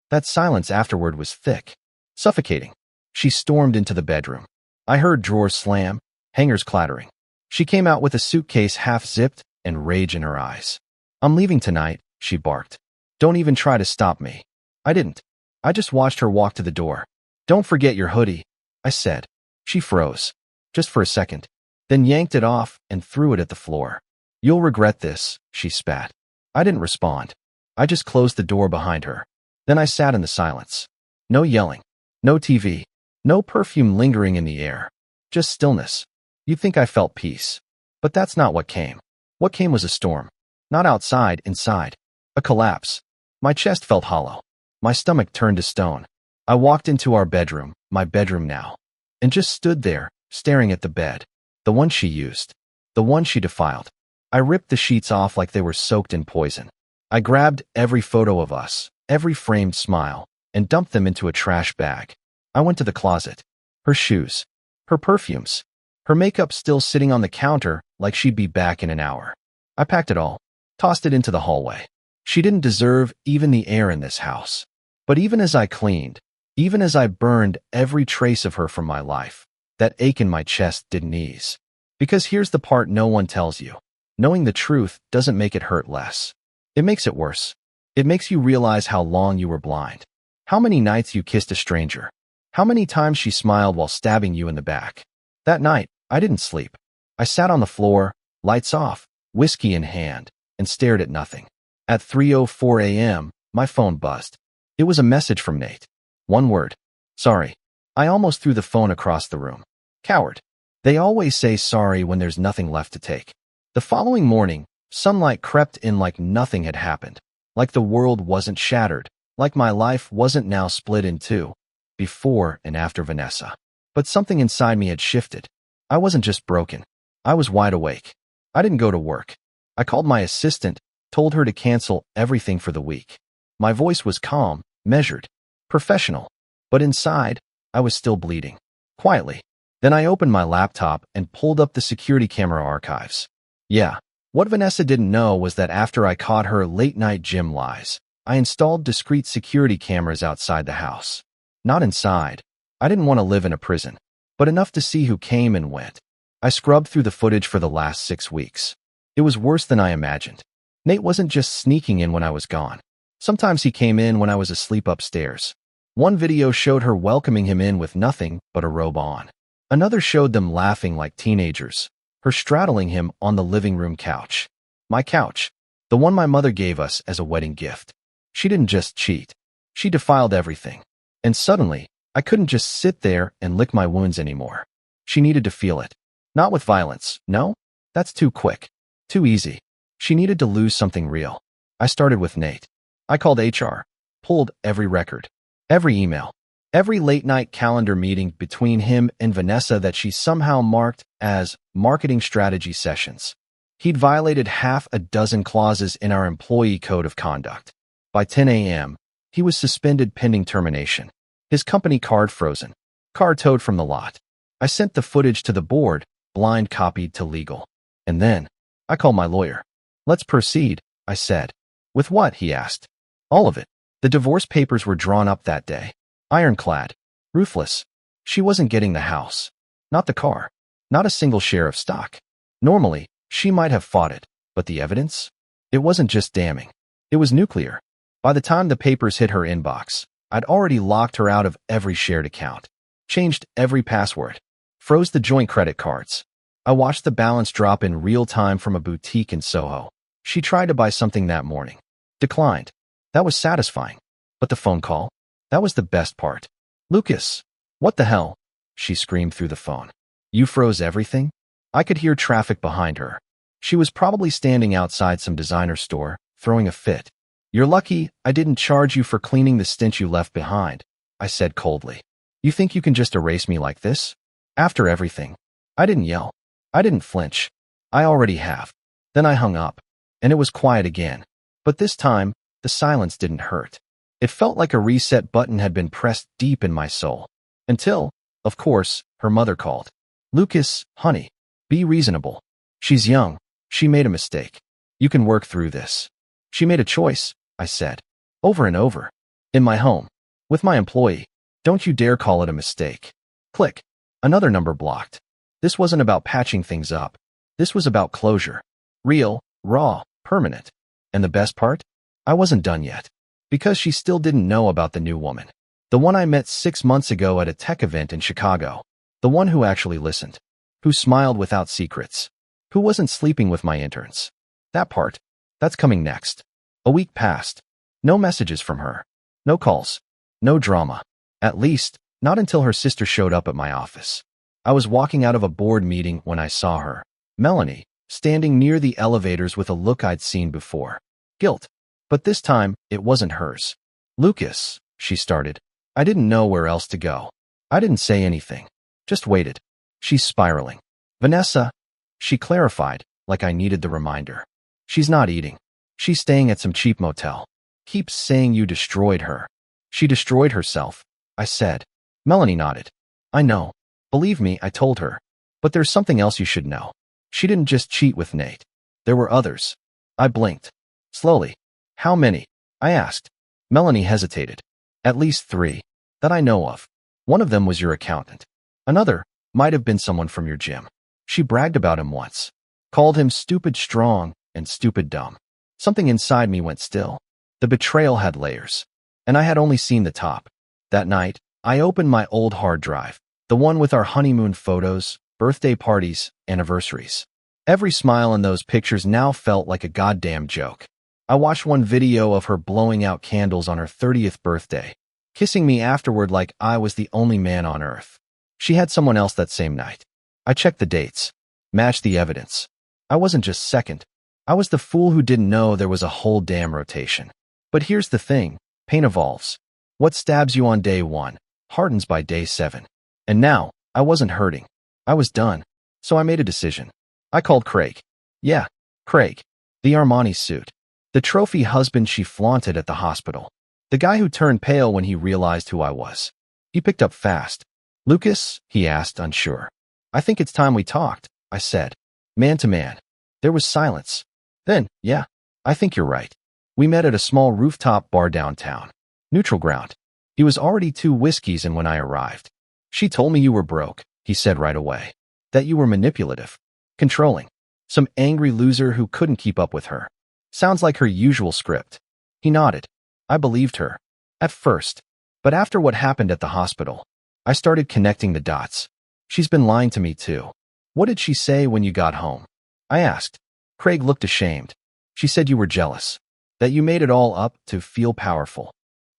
That silence afterward was thick, suffocating. She stormed into the bedroom. I heard drawers slam, hangers clattering. She came out with a suitcase half-zipped and rage in her eyes. "I'm leaving tonight," she barked. "Don't even try to stop me." I didn't. I just watched her walk to the door. "Don't forget your hoodie," I said. She froze, just for a second, then yanked it off and threw it at the floor. "You'll regret this," she spat. I didn't respond. I just closed the door behind her. Then I sat in the silence. No yelling, no TV, no perfume lingering in the air, just stillness. You'd think I felt peace. But that's not what came. What came was a storm. Not outside, inside. A collapse. My chest felt hollow. My stomach turned to stone. I walked into our bedroom, my bedroom now, and just stood there, staring at the bed. The one she used. The one she defiled. I ripped the sheets off like they were soaked in poison. I grabbed every photo of us, every framed smile, and dumped them into a trash bag. I went to the closet. Her shoes. Her perfumes. Her makeup still sitting on the counter like she'd be back in an hour. I packed it all, tossed it into the hallway. She didn't deserve even the air in this house. But even as I cleaned, even as I burned every trace of her from my life, that ache in my chest didn't ease. Because here's the part no one tells you. Knowing the truth doesn't make it hurt less. It makes it worse. It makes you realize how long you were blind. How many nights you kissed a stranger. How many times she smiled while stabbing you in the back. That night, I didn't sleep. I sat on the floor, lights off, whiskey in hand, and stared at nothing. At 3:04 a.m., my phone buzzed. It was a message from Nate. One word. Sorry. I almost threw the phone across the room. Coward. They always say sorry when there's nothing left to take. The following morning, sunlight crept in like nothing had happened. Like the world wasn't shattered. Like my life wasn't now split in two. Before and after Vanessa. But something inside me had shifted. I wasn't just broken. I was wide awake. I didn't go to work. I called my assistant, told her to cancel everything for the week. My voice was calm, measured, professional. But inside, I was still bleeding. Quietly. Then I opened my laptop and pulled up the security camera archives. Yeah, what Vanessa didn't know was that after I caught her late-night gym lies, I installed discreet security cameras outside the house. Not inside. I didn't want to live in a prison, but enough to see who came and went. I scrubbed through the footage for the last 6 weeks. It was worse than I imagined. Nate wasn't just sneaking in when I was gone. Sometimes he came in when I was asleep upstairs. One video showed her welcoming him in with nothing but a robe on. Another showed them laughing like teenagers, her straddling him on the living room couch. My couch, the one my mother gave us as a wedding gift. She didn't just cheat. She defiled everything. And suddenly, I couldn't just sit there and lick my wounds anymore. She needed to feel it. Not with violence, no? That's too quick. Too easy. She needed to lose something real. I started with Nate. I called HR, pulled every record, every email, every late-night calendar meeting between him and Vanessa that she somehow marked as marketing strategy sessions. He'd violated half a dozen clauses in our employee code of conduct. By 10 a.m., he was suspended pending termination. His company card frozen. Car towed from the lot. I sent the footage to the board, blind copied to legal. And then, I called my lawyer. "Let's proceed," I said. "With what?" he asked. "All of it." The divorce papers were drawn up that day. Ironclad. Ruthless. She wasn't getting the house. Not the car. Not a single share of stock. Normally, she might have fought it, but the evidence? It wasn't just damning. It was nuclear. By the time the papers hit her inbox, I'd already locked her out of every shared account, changed every password, froze the joint credit cards. I watched the balance drop in real time from a boutique in Soho. She tried to buy something that morning. Declined. That was satisfying. But the phone call? That was the best part. "Lucas, what the hell?" she screamed through the phone. "You froze everything?" I could hear traffic behind her. She was probably standing outside some designer store, throwing a fit. "You're lucky I didn't charge you for cleaning the stench you left behind," I said coldly. "You think you can just erase me like this? After everything?" I didn't yell. I didn't flinch. I already have. Then I hung up, and it was quiet again. But this time, the silence didn't hurt. It felt like a reset button had been pressed deep in my soul. Until, of course, her mother called. "Lucas, honey, be reasonable. She's young. She made a mistake." You can work through this. She made a choice, I said. Over and over. In my home. With my employee. Don't you dare call it a mistake. Click. Another number blocked. This wasn't about patching things up. This was about closure. Real, raw, permanent. And the best part? I wasn't done yet. Because she still didn't know about the new woman. The one I met 6 months ago at a tech event in Chicago. The one who actually listened. Who smiled without secrets. Who wasn't sleeping with my interns. That part. That's coming next. A week passed. No messages from her. No calls. No drama. At least, not until her sister showed up at my office. I was walking out of a board meeting when I saw her. Melanie, standing near the elevators with a look I'd seen before. Guilt. But this time, it wasn't hers. Lucas, she started. I didn't know where else to go. I didn't say anything. Just waited. She's spiraling. Vanessa, she clarified, like I needed the reminder. She's not eating. She's staying at some cheap motel. Keeps saying you destroyed her. She destroyed herself, I said. Melanie nodded. I know. Believe me, I told her. But there's something else you should know. She didn't just cheat with Nate. There were others. I blinked. Slowly. How many? I asked. Melanie hesitated. At least 3. That I know of. One of them was your accountant. Another might have been someone from your gym. She bragged about him once. Called him stupid strong and stupid dumb. Something inside me went still. The betrayal had layers. And I had only seen the top. That night, I opened my old hard drive. The one with our honeymoon photos, birthday parties, anniversaries. Every smile in those pictures now felt like a goddamn joke. I watched one video of her blowing out candles on her 30th birthday, kissing me afterward like I was the only man on earth. She had someone else that same night. I checked the dates, matched the evidence. I wasn't just second. I was the fool who didn't know there was a whole damn rotation. But here's the thing, pain evolves. What stabs you on day 1, hardens by day 7. And now, I wasn't hurting. I was done. So I made a decision. I called Craig. Yeah, Craig. The Armani suit. The trophy husband she flaunted at the hospital. The guy who turned pale when he realized who I was. He picked up fast. Lucas, he asked, unsure. I think it's time we talked, I said. Man to man. There was silence. Then, yeah, I think you're right. We met at a small rooftop bar downtown. Neutral ground. He was already 2 whiskeys in when I arrived. She told me you were broke, he said right away. That you were manipulative. Controlling. Some angry loser who couldn't keep up with her. Sounds like her usual script. He nodded. I believed her. At first. But after what happened at the hospital, I started connecting the dots. She's been lying to me too. What did she say when you got home? I asked. Craig looked ashamed. She said you were jealous. That you made it all up to feel powerful.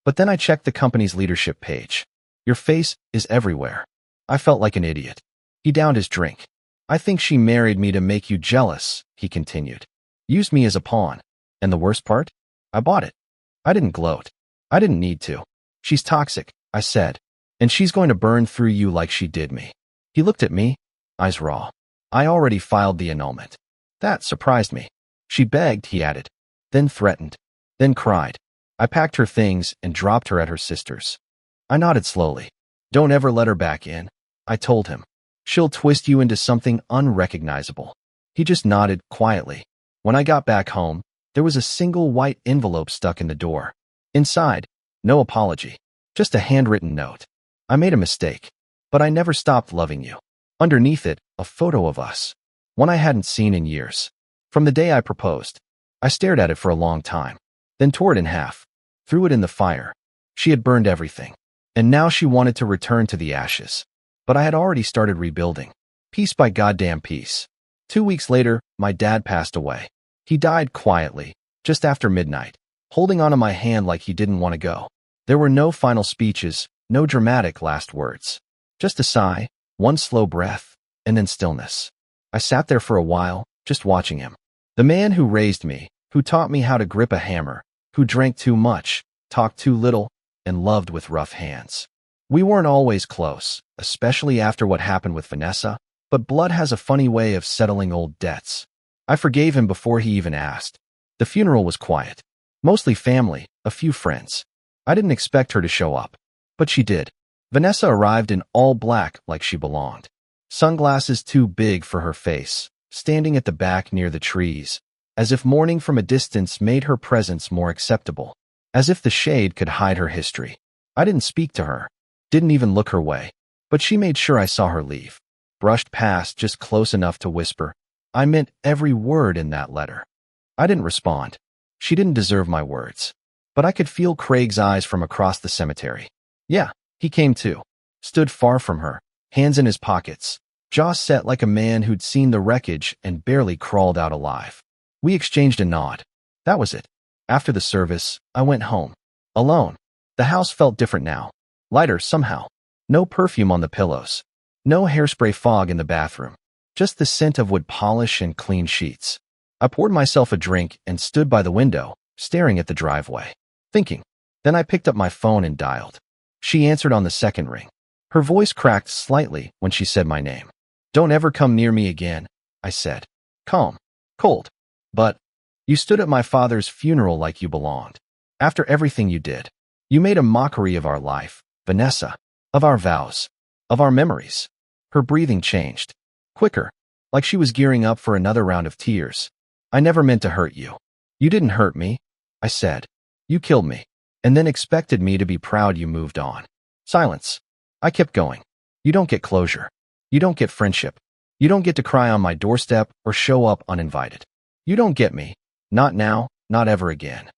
But then I checked the company's leadership page. Your face is everywhere. I felt like an idiot. He downed his drink. I think she married me to make you jealous, he continued. Used me as a pawn. And the worst part? I bought it. I didn't gloat. I didn't need to. She's toxic, I said. And she's going to burn through you like she did me. He looked at me, eyes raw. I already filed the annulment. That surprised me. She begged, he added. Then threatened. Then cried. I packed her things and dropped her at her sister's. I nodded slowly. Don't ever let her back in, I told him. She'll twist you into something unrecognizable. He just nodded quietly. When I got back home, there was a single white envelope stuck in the door. Inside, no apology, just a handwritten note. I made a mistake, but I never stopped loving you. Underneath it, a photo of us. One I hadn't seen in years. From the day I proposed. I stared at it for a long time, then tore it in half, threw it in the fire. She had burned everything, and now she wanted to return to the ashes. But I had already started rebuilding, piece by goddamn piece. 2 weeks later, my dad passed away. He died quietly, just after midnight, holding onto my hand like he didn't want to go. There were no final speeches, no dramatic last words. Just a sigh, one slow breath, and then stillness. I sat there for a while, just watching him. The man who raised me, who taught me how to grip a hammer, who drank too much, talked too little, and loved with rough hands. We weren't always close, especially after what happened with Vanessa, but blood has a funny way of settling old debts. I forgave him before he even asked. The funeral was quiet. Mostly family, a few friends. I didn't expect her to show up, but she did. Vanessa arrived in all black like she belonged. Sunglasses too big for her face, standing at the back near the trees. as if mourning from a distance made her presence more acceptable, as if the shade could hide her history. I didn't speak to her, didn't even look her way, but she made sure I saw her leave. Brushed past just close enough to whisper, I meant every word in that letter. I didn't respond. She didn't deserve my words. But I could feel Craig's eyes from across the cemetery. Yeah, he came too. Stood far from her, hands in his pockets, jaw set like a man who'd seen the wreckage and barely crawled out alive. We exchanged a nod. That was it. After the service, I went home. Alone. The house felt different now. Lighter somehow. No perfume on the pillows. No hairspray fog in the bathroom. Just the scent of wood polish and clean sheets. I poured myself a drink and stood by the window, staring at the driveway. Thinking. Then I picked up my phone and dialed. She answered on the second ring. Her voice cracked slightly when she said my name. Don't ever come near me again, I said. Calm. Cold. But you stood at my father's funeral like you belonged. After everything you did, you made a mockery of our life, Vanessa, of our vows, of our memories. Her breathing changed. Quicker, like she was gearing up for another round of tears. I never meant to hurt you. You didn't hurt me, I said. You killed me, and then expected me to be proud you moved on. Silence. I kept going. You don't get closure. You don't get friendship. You don't get to cry on my doorstep or show up uninvited. You don't get me. Not now, not ever again.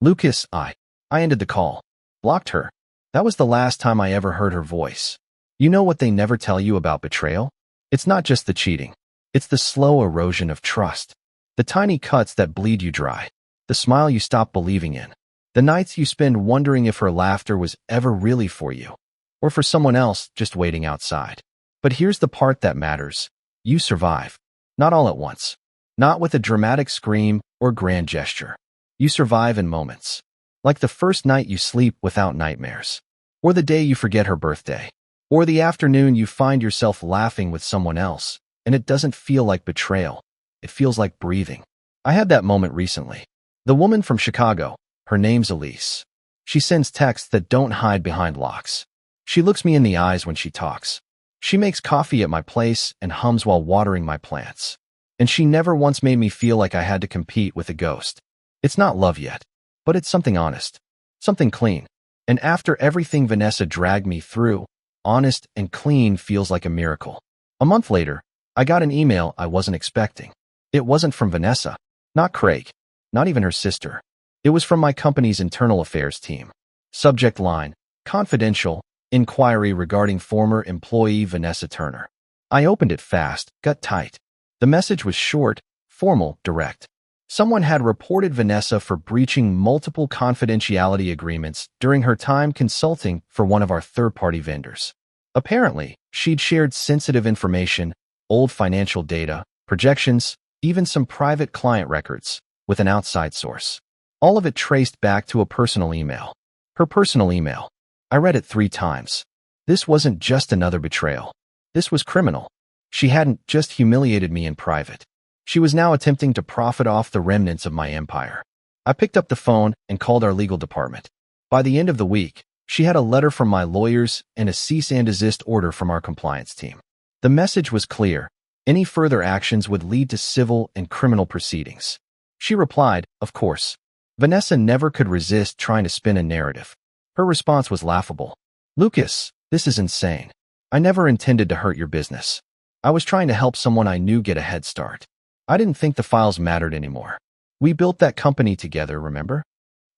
Lucas, I ended the call. Blocked her. That was the last time I ever heard her voice. You know what they never tell you about betrayal? It's not just the cheating. It's the slow erosion of trust. The tiny cuts that bleed you dry. The smile you stop believing in. The nights you spend wondering if her laughter was ever really for you, or for someone else just waiting outside. But here's the part that matters. You survive. Not all at once. Not with a dramatic scream or grand gesture. You survive in moments. Like the first night you sleep without nightmares. Or the day you forget her birthday. Or the afternoon you find yourself laughing with someone else, and it doesn't feel like betrayal. It feels like breathing. I had that moment recently. The woman from Chicago, her name's Elise. She sends texts that don't hide behind locks. She looks me in the eyes when she talks. She makes coffee at my place and hums while watering my plants. And she never once made me feel like I had to compete with a ghost. It's not love yet, but it's something honest. Something clean. And after everything Vanessa dragged me through, honest and clean feels like a miracle. A month later, I got an email I wasn't expecting. It wasn't from Vanessa. Not Craig. Not even her sister. It was from my company's internal affairs team. Subject line, confidential, inquiry regarding former employee Vanessa Turner. I opened it fast, gut tight. The message was short, formal, direct. Someone had reported Vanessa for breaching multiple confidentiality agreements during her time consulting for one of our third-party vendors. Apparently, she'd shared sensitive information, old financial data, projections, even some private client records, with an outside source. All of it traced back to a personal email. Her personal email. I read it 3 times. This wasn't just another betrayal. This was criminal. She hadn't just humiliated me in private. She was now attempting to profit off the remnants of my empire. I picked up the phone and called our legal department. By the end of the week, she had a letter from my lawyers and a cease and desist order from our compliance team. The message was clear. Any further actions would lead to civil and criminal proceedings. She replied, of course. Vanessa never could resist trying to spin a narrative. Her response was laughable. Lucas, this is insane. I never intended to hurt your business. I was trying to help someone I knew get a head start. I didn't think the files mattered anymore. We built that company together, remember?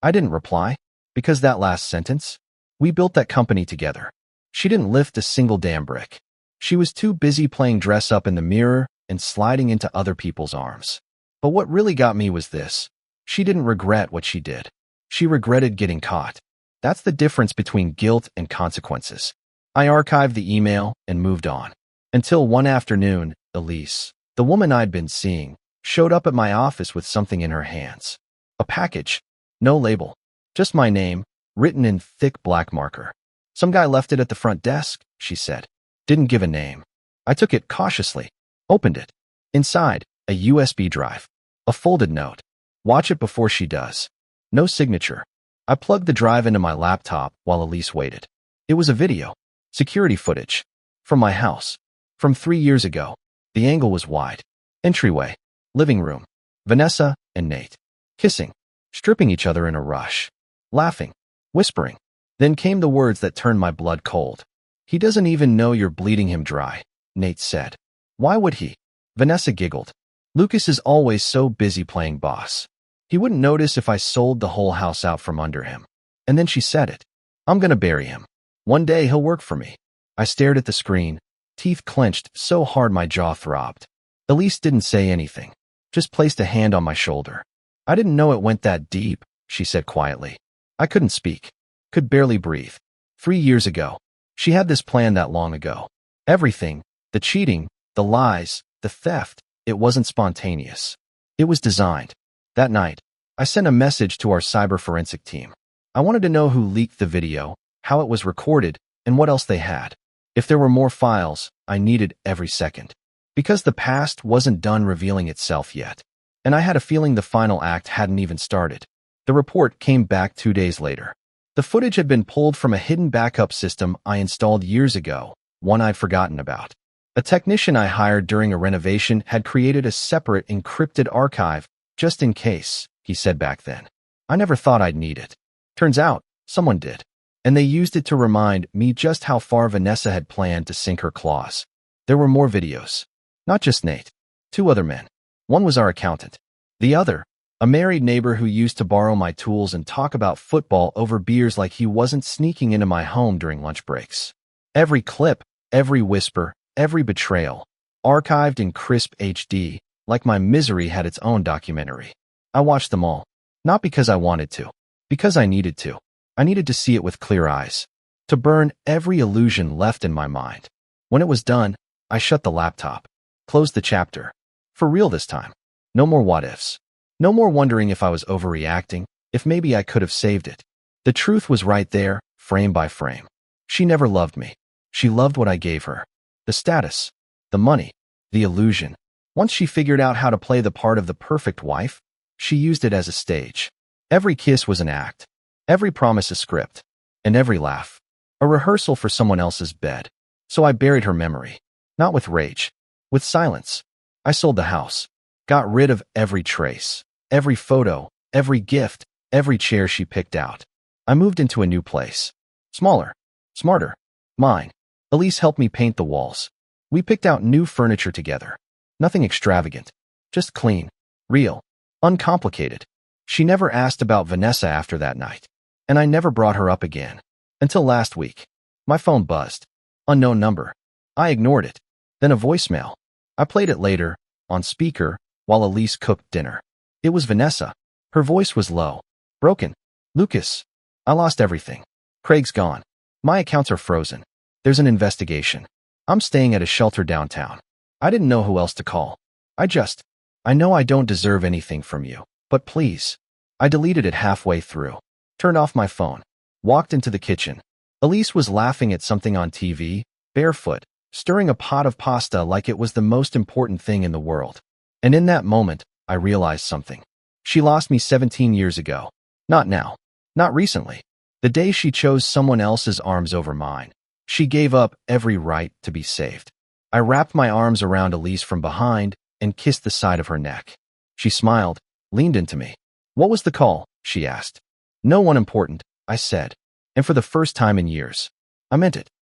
I didn't reply, because that last sentence. We built that company together. She didn't lift a single damn brick. She was too busy playing dress up in the mirror and sliding into other people's arms. But what really got me was this. She didn't regret what she did. She regretted getting caught. That's the difference between guilt and consequences. I archived the email and moved on. Until one afternoon, Elise, the woman I'd been seeing, showed up at my office with something in her hands. A package. No label. Just my name, written in thick black marker. Some guy left it at the front desk, she said. Didn't give a name. I took it cautiously. Opened it. Inside, a USB drive. A folded note. Watch it before she does. No signature. I plugged the drive into my laptop while Elise waited. It was a video. Security footage. From my house. From 3 years ago. The angle was wide. Entryway. Living room. Vanessa, and Nate. Kissing, stripping each other in a rush, laughing, whispering. Then came the words that turned my blood cold. "He doesn't even know you're bleeding him dry," Nate said. "Why would he?" Vanessa giggled. "Lucas is always so busy playing boss. He wouldn't notice if I sold the whole house out from under him." And then she said it. "I'm gonna bury him. One day he'll work for me." I stared at the screen, teeth clenched so hard my jaw throbbed. Elise didn't say anything, just placed a hand on my shoulder. "I didn't know it went that deep," she said quietly. I couldn't speak, could barely breathe. 3 years ago, she had this plan that long ago. Everything, the cheating, the lies, the theft, it wasn't spontaneous. It was designed. That night, I sent a message to our cyber forensic team. I wanted to know who leaked the video, how it was recorded, and what else they had. If there were more files, I needed every second. Because the past wasn't done revealing itself yet. And I had a feeling the final act hadn't even started. The report came back 2 days later. The footage had been pulled from a hidden backup system I installed years ago, one I'd forgotten about. A technician I hired during a renovation had created a separate encrypted archive, just in case, he said back then. I never thought I'd need it. Turns out, someone did. And they used it to remind me just how far Vanessa had planned to sink her claws. There were more videos. Not just Nate. 2 other men. One was our accountant. The other, a married neighbor who used to borrow my tools and talk about football over beers like he wasn't sneaking into my home during lunch breaks. Every clip, every whisper, every betrayal, archived in crisp HD, like my misery had its own documentary. I watched them all. Not because I wanted to. Because I needed to. I needed to see it with clear eyes. To burn every illusion left in my mind. When it was done, I shut the laptop. Closed the chapter. For real this time. No more what-ifs. No more wondering if I was overreacting, if maybe I could have saved it. The truth was right there, frame by frame. She never loved me. She loved what I gave her. The status, the money, the illusion. Once she figured out how to play the part of the perfect wife, she used it as a stage. Every kiss was an act. Every promise a script. And every laugh, a rehearsal for someone else's bed. So I buried her memory. Not with rage. With silence. I sold the house. Got rid of every trace. Every photo. Every gift. Every chair she picked out. I moved into a new place. Smaller. Smarter. Mine. Elise helped me paint the walls. We picked out new furniture together. Nothing extravagant. Just clean. Real. Uncomplicated. She never asked about Vanessa after that night. And I never brought her up again. Until last week. My phone buzzed. Unknown number. I ignored it. Then a voicemail. I played it later, on speaker, while Elise cooked dinner. It was Vanessa. Her voice was low. Broken. "Lucas. I lost everything. Craig's gone. My accounts are frozen. There's an investigation. I'm staying at a shelter downtown. I didn't know who else to call. I know I don't deserve anything from you, but please." I deleted it halfway through. Turned off my phone. Walked into the kitchen. Elise was laughing at something on TV, barefoot, stirring a pot of pasta like it was the most important thing in the world. And in that moment, I realized something. She lost me 17 years ago. Not now. Not recently. The day she chose someone else's arms over mine. She gave up every right to be saved. I wrapped my arms around Elise from behind and kissed the side of her neck. She smiled, leaned into me. "What was the call?" she asked. "No one important," I said. And for the first time in years, I meant it.